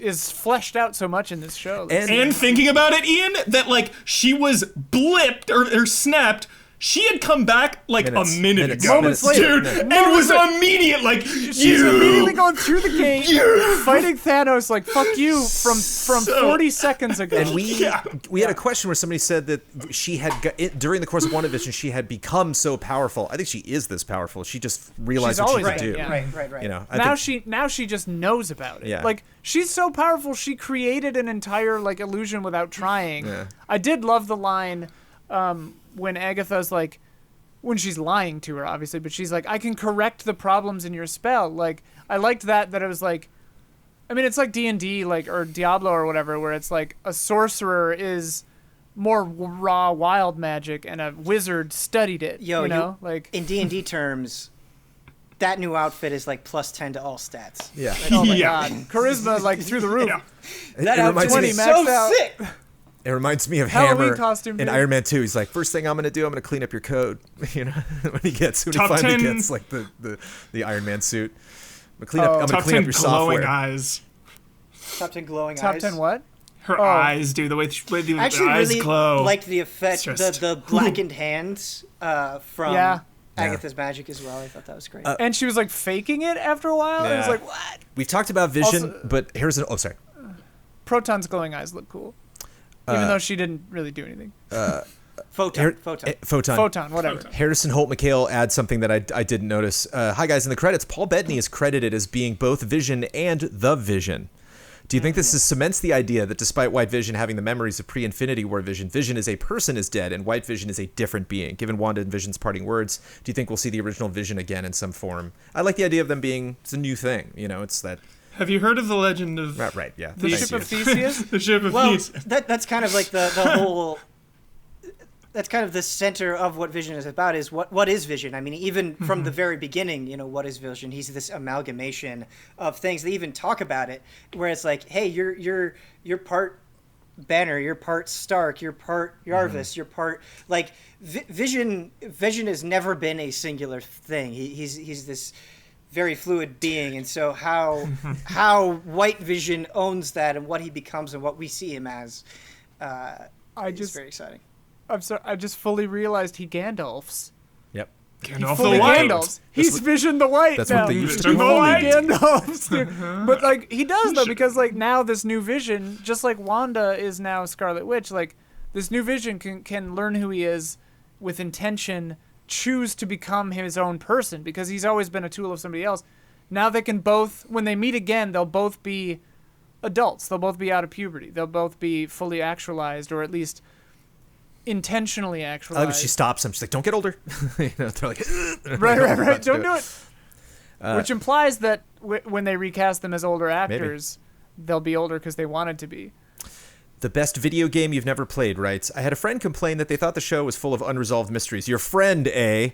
is fleshed out so much in this show. And thinking about it, Ian, that like she was blipped or snapped. She had come back like Minutes. a minute Minutes. ago, Moments later. dude, and was immediate like she's immediately going through the gate, fighting Thanos like "fuck you" from 40 seconds ago. And we Yeah. had a question where somebody said that she had during the course of WandaVision she had become so powerful. I think she is this powerful. She just realized She's what she always could been, do. yeah. Right. I think, now she just knows about it. Yeah. Like, she's so powerful she created an entire like illusion without trying. Yeah. I did love the line when Agatha's like, when she's lying to her obviously, but she's like, "I can correct the problems in your spell." Like, I liked that it was like, I mean, it's like D&D like or Diablo or whatever, where it's like a sorcerer is more raw wild magic and a wizard studied it. Like in D&D terms, that new outfit is like +10 to all stats. yeah. oh my Yeah. god, charisma like through the roof. Yeah. That It outfit reminds me- is maxed so out. sick. It reminds me of Halloween Hammer costume, in dude. Iron Man 2. He's like, first thing I'm gonna do, I'm gonna clean up your code. When he Top finally 10 gets like the Iron Man suit. I'm gonna clean up Top your 10 glowing software. eyes. Top 10 glowing Top eyes. 10 what? Her eyes, dude. The way the I actually eyes really glow. liked the effect, the blackened hands from Agatha's magic as well. I thought that was great. And she was like faking it after a while. I was like, what? We've talked about Vision, Also, but here's an... Oh, sorry. Proton's glowing eyes look cool. Even though she didn't really do anything. Photon. Photon, whatever. Harrison Holt McHale adds something that I didn't notice. Hi, guys. In the credits, Paul Bettany is credited as being both Vision and the Vision. Do you think this cements the idea that despite White Vision having the memories of pre-Infinity War Vision, Vision as a person is dead and White Vision is a different being? Given Wanda and Vision's parting words, do you think we'll see the original Vision again in some form? I like the idea of them being... It's a new thing. It's that... Have you heard of the legend of... Right, yeah. The ship of Theseus? The ship of Theseus. That's kind of like the whole... That's kind of the center of what Vision is about, is what is Vision? I mean, even from the very beginning, what is Vision? He's this amalgamation of things. They even talk about it, where it's like, hey, you're part Banner, you're part Stark, you're part Jarvis, you're part... Like, Vision has never been a singular thing. He's this very fluid being, and so how White Vision owns that and what he becomes and what we see him as is very exciting. I'm sorry, I just fully realized he Gandalfs. Yep. Gandalf Fully the White. Gandalfs. He's Vision the White That's now. what they used to Mr. do. the White. Gandalfs, dude. But, like, he does, though, because, like, now this new Vision, just like Wanda is now Scarlet Witch, like, this new Vision can learn who he is with intention, choose to become his own person, because he's always been a tool of somebody else. Now they can both, when they meet again, they'll both be adults. They'll both be out of puberty. They'll both be fully actualized, or at least intentionally actualized. I like when she stops him. She's like, don't get older. They're like... Right. Don't do it. Which implies that when they recast them as older actors, they'll be older because they wanted to be. The best video game you've never played writes, I had a friend complain that they thought the show was full of unresolved mysteries. Your friend, eh?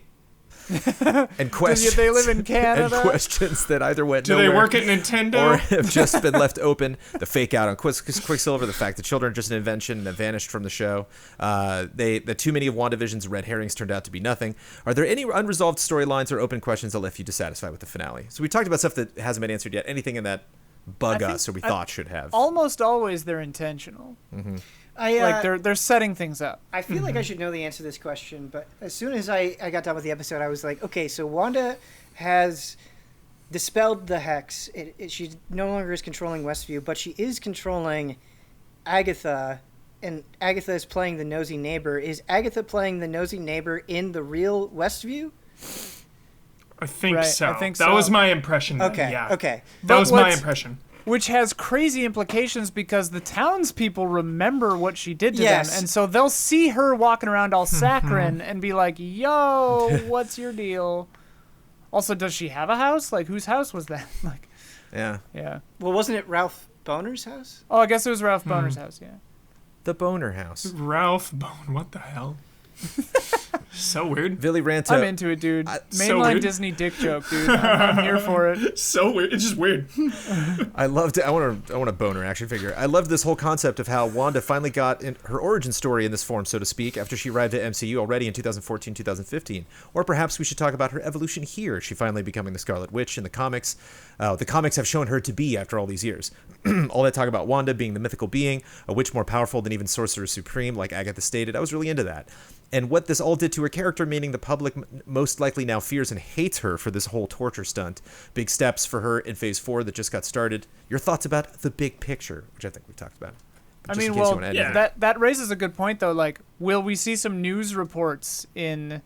And questions. They live in Canada. And questions that either went Do nowhere they work at Nintendo? or have just been left open. The fake out on Quicksilver, the fact that children are just an invention that vanished from the show. The too many of WandaVision's red herrings turned out to be nothing. Are there any unresolved storylines or open questions that left you dissatisfied with the finale? So we talked about stuff that hasn't been answered yet. Anything in that bug us or we thought should have? Almost always they're intentional. Mm-hmm. They're setting things up. I feel like I should know the answer to this question, but as soon as I got done with the episode, I was like, okay, so Wanda has dispelled the hex. She no longer is controlling Westview, but she is controlling Agatha, and Agatha is playing the nosy neighbor. Is Agatha playing the nosy neighbor in the real Westview? I think Right, so. I think That so. was my impression. Then. Okay, Yeah. okay. That was But my impression. Which has crazy implications because the townspeople remember what she did to Yes. them. And so they'll see her walking around all saccharine and be like, yo, what's your deal? Also, does she have a house? Like, whose house was that? Like, Yeah. yeah. Well, wasn't it Ralph Boner's house? Oh, I guess it was Ralph Boner's house, yeah. The Boner House. Ralph Bone. What the hell? So weird. Billy Ranta. I'm into it, dude. so Mainline weird. Disney dick joke, dude. I'm here for it. So weird. It's just weird. I loved it. I want a Boner action figure. I loved this whole concept of how Wanda finally got in her origin story in this form, so to speak, after she arrived at MCU already in 2014, 2015. Or perhaps we should talk about her evolution here, she finally becoming the Scarlet Witch in the comics. The comics have shown her to be after all these years. All that talk about Wanda being the mythical being, a witch more powerful than even Sorcerer Supreme, like Agatha stated, I was really into that. And what this all did to her character, meaning the public most likely now fears and hates her for this whole torture stunt. Big steps for her in Phase 4 that just got started. Your thoughts about the big picture, which I think we've talked about. I Just mean, in case you well, wanna add yeah. anything. that raises a good point, though. Like, will we see some news reports in...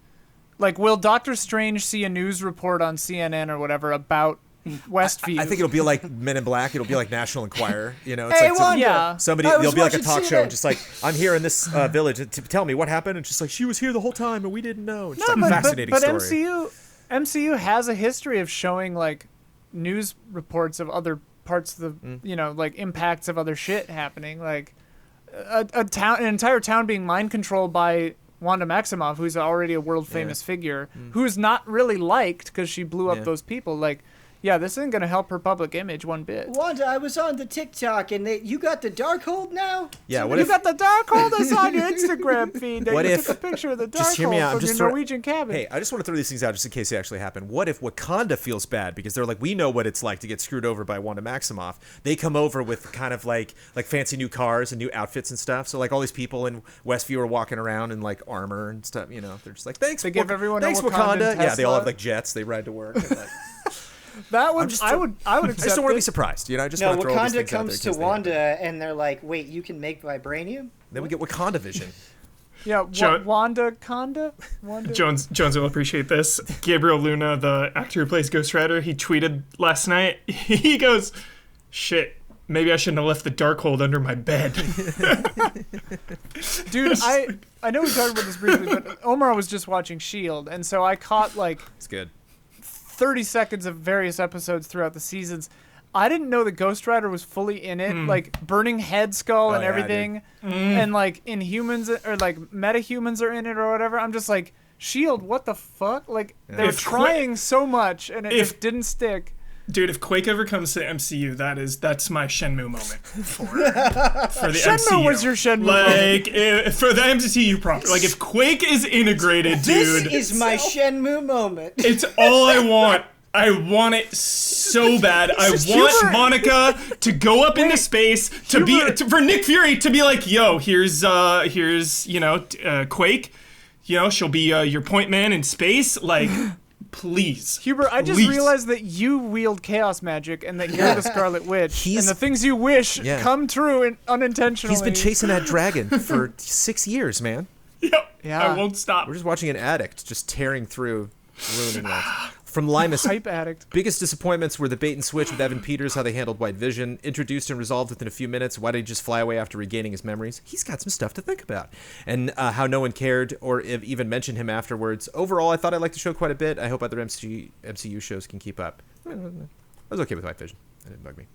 Like, will Doctor Strange see a news report on CNN or whatever about Westview? I think it'll be like Men in Black. It'll be like National Enquirer. You know, it's Hey, like Wanda! Yeah. somebody. I was There'll be like a watching talk show, CNN. and just like I'm here in this village. To tell me what happened, and just like she was here the whole time, and we didn't know. It's like a fascinating but story. MCU has a history of showing like news reports of other parts of the like impacts of other shit happening, like an entire town being mind controlled by Wanda Maximoff, who's already a world famous figure, who's not really liked because she blew up Yeah. those people. Like, Yeah, this isn't gonna help her public image one bit. Wanda, I was on the TikTok, and you got the Darkhold now? Yeah, what You if got the Darkhold that's on your Instagram feed. That What you if- took a picture of the just hear me out, I'm Darkhold from just your throw- Norwegian cabin. Hey, I just want to throw these things out just in case they actually happen. What if Wakanda feels bad because they're like, we know what it's like to get screwed over by Wanda Maximoff. They come over with kind of like fancy new cars and new outfits and stuff. So like all these people in Westview are walking around in like armor and stuff. You know, they're just like, thanks. They give everyone a thanks Wakandan Wakanda. Yeah, they all Tesla. have like jets. They ride to work. And, like, That would I would I accept just don't want to be it. surprised. You know, I just No, want to throw all these Wakanda things out comes there to 'cause they happen. Wanda, and they're like, wait, you can make vibranium? Then we get WakandaVision. Yeah, Wanda Conda? Wanda? Jones will appreciate this. Gabriel Luna, the actor who plays Ghost Rider, he tweeted last night. He goes, "Shit, maybe I shouldn't have left the Darkhold under my bed." Dude, I know we talked about this briefly, but Omar was just watching S.H.I.E.L.D., and so I caught like It's good. 30 seconds of various episodes throughout the seasons. I didn't know that Ghost Rider was fully in it, like burning head skull and yeah, everything, and like Inhumans or like metahumans are in it or whatever. I'm just like, S.H.I.E.L.D., what the fuck? Like they were If trying so much and it just didn't stick. Dude, if Quake ever comes to the MCU, that's my Shenmue moment for the Shenmue MCU. was your Shenmue moment. Like for the MCU proper. Like if Quake is integrated, dude, This is my Shenmue moment. it's all I want. I want it so bad. I want Monica to go up into space for Nick Fury to be like, "Yo, here's Quake. You know, she'll be your point man in space." Like, please, Huber, I just realized that you wield chaos magic and that you're the Scarlet Witch, and the things you wish come true unintentionally. He's been chasing that dragon for 6 years, man. Yep. Yeah. I won't stop. We're just watching an addict just tearing through, ruining lives. From Limus, Hype addict. biggest disappointments were the bait and switch with Evan Peters, how they handled White Vision. Introduced and resolved within a few minutes. Why did he just fly away after regaining his memories? He's got some stuff to think about. And how no one cared or even mentioned him afterwards. Overall, I thought I liked the show quite a bit. I hope other MCU shows can keep up. I was okay with White Vision. It didn't bug me.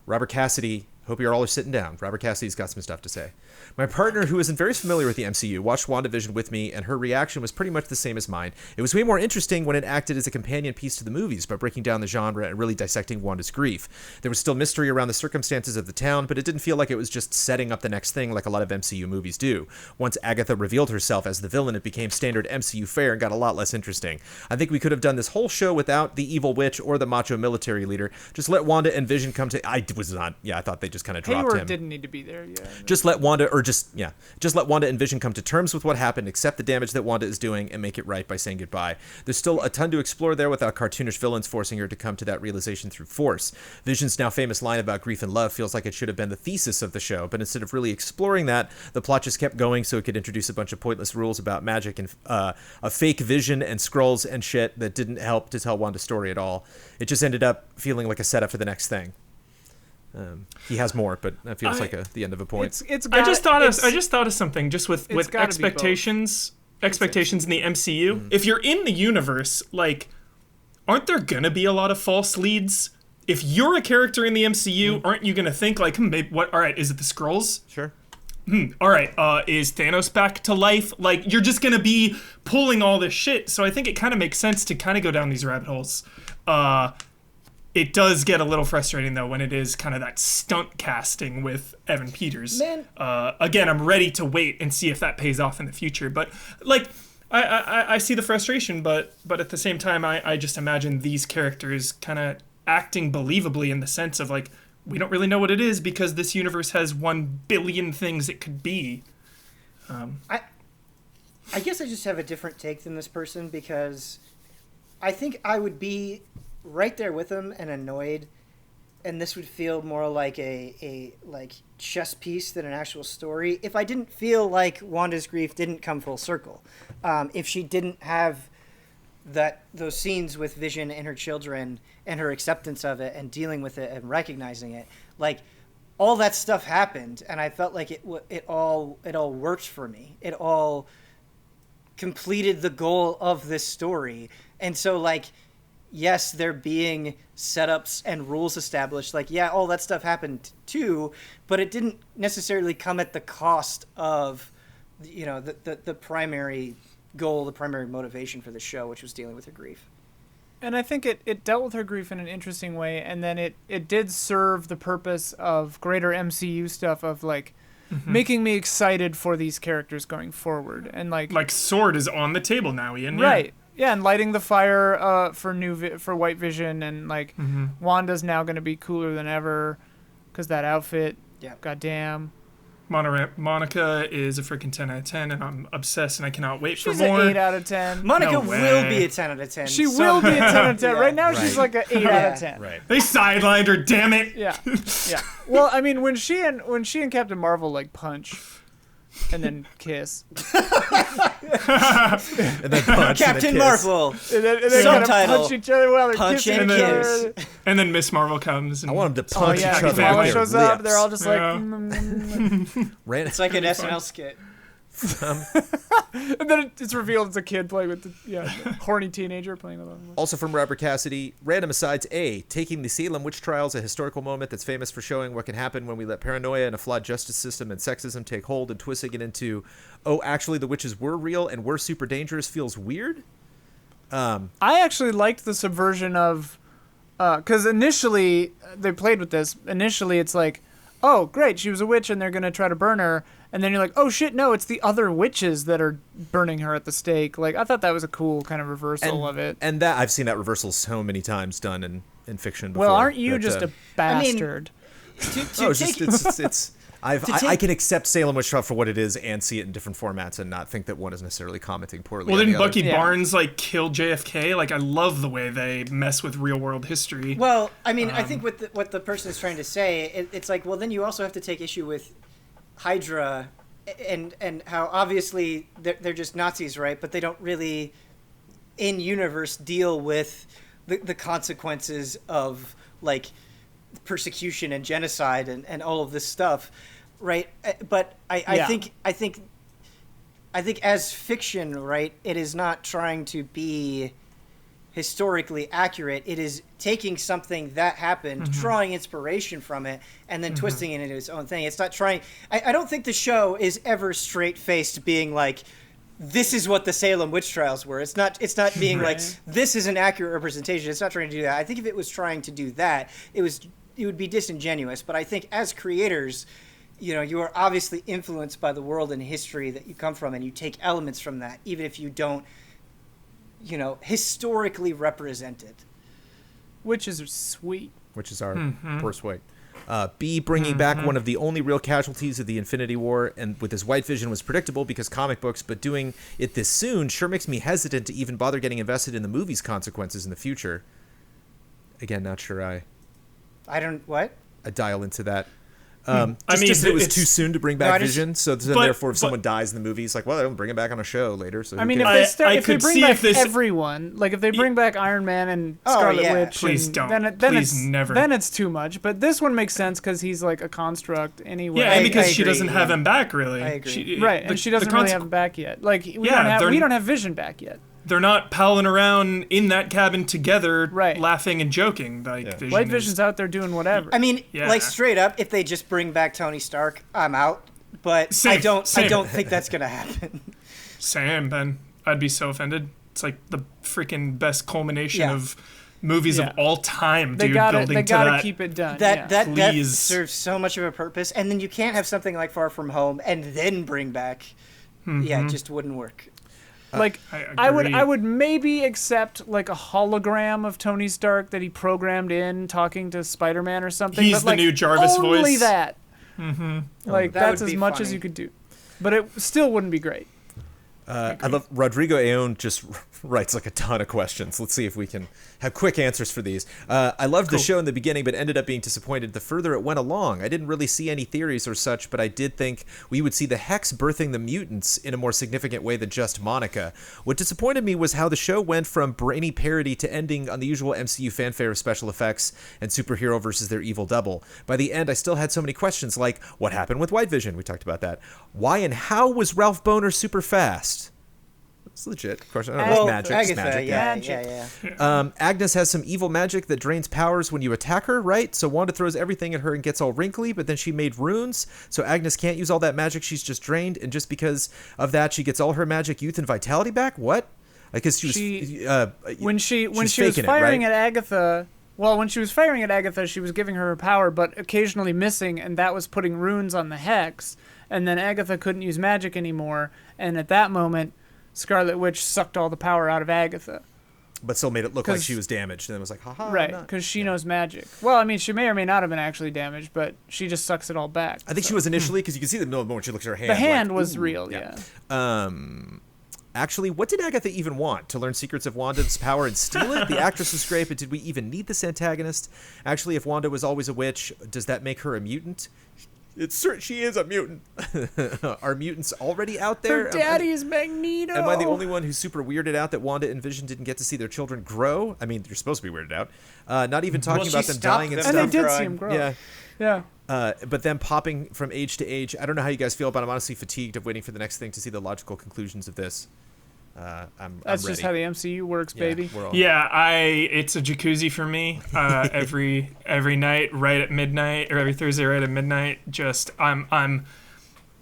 Robert Cassidy. Hope you all are sitting down. Robert Cassidy's got some stuff to say. My partner, who isn't very familiar with the MCU, watched WandaVision with me, and her reaction was pretty much the same as mine. It was way more interesting when it acted as a companion piece to the movies by breaking down the genre and really dissecting Wanda's grief. There was still mystery around the circumstances of the town, but it didn't feel like it was just setting up the next thing like a lot of MCU movies do. Once Agatha revealed herself as the villain, it became standard MCU fare and got a lot less interesting. I think we could have done this whole show without the evil witch or the macho military leader. Just let Wanda and Vision come to... I thought they just kind of dropped Hayward him. didn't need to be there, yeah. Just let Wanda and Vision come to terms with what happened, accept the damage that Wanda is doing, and make it right by saying goodbye. There's still a ton to explore there without cartoonish villains forcing her to come to that realization through force. Vision's now famous line about grief and love feels like it should have been the thesis of the show, but instead of really exploring that, the plot just kept going so it could introduce a bunch of pointless rules about magic and a fake Vision and scrolls and shit that didn't help to tell Wanda's story at all. It just ended up feeling like a setup for the next thing. He has more, but that feels like the end of a point. I just thought of something just with expectations in the MCU. Mm-hmm. If you're in the universe, like, aren't there gonna be a lot of false leads? If you're a character in the MCU, aren't you gonna think like, maybe, what? All right, is it the Skrulls? Sure. All right, is Thanos back to life? Like, you're just gonna be pulling all this shit. So I think it kind of makes sense to kind of go down these rabbit holes. It does get a little frustrating, though, when it is kind of that stunt casting with Evan Peters. Man. Again, I'm ready to wait and see if that pays off in the future. But, like, I see the frustration, but at the same time, I just imagine these characters kind of acting believably in the sense of, like, we don't really know what it is because this universe has 1 billion things it could be. I guess I just have a different take than this person because I think I would be right there with him and annoyed, and this would feel more like a like chess piece than an actual story if I didn't feel like Wanda's grief didn't come full circle. If she didn't have those scenes with Vision and her children and her acceptance of it and dealing with it and recognizing it, like all that stuff happened, and I felt like it all worked for me. It all completed the goal of this story, and so like, yes, there being setups and rules established, like, yeah, all that stuff happened too, but it didn't necessarily come at the cost of, you know, the primary goal, the primary motivation for the show, which was dealing with her grief. And I think it dealt with her grief in an interesting way, and then it did serve the purpose of greater MCU stuff of like making me excited for these characters going forward, and like Sword is on the table now, Ian. Right. Yeah, and lighting the fire for White Vision, and like Wanda's now going to be cooler than ever because that outfit. Yeah. Goddamn. Monica is a freaking 10 out of 10, and I'm obsessed, and I cannot wait She's for more. An 8 out of 10. Monica No will way. be a 10 out of 10. She will be a 10 out of 10. Yeah. Right now, she's like an 8 out of 10. Right. They sidelined her, damn it. Yeah. Yeah. Well, I mean, when she and Captain Marvel like punch and then kiss, And then punch Captain and then kiss. Marvel. and then kind of Subtitle. punch each other while they're Punch kissing and each kiss. other. And then Miss Marvel comes. And I want them to Oh punch yeah, each other Kamala with their shows up. lips. They're all just like, Yeah. Ran- It's like an SNL skit. and then it's revealed it's a kid playing with the horny teenager playing with them. Also from Robert Cassidy, random asides. A, taking the Salem witch trials, a historical moment that's famous for showing what can happen when we let paranoia and a flawed justice system and sexism take hold, and twisting it into, oh, actually the witches were real and were super dangerous feels weird. I actually liked the subversion of, because initially they played with this. Initially, it's like, oh, great, she was a witch and they're gonna try to burn her. And then you're like, oh shit, no, it's the other witches that are burning her at the stake. Like, I thought that was a cool kind of reversal of it. And that I've seen that reversal so many times done in fiction before. Well, aren't you that, just a bastard? I can accept Salem Witch Trial for what it is and see it in different formats and not think that one is necessarily commenting poorly. Well, on didn't the other. Bucky Yeah. Barnes like kill JFK? Like, I love the way they mess with real world history. Well, I mean, I think what the person is trying to say, it's like, well, then you also have to take issue with Hydra and how obviously they're just Nazis, right? But they don't really, in universe, deal with the consequences of like persecution and genocide and all of this stuff, right? But I think as fiction, right, it is not trying to be historically accurate. It is taking something that happened, drawing inspiration from it, and then twisting it into its own thing. It's not trying. I don't think the show is ever straight-faced being like, this is what the Salem witch trials were. It's not being Right. like, this is an accurate representation. It's not trying to do that. I think if it was trying to do that, it would be disingenuous. But I think as creators, you know, you are obviously influenced by the world and history that you come from, and you take elements from that, even if you don't, you know, historically represent it. Witches are sweet. Which is our worst way. B, bringing back one of the only real casualties of the Infinity War, and with his White Vision was predictable because comic books, but doing it this soon sure makes me hesitant to even bother getting invested in the movie's consequences in the future. Again, not sure I dial into that. I mean, just it was it's- too soon to bring No, I back just- Vision, so then but- therefore if but- someone dies in the movie, it's like, well, they'll bring it back on a show later. So I who mean, if cares? they I if they could bring see back if this- everyone, like if they bring back Iron Man and Oh, Scarlet yeah. Witch, Please and don't. then Please it's never. Then it's too much. But this one makes sense because he's like a construct anyway. Yeah, and because I she agree, doesn't have yeah. him back, really. I agree. Right, and she doesn't really have him back yet. Like we don't have Vision back yet. They're not palling around in that cabin together, Right. laughing and joking. Like Yeah. Vision White is- Vision's out there doing whatever. I mean, Yeah. like straight up, if they just bring back Tony Stark, I'm out. But Same, I don't same. think that's gonna happen. Sam, Ben. I'd be so offended. It's like the freaking best culmination Yeah. of movies Yeah. of all time, they dude. gotta building they to gotta that. keep it done. That yeah. that Please. serves so much of a purpose, and then you can't have something like Far From Home and then bring back. Yeah, it just wouldn't work. Like I I agree. would maybe accept like a hologram of Tony Stark that he programmed in talking to Spider-Man or something. He's but, the like, new Jarvis only voice. that. Mm-hmm. Like That that's would as be much as funny. you could do, but it still wouldn't be great. I love Rodrigo Aon just writes like a ton of questions. Let's see if we can have quick answers for these. I loved the show in the beginning, but ended up being disappointed the further it went along. I didn't really see any theories or such, but I did think we would see the Hex birthing the mutants in a more significant way than just Monica. What disappointed me was how the show went from brainy parody to ending on the usual MCU fanfare of special effects and superhero versus their evil double. By the end, I still had so many questions like, what happened with White Vision? We talked about that. Why and how was Ralph Boner super fast? It's a legit question. I don't know, it's magic. It's Agatha, magic. yeah, Magic. yeah. Agnes has some evil magic that drains powers when you attack her, right? So Wanda throws everything at her and gets all wrinkly, but then she made runes, so Agnes can't use all that magic she's just drained, and just because of that, she gets all her magic, youth, and vitality back? What? Because when she was faking it, firing right? at Agatha. Well, when she was firing at Agatha, she was giving her her power, but occasionally missing, and that was putting runes on the hex. And then Agatha couldn't use magic anymore, and at that moment, Scarlet Witch sucked all the power out of Agatha. But still made it look like she was damaged, and it was like, haha. Right, because she knows magic. Well, I mean, she may or may not have been actually damaged, but she just sucks it all back. I think she was initially, because you can see the middle of the moment she looks at her hand. The hand like, was ooh, real, yeah. Actually, what did Agatha even want? To learn secrets of Wanda's power and steal it? The actress was great, but did we even need this antagonist? Actually, if Wanda was always a witch, does that make her a mutant? She is a mutant. Are mutants already out there? Her daddy's Magneto. Am I the only one who's super weirded out that Wanda and Vision didn't get to see their children grow? I mean, you're supposed to be weirded out. Not even talking about them dying and stuff. And they did see him grow. Yeah. Yeah. But them popping from age to age. I don't know how you guys feel, but I'm honestly fatigued of waiting for the next thing to see the logical conclusions of this. I'm That's ready. just how the MCU works, baby. It's a jacuzzi for me. Every night, right at midnight, or every Thursday, right at midnight. Just I'm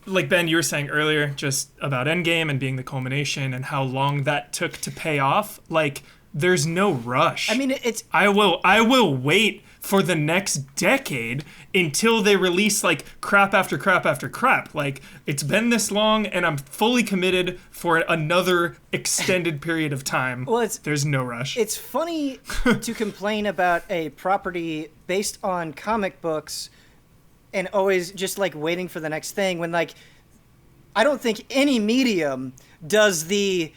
like Ben, you were saying earlier, just about Endgame and being the culmination and how long that took to pay off. Like, there's no rush. I mean, I will wait for the next decade until they release like crap after crap after crap. Like, it's been this long and I'm fully committed for another extended period of time. Well, there's no rush. It's funny to complain about a property based on comic books and always just like waiting for the next thing when like I don't think any medium does the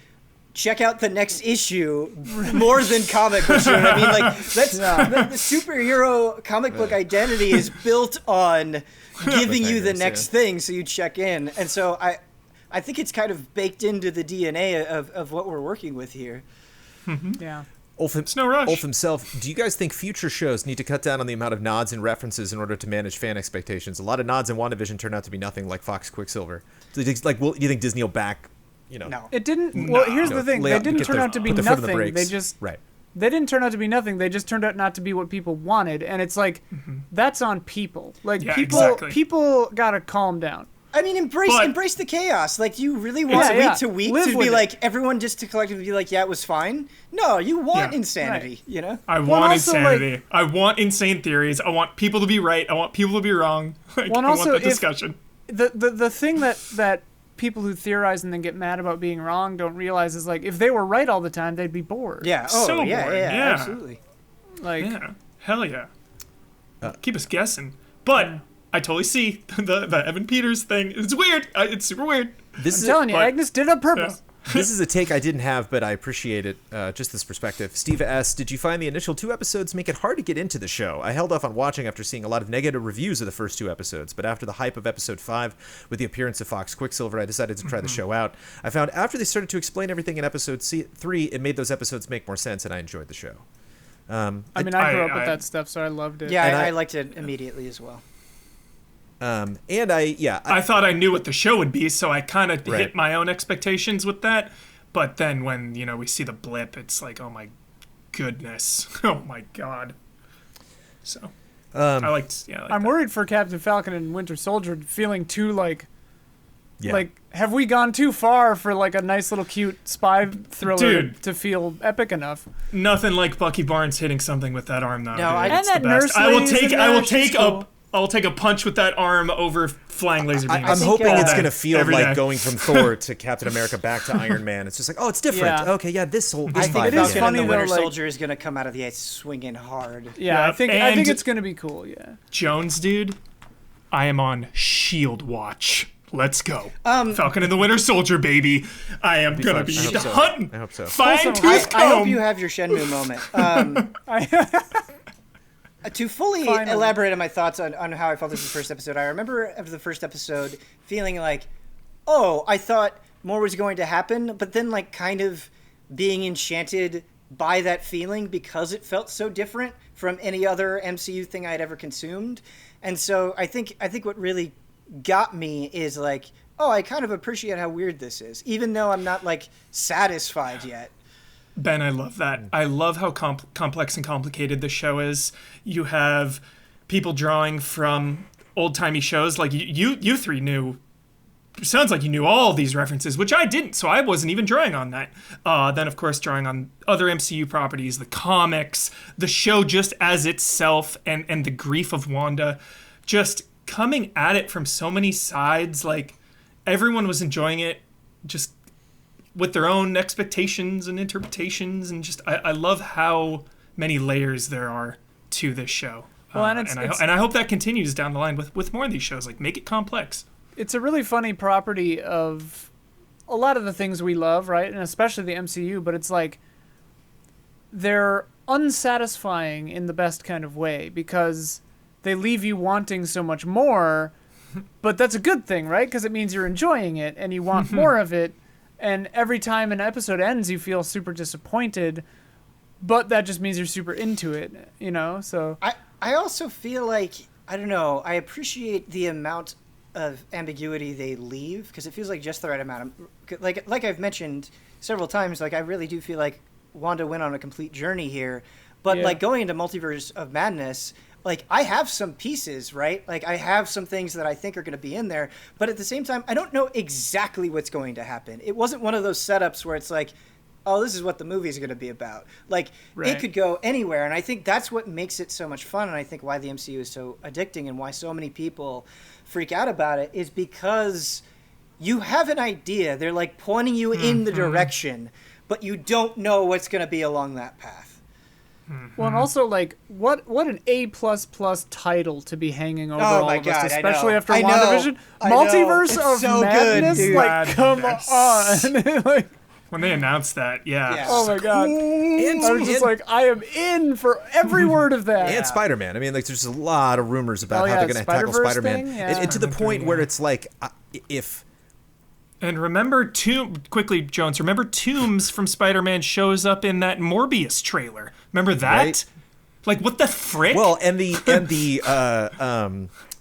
check out the next issue more than comic books. You know what I mean? Like that's the superhero comic book identity is built on giving you the next thing, so you check in. And so I think it's kind of baked into the DNA of what we're working with here. Yeah. It's no rush. Ulf himself, do you guys think future shows need to cut down on the amount of nods and references in order to manage fan expectations? A lot of nods in WandaVision turned out to be nothing, like Fox Quicksilver. Do you think, do you think Disney will back? No. It didn't. Well, here's the thing. They didn't turn out to be nothing. They just They didn't turn out to be nothing. They just turned out not to be what people wanted, and it's like that's on people. Like people gotta calm down. I mean, embrace the chaos. Like, do you really want week to week to be like everyone just to collectively be like, yeah, it was fine? No, you want insanity. Right. You know. I want insanity. I want insane theories. I want people to be right. I want people to be wrong. I want the discussion. The thing that people who theorize and then get mad about being wrong don't realize is like if they were right all the time, they'd be bored. Yeah. Oh, so yeah, bored. yeah, absolutely. Like, hell yeah. Keep us guessing. But I totally see the Evan Peters thing. It's weird. It's super weird. I'm telling you, Agnes did it on purpose. This is a take I didn't have, but I appreciate it. Just this perspective. Steve S., did you find the initial 2 episodes make it hard to get into the show? I held off on watching after seeing a lot of negative reviews of the first 2 episodes, but after the hype of episode 5 with the appearance of Fox Quicksilver, I decided to try the show out. I found after they started to explain everything in episode 3, it made those episodes make more sense, and I enjoyed the show. I mean, I grew up with that stuff, so I loved it. Yeah, I liked it immediately as well. I thought I knew what the show would be, so I kind of hit my own expectations with that. But then when, we see the blip, it's like, oh my goodness. Oh my God. So, I'm worried for Captain Falcon and Winter Soldier feeling too like, have we gone too far for like a nice little cute spy thriller to feel epic enough? Nothing like Bucky Barnes hitting something with that arm, though. No, and that nurse I will take a punch with that arm over flying laser beams. I'm hoping it's going to feel like going from Thor to Captain America back to Iron Man. It's just like, oh, it's different. Yeah. Okay, yeah, this I think vibe. the Winter Soldier is going to come out of the ice swinging hard. Yeah, I think it's going to be cool, yeah. Jones, dude, I am on Shield watch. Let's go. Falcon and the Winter Soldier, baby. I am going to be hunting. I hope so. Fine-tooth comb. I hope you have your Shenmue moment. To fully elaborate on my thoughts on how I felt this was the first episode, I remember after the first episode feeling like, oh, I thought more was going to happen, but then like kind of being enchanted by that feeling because it felt so different from any other MCU thing I'd ever consumed. And so I think what really got me is like, oh, I kind of appreciate how weird this is, even though I'm not like satisfied yet. Ben, I love that. I love how complex and complicated the show is. You have people drawing from old-timey shows. Like, you 3 knew sounds like you knew all these references, which I didn't, so I wasn't even drawing on that. Then, of course, drawing on other MCU properties, the comics, the show just as itself, and the grief of Wanda, just coming at it from so many sides. Like, everyone was enjoying it, just with their own expectations and interpretations, and just I love how many layers there are to this show. Well, and I hope that continues down the line with more of these shows. Like, make it complex. It's a really funny property of a lot of the things we love, right? And especially the MCU, but it's like they're unsatisfying in the best kind of way because they leave you wanting so much more, but that's a good thing, right? Because it means you're enjoying it and you want more of it. And every time an episode ends, you feel super disappointed, but that just means you're super into it, you know? So I also feel like, I don't know, I appreciate the amount of ambiguity they leave, because it feels like just the right amount. Like I've mentioned several times, like I really do feel like Wanda went on a complete journey here. But like going into Multiverse of Madness, like I have some pieces, right? Like I have some things that I think are going to be in there, but at the same time, I don't know exactly what's going to happen. It wasn't one of those setups where it's like, oh, this is what the movie is going to be about. Like, It could go anywhere, and I think that's what makes it so much fun, and I think why the MCU is so addicting and why so many people freak out about it is because you have an idea. They're, like, pointing you in the direction, but you don't know what's going to be along that path. Well, and also, like, what an A++ title to be hanging over all of us, especially after I know. WandaVision. Multiverse of so Madness? good, dude. Like, come on. Like, when they announced that, yeah. Oh my god! I was just like, I am in for every word of that. And Spider-Man. I mean, like, there's a lot of rumors about how they're going to tackle Spider-Man, and to the point where it's like, if. And remember, quickly, Jones. Remember, Toombs from Spider-Man shows up in that Morbius trailer. Remember that? Right? Like, what the frick? Well, and the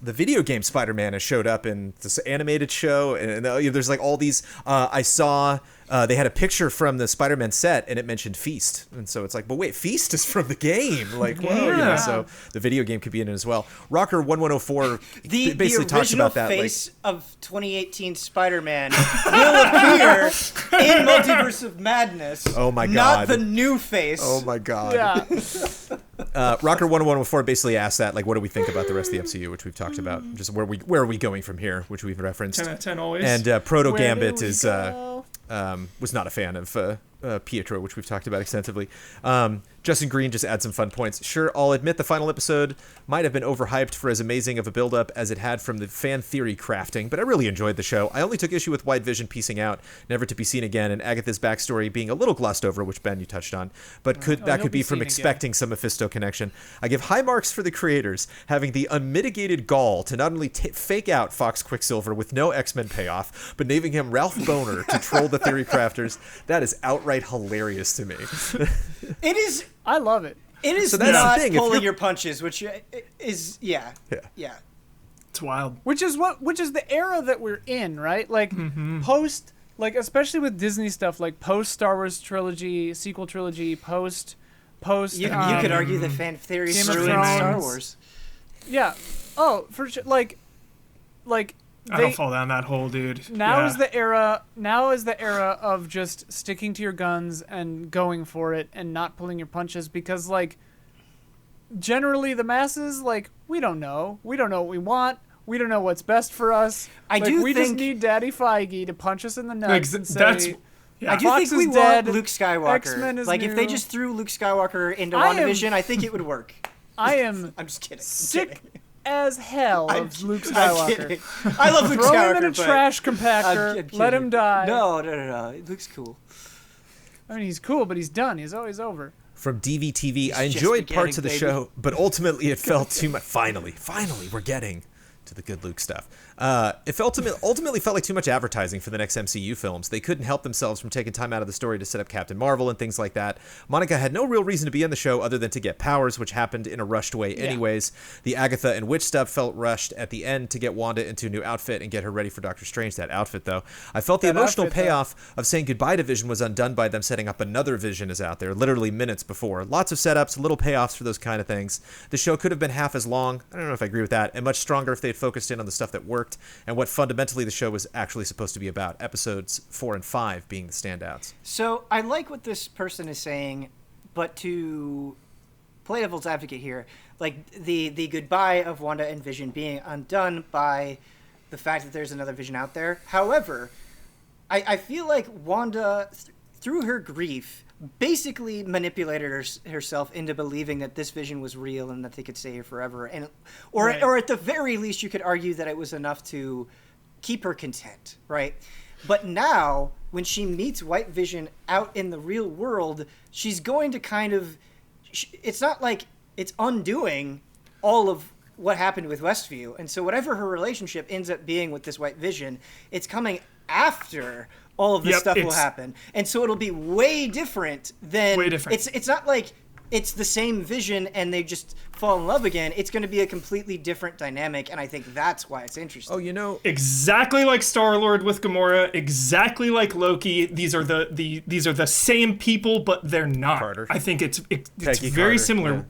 video game Spider-Man has showed up in this animated show, and there's like all these. I saw they had a picture from the Spider-Man set, and it mentioned Feast, and so it's like, but wait, Feast is from the game. Like, whoa, you know, so the video game could be in it as well. Rocker 1104 basically talks about that. The original face of 2018 Spider-Man will appear in Multiverse of Madness. Oh my god! Not the new face. Oh my god! Yeah. Rocker 1104 basically asked that, like, what do we think about the rest of the MCU, which we've talked about, just where are we going from here, which we've referenced. 10 out of 10 always. And Proto Gambit is was not a fan of Pietro, which we've talked about extensively. Justin Green just adds some fun points. Sure, I'll admit the final episode might have been overhyped for as amazing of a build-up as it had from the fan theory crafting, but I really enjoyed the show. I only took issue with White Vision piecing out, never to be seen again, and Agatha's backstory being a little glossed over, which, Ben, you touched on, but that could be from expecting some Mephisto connection. I give high marks for the creators, having the unmitigated gall to not only fake out Fox Quicksilver with no X-Men payoff, but naming him Ralph Boner to troll the theory crafters. That is outright hilarious to me. It is. I love it. It is not pulling your punches, which is yeah. It's wild. Which is the era that we're in, right? Like post, like especially with Disney stuff, like post Star Wars trilogy, sequel trilogy, post. You could argue that fan theory ruined Star Wars. Yeah. Oh, for sure. Like. I don't fall down that hole, dude. Now is the era of just sticking to your guns and going for it and not pulling your punches, because like generally the masses, like, we don't know what we want, we don't know what's best for us. We just need Daddy Feige to punch us in the nuts and say, I do think we want Luke Skywalker. X-Men is new. If they just threw Luke Skywalker into WandaVision, I think it would work. I'm just kidding. Sick as hell of Luke Skywalker. I love Luke Skywalker. Throw him in a trash compactor. Let him die. No. Luke's cool. I mean, he's cool, but he's done. He's always over. From DVTV, I enjoyed parts of the show, but ultimately it felt too much. Finally, we're getting to the good Luke stuff. It ultimately felt like too much advertising for the next MCU films. They couldn't help themselves from taking time out of the story to set up Captain Marvel and things like that. Monica had no real reason to be in the show other than to get powers, which happened in a rushed way anyways. The Agatha and Witch stuff felt rushed at the end to get Wanda into a new outfit and get her ready for Doctor Strange. That outfit, though. I felt the emotional payoff of saying goodbye to Vision was undone by them setting up another Vision is out there, literally minutes before. Lots of setups, little payoffs for those kind of things. The show could have been half as long. I don't know if I agree with that, and much stronger if they had focused in on the stuff that worked and what fundamentally the show was actually supposed to be about. Episodes 4 and 5 being the standouts. So I like what this person is saying, but to play devil's advocate here, like the goodbye of Wanda and Vision being undone by the fact that there's another Vision out there. However, I feel like Wanda, through her grief, basically manipulated herself into believing that this Vision was real and that they could stay here forever. Or at the very least, you could argue that it was enough to keep her content, right? But now, when she meets White Vision out in the real world, she's going to kind of... It's not like it's undoing all of what happened with Westview. And so whatever her relationship ends up being with this White Vision, it's coming after all of this stuff will happen. And so it'll be way different than... Way different. It's not like it's the same Vision and they just fall in love again. It's going to be a completely different dynamic, and I think that's why it's interesting. Oh, you know... Exactly like Star-Lord with Gamora, exactly like Loki. These are the same people, but they're not. Carter. I think it's very Carter, similar.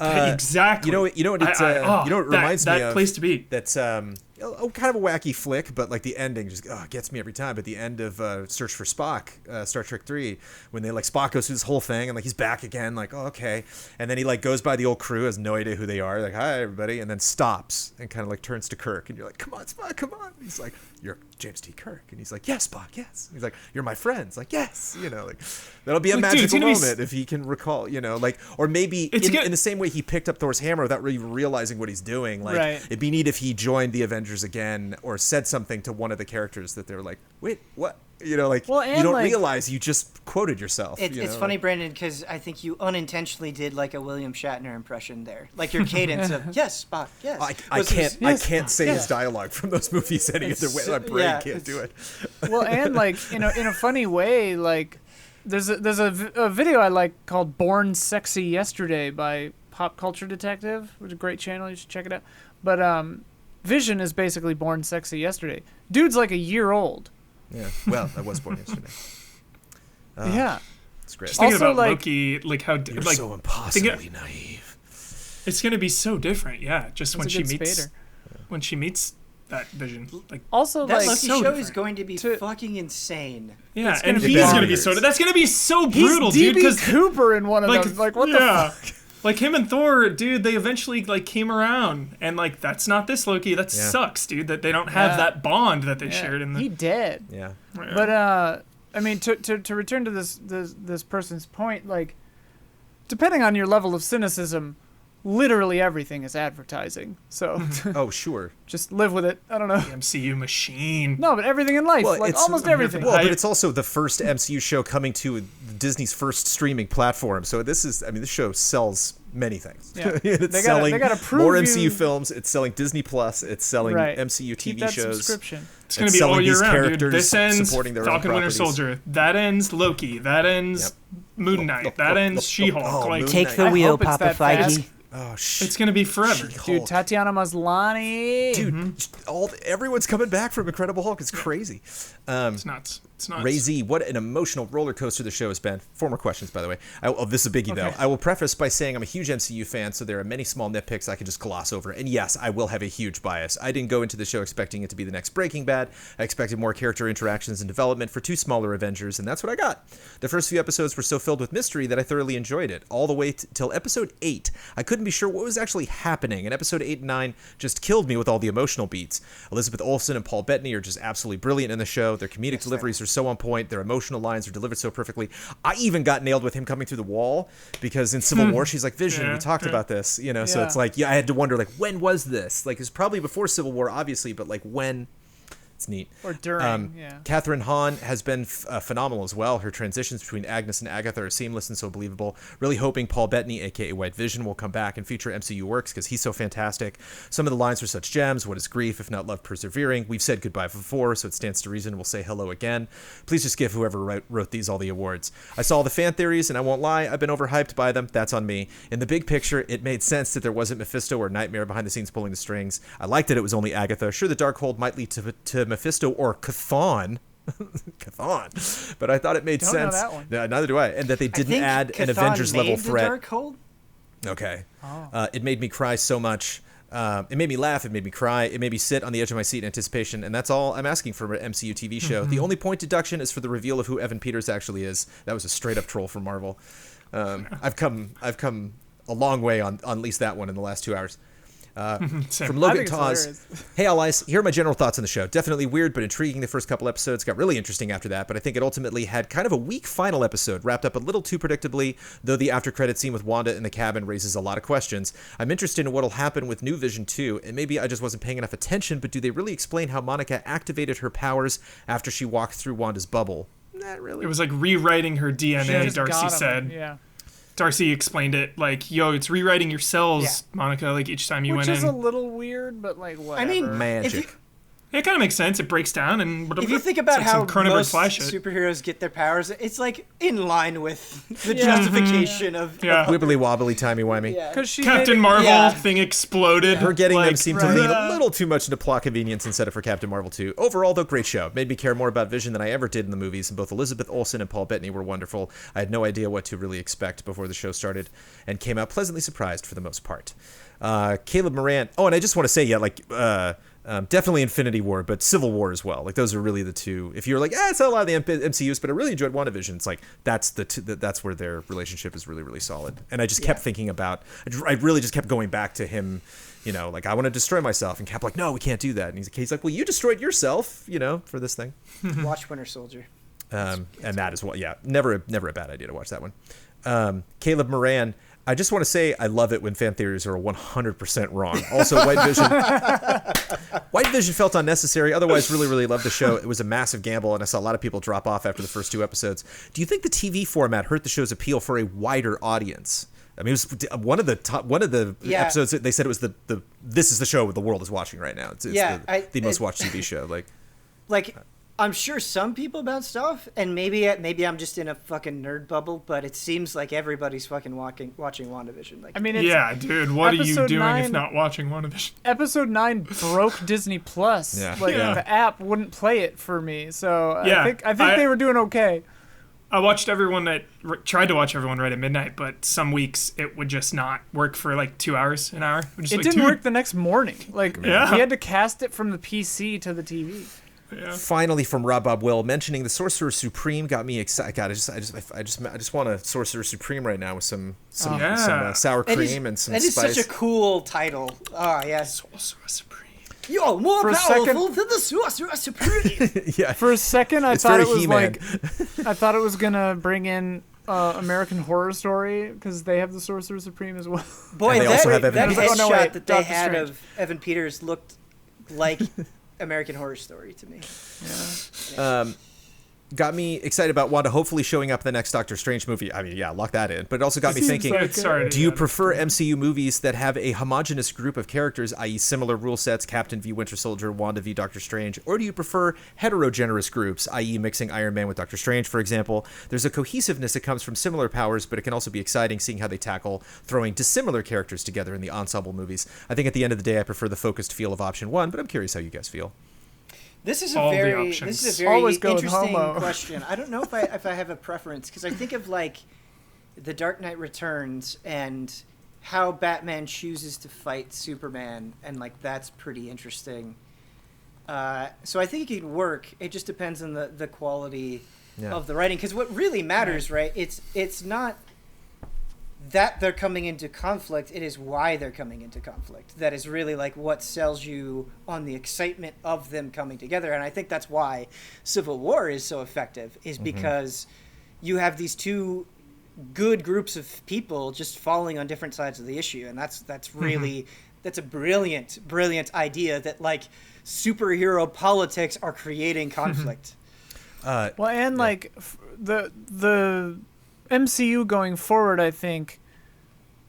Yeah. Exactly. You know what it reminds me of? That place to be. That's kind of a wacky flick, but like the ending just gets me every time. But the end of Search for Spock, Star Trek 3, when they like Spock goes through this whole thing and like he's back again, like okay, and then he like goes by the old crew, has no idea who they are, like hi everybody, and then stops and kind of like turns to Kirk, and you're like come on Spock, come on. And he's like you're James T. Kirk, and he's like yes Spock, yes. And he's like you're my friend, like yes, like that'll be a magical moment if he can recall, like or maybe in the same way he picked up Thor's hammer without really realizing what he's doing, like it'd be neat if he joined the Avengers again or said something to one of the characters that they're like wait what, you don't realize you just quoted yourself. It's funny, Brandon, because I think you unintentionally did like a William Shatner impression there, like your cadence of yes Spock, yes. I can't say his dialogue from those movies any other way. My brain can't do it. Well, and like in a funny way, like there's a video I like called "Born Sexy Yesterday" by Pop Culture Detective, which is a great channel. You should check it out. But Vision is basically born sexy yesterday. Dude's like a year old. Yeah. Well, I was born yesterday. Yeah. It's great. Just thinking Also, about like, Loki, like how You're so impossibly naive. It's gonna be so different, yeah. Just That's when she meets that Vision, like also that like Loki so show different. is going to be fucking insane. Yeah, It's and gonna be he's gonna be bonkers. so. That's gonna be so brutal, he's dude. DB Because Cooper in one of them. Like what the fuck? Like him and Thor, dude, they eventually like came around, and like that's not this Loki. That sucks, dude. That they don't have that bond that they shared in the. He dead. Yeah. But I mean, to return to this person's point, like, depending on your level of cynicism, literally everything is advertising. So Oh, sure. just live with it. I don't know. The MCU machine. No, but everything in life, like almost everything. Well, but it's also the first MCU show coming to Disney's first streaming platform. So this show sells many things. Yeah. It's they gotta prove more you- MCU films. It's selling Disney Plus. It's selling MCU Keep TV that shows. subscription. It's gonna be all year these round, dude. characters This ends supporting their own Falcon Winter properties. Soldier. That ends Loki. That ends Moon Knight. That ends She-Hulk. Oh, like Moon Take Knight. the I wheel, hope it's Papa that fast. Feige. Oh shit. it's gonna be forever. Dude, Tatiana Maslany. Dude, everyone's coming back from Incredible Hulk. It's crazy. It's nuts. It's nuts. Ray Z, what an emotional roller coaster the show has been. 4 more questions, by the way. This is a biggie, though. I will preface by saying I'm a huge MCU fan, so there are many small nitpicks I could just gloss over. And yes, I will have a huge bias. I didn't go into the show expecting it to be the next Breaking Bad. I expected more character interactions and development for 2 smaller Avengers, and that's what I got. The first few episodes were so filled with mystery that I thoroughly enjoyed it. All the way till episode 8. I couldn't be sure what was actually happening, and episode 8 and 9 just killed me with all the emotional beats. Elizabeth Olsen and Paul Bettany are just absolutely brilliant in the show. Their comedic deliveries are so on point. Their emotional lines are delivered so perfectly. I even got nailed with him coming through the wall, because in Civil War she's like, Vision, we talked about this, so it's like, I had to wonder, like, when was this? Like, it's probably before Civil War, obviously, but like when? It's neat. Or during, Catherine Hahn has been phenomenal as well. Her transitions between Agnes and Agatha are seamless and so believable. Really hoping Paul Bettany, aka White Vision, will come back in future MCU works, because he's so fantastic. Some of the lines are such gems. What is grief if not love persevering? We've said goodbye before, so it stands to reason we'll say hello again. Please just give whoever wrote these all the awards. I saw the fan theories, and I won't lie, I've been overhyped by them. That's on me. In the big picture, it made sense that there wasn't Mephisto or Nightmare behind the scenes pulling the strings. I liked that it was only Agatha. Sure, the Darkhold might lead to Mephisto or Chthon. Chthon. But I thought it made sense. Know that one. No, neither do I. And that they didn't add an Avengers level threat. Darkhold? Okay. It made me cry so much It made me laugh. It made me cry. It made me sit on the edge of my seat in anticipation. And that's all I'm asking from an MCU TV show. The only point deduction is for the reveal of who Evan Peters actually is. That was a straight up troll from Marvel. I've come a long way on at least that one in the last 2 hours. From Logan Tawes. Hey, allies. Here are my general thoughts on the show. Definitely weird, but intriguing the first couple episodes. Got really interesting after that, but I think it ultimately had kind of a weak final episode, wrapped up a little too predictably, though the after-credit scene with Wanda in the cabin raises a lot of questions. I'm interested in what'll happen with New Vision 2, and maybe I just wasn't paying enough attention, but do they really explain how Monica activated her powers after she walked through Wanda's bubble? Not really. It was like rewriting her DNA, Darcy said. Yeah. Darcy explained it like, yo, it's rewriting your cells, Monica, like each time you went in. Which is a little weird, but like whatever. I mean, magic. It kind of makes sense. It breaks down and if you think about like how most fly shit. superheroes get their powers, it's like in line with the justification of wibbly wobbly timey wimey. Because Captain Marvel thing exploded. Her getting them seemed to lean a little too much into plot convenience instead of for Captain Marvel 2. Overall, though, great show. Made me care more about Vision than I ever did in the movies, and both Elizabeth Olsen and Paul Bettany were wonderful. I had no idea what to really expect before the show started, and came out pleasantly surprised for the most part. Caleb Moran. Oh, and I just want to say, definitely Infinity War, but Civil War as well. Like those are really the two. If you're like, it's not a lot of the MCUs, but I really enjoyed WandaVision. It's like that's that's where their relationship is really, really solid. And I just kept thinking about. I really just kept going back to him. Like I want to destroy myself, and Cap like, no, we can't do that. And he's like, well, you destroyed yourself, for this thing. Watch Winter Soldier. And that is what, never a bad idea to watch that one. Caleb Moran. I just want to say I love it when fan theories are 100% wrong. Also, White Vision felt unnecessary. Otherwise, really, really loved the show. It was a massive gamble, and I saw a lot of people drop off after the first 2 episodes. Do you think the TV format hurt the show's appeal for a wider audience? I mean, it was one of the episodes. They said it was the this is the show the world is watching right now. It's the most watched TV show. Like. I'm sure some people bounced off, and maybe I'm just in a fucking nerd bubble, but it seems like everybody's fucking watching WandaVision. Like, I mean, dude, what are you doing if not watching WandaVision? Episode 9 broke Disney Plus. The app wouldn't play it for me, so I think they were doing okay. I watched everyone tried to watch everyone right at midnight, but some weeks it would just not work for like 2 hours, an hour. It didn't work the next morning. We had to cast it from the PC to the TV. Yeah. Finally, from Rob Bob Will, mentioning the Sorcerer Supreme got me excited. God, I just want a Sorcerer Supreme right now with some sour cream and some spice. That is such a cool title. Oh yes, Sorcerer Supreme. You're more powerful than the Sorcerer Supreme. Yeah. For a second, I thought it was I thought it was gonna bring in American Horror Story because they have the Sorcerer Supreme as well. Boy, that headshot that they had Strange. of Evan Peters looked like American Horror Story to me. Yeah. Got me excited about Wanda hopefully showing up in the next Doctor Strange movie. I mean, lock that in. But it also got me thinking, do you prefer MCU movies that have a homogenous group of characters, i.e. similar rule sets, Captain v. Winter Soldier, Wanda v. Doctor Strange, or do you prefer heterogeneous groups, i.e. mixing Iron Man with Doctor Strange, for example? There's a cohesiveness that comes from similar powers, but it can also be exciting seeing how they tackle throwing dissimilar characters together in the ensemble movies. I think at the end of the day, I prefer the focused feel of option 1, but I'm curious how you guys feel. This is a very interesting question. I don't know if I have a preference because I think of like The Dark Knight Returns and how Batman chooses to fight Superman, and like that's pretty interesting. So I think it could work. It just depends on the quality of the writing, because what really matters, right? It's not that they're coming into conflict, it is why they're coming into conflict. That is really like what sells you on the excitement of them coming together. And I think that's why Civil War is so effective, is because you have these two good groups of people just falling on different sides of the issue. And that's really, that's a brilliant idea that like superhero politics are creating conflict. Like the MCU going forward, I think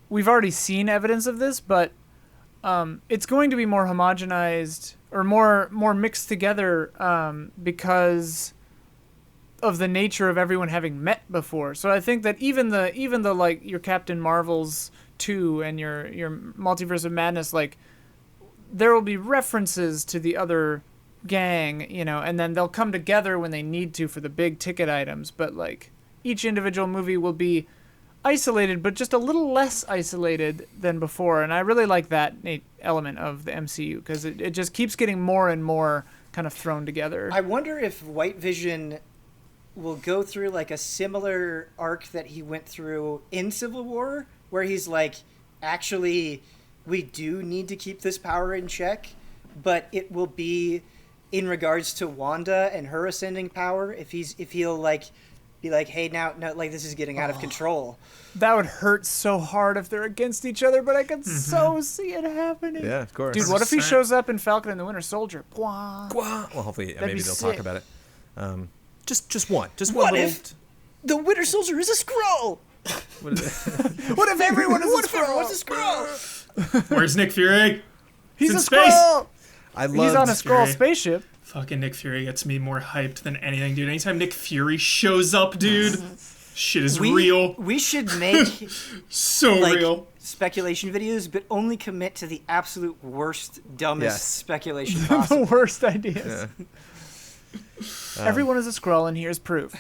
we've already seen evidence of this, but it's going to be more homogenized or more mixed together because of the nature of everyone having met before. So I think that even the like your Captain Marvels 2 and your Multiverse of Madness, like there will be references to the other gang, and then they'll come together when they need to for the big ticket items, but like each individual movie will be isolated, but just a little less isolated than before. And I really like that element of the MCU because it just keeps getting more and more kind of thrown together. I wonder if White Vision will go through like a similar arc that he went through in Civil War, where he's like, actually, we do need to keep this power in check, but it will be in regards to Wanda and her ascending power. If he'll like be like, hey, now like this is getting out of control. That would hurt so hard if they're against each other, but I could so see it happening. Yeah, of course. Dude, what if he shows up in Falcon and the Winter Soldier? Well, hopefully, maybe they'll sick. talk about it. Just one What little. if the Winter Soldier is a Skrull? What is it? What if everyone is What a if everyone's a Skrull? Where's Nick Fury? He's in a space. Skrull! He's He's on a Skrull Fury. spaceship. Fucking Nick Fury gets me more hyped than anything, dude. Anytime Nick Fury shows up, dude, shit is real. We should make So like real. speculation videos, but only commit to the absolute worst, dumbest Yes. speculation The possible. worst ideas. Everyone is a Skrull, and here's proof.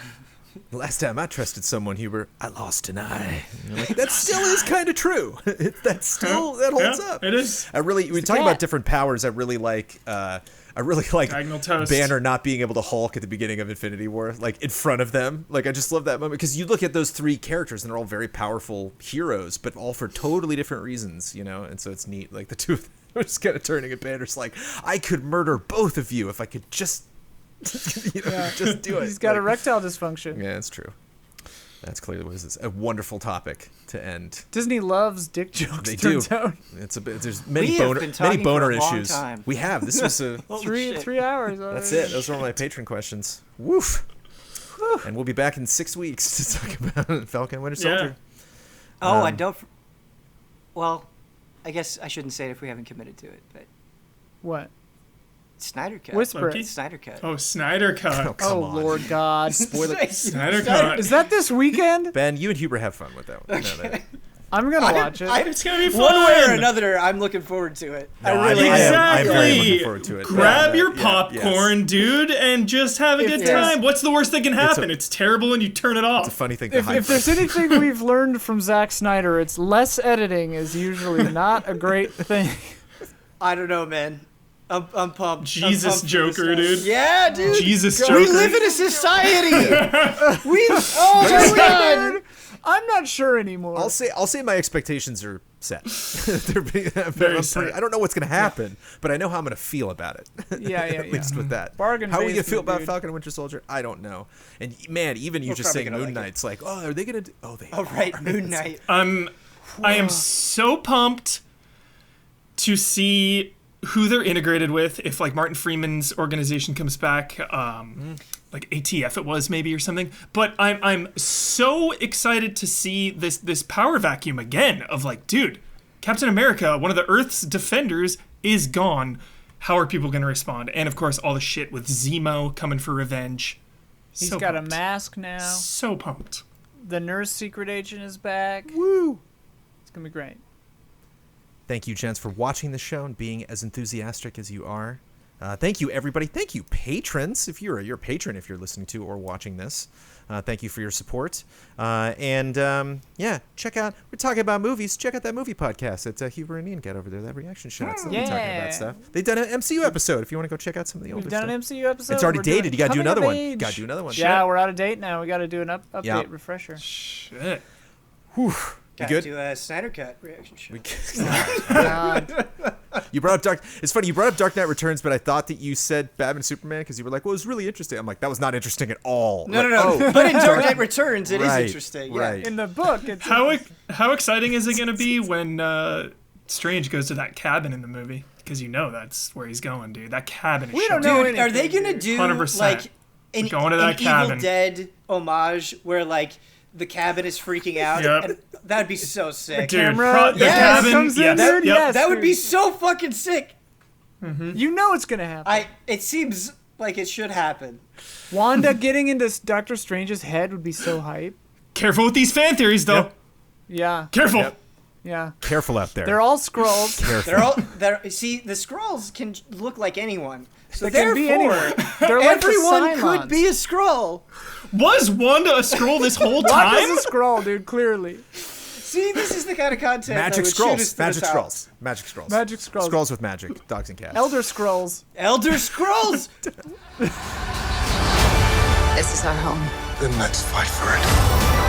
Last time I trusted someone, Huber, I lost an eye. Like, that still is kind of true. That holds up. It is. We talk about different powers. I really like Diagonal toast. Banner not being able to Hulk at the beginning of Infinity War, like in front of them. Like, I just love that moment because you look at those three characters and they're all very powerful heroes, but all for totally different reasons, you know. And so it's neat. Like the two of them are just kind of turning at Banner's like, I could murder both of you if I could just. Just do it. He's got erectile dysfunction. Yeah, it's true. That's clearly what it is. A wonderful topic to end. Disney loves dick jokes. They do. turns out. It's a bit. There's many We have boner been talking boner for a long issues. time. We have. This was a. Holy shit. 3 hours already. That's it. Those are all my patron questions. Woof. And we'll be back in 6 weeks to talk about Falcon and Winter Soldier. Oh, and don't. Well, I guess I shouldn't say it if we haven't committed to it, but What? Snyder Cut. Whisper Loki? it. Snyder Cut. Oh, Snyder Cut. Oh, come Oh, on. Lord God. Snyder Cut. Is that this weekend? Ben, you and Huber have fun with that one. You know that. I'm going to watch it. It's gonna be fun. One way or another, I'm looking forward to it. No, I really I am. am. I'm very Exactly. looking forward to it. Grab your Yeah, popcorn, yes. dude, and just have a good there's- time. What's the worst that can happen? It's terrible and you turn it off. It's a funny thing to If hype. there's anything we've learned from Zack Snyder, it's less editing is usually not a great thing. I don't know, man. I'm pumped. I'm Jesus pumped for this Joker, stuff. dude. Yeah, dude. Jesus We Joker. live in a society. Oh my god. I'm not sure anymore. I'll say my expectations are set. They're Very set. I don't know what's going to happen, but I know how I'm going to feel about it. Yeah, At least with that. Bargain How are you going to basement, feel about dude. Falcon and Winter Soldier? I don't know. And man, even you We're just probably saying gonna Moon like it. Knight's like, oh, are they going to do? Oh, they Oh right, Moon Knight. I am so pumped to see who they're integrated with. If like Martin Freeman's organization comes back, like ATF it was maybe or something. But I'm so excited to see this power vacuum again of like, dude, Captain America, one of the Earth's defenders, is gone. How are people going to respond? And of course, all the shit with Zemo coming for revenge. He's So got pumped. a mask now. So pumped. The nurse secret agent is back. Woo! It's going to be great. Thank you, gents, for watching the show and being as enthusiastic as you are. Thank you, everybody. Thank you, patrons. If you're a patron, if you're listening to or watching this, thank you for your support. Yeah, check out. We're talking about movies. Check out that movie podcast that Huber and Ian get over there. That reaction shots. They're talking Yeah. about stuff. They've done an MCU episode. If you want to go check out some of the older We've done stuff. an MCU episode. It's already We're dated. doing You got to do Coming another of one. Age. Got to do another one. Yeah, we're out of date now. We got to do an update Yeah. refresher. Shit. Whew. You Got good? to do a Snyder Cut reaction show. God. You brought up Dark. It's funny. You brought up Dark Knight Returns, but I thought that you said Batman and Superman because you were like, "Well, it was really interesting." I'm like, "That was not interesting at all." No, Like, no. oh, But in Dark Knight Returns, it is right, interesting. Yeah. Right. In the book, it's How exciting is it going to be when Strange goes to that cabin in the movie? Because you know that's where he's going, dude. That cabin is We showing. don't know Dude, are they anything, gonna dude. do 100%. like an Going to that cabin. Evil Dead homage where like the cabin is freaking out? Yep. And that'd be so sick. Dude, camera the yes, cabin. comes in, yes, dude, yep. yes. That would be so fucking sick. You know it's going to happen. It seems like it should happen. Wanda getting into Doctor Strange's head would be so hype. Careful with these fan theories, though. Yep. Yeah. Careful. Yep. Yeah. Careful out there. They're all Skrulls. Careful. See, the Skrulls can look like anyone. So They can be therefore, anyone. They're like the everyone could Cylons. be a Skrull. Was Wanda a Skrull this whole time? Wanda's a Skrull, dude. Clearly. See, this is the kind of content Magic that would shoot us scrolls. to the Magic top. scrolls. Magic scrolls. Magic scrolls. Scrolls with magic. Dogs and cats. Elder Scrolls. Elder Scrolls. This is our home. Then let's fight for it.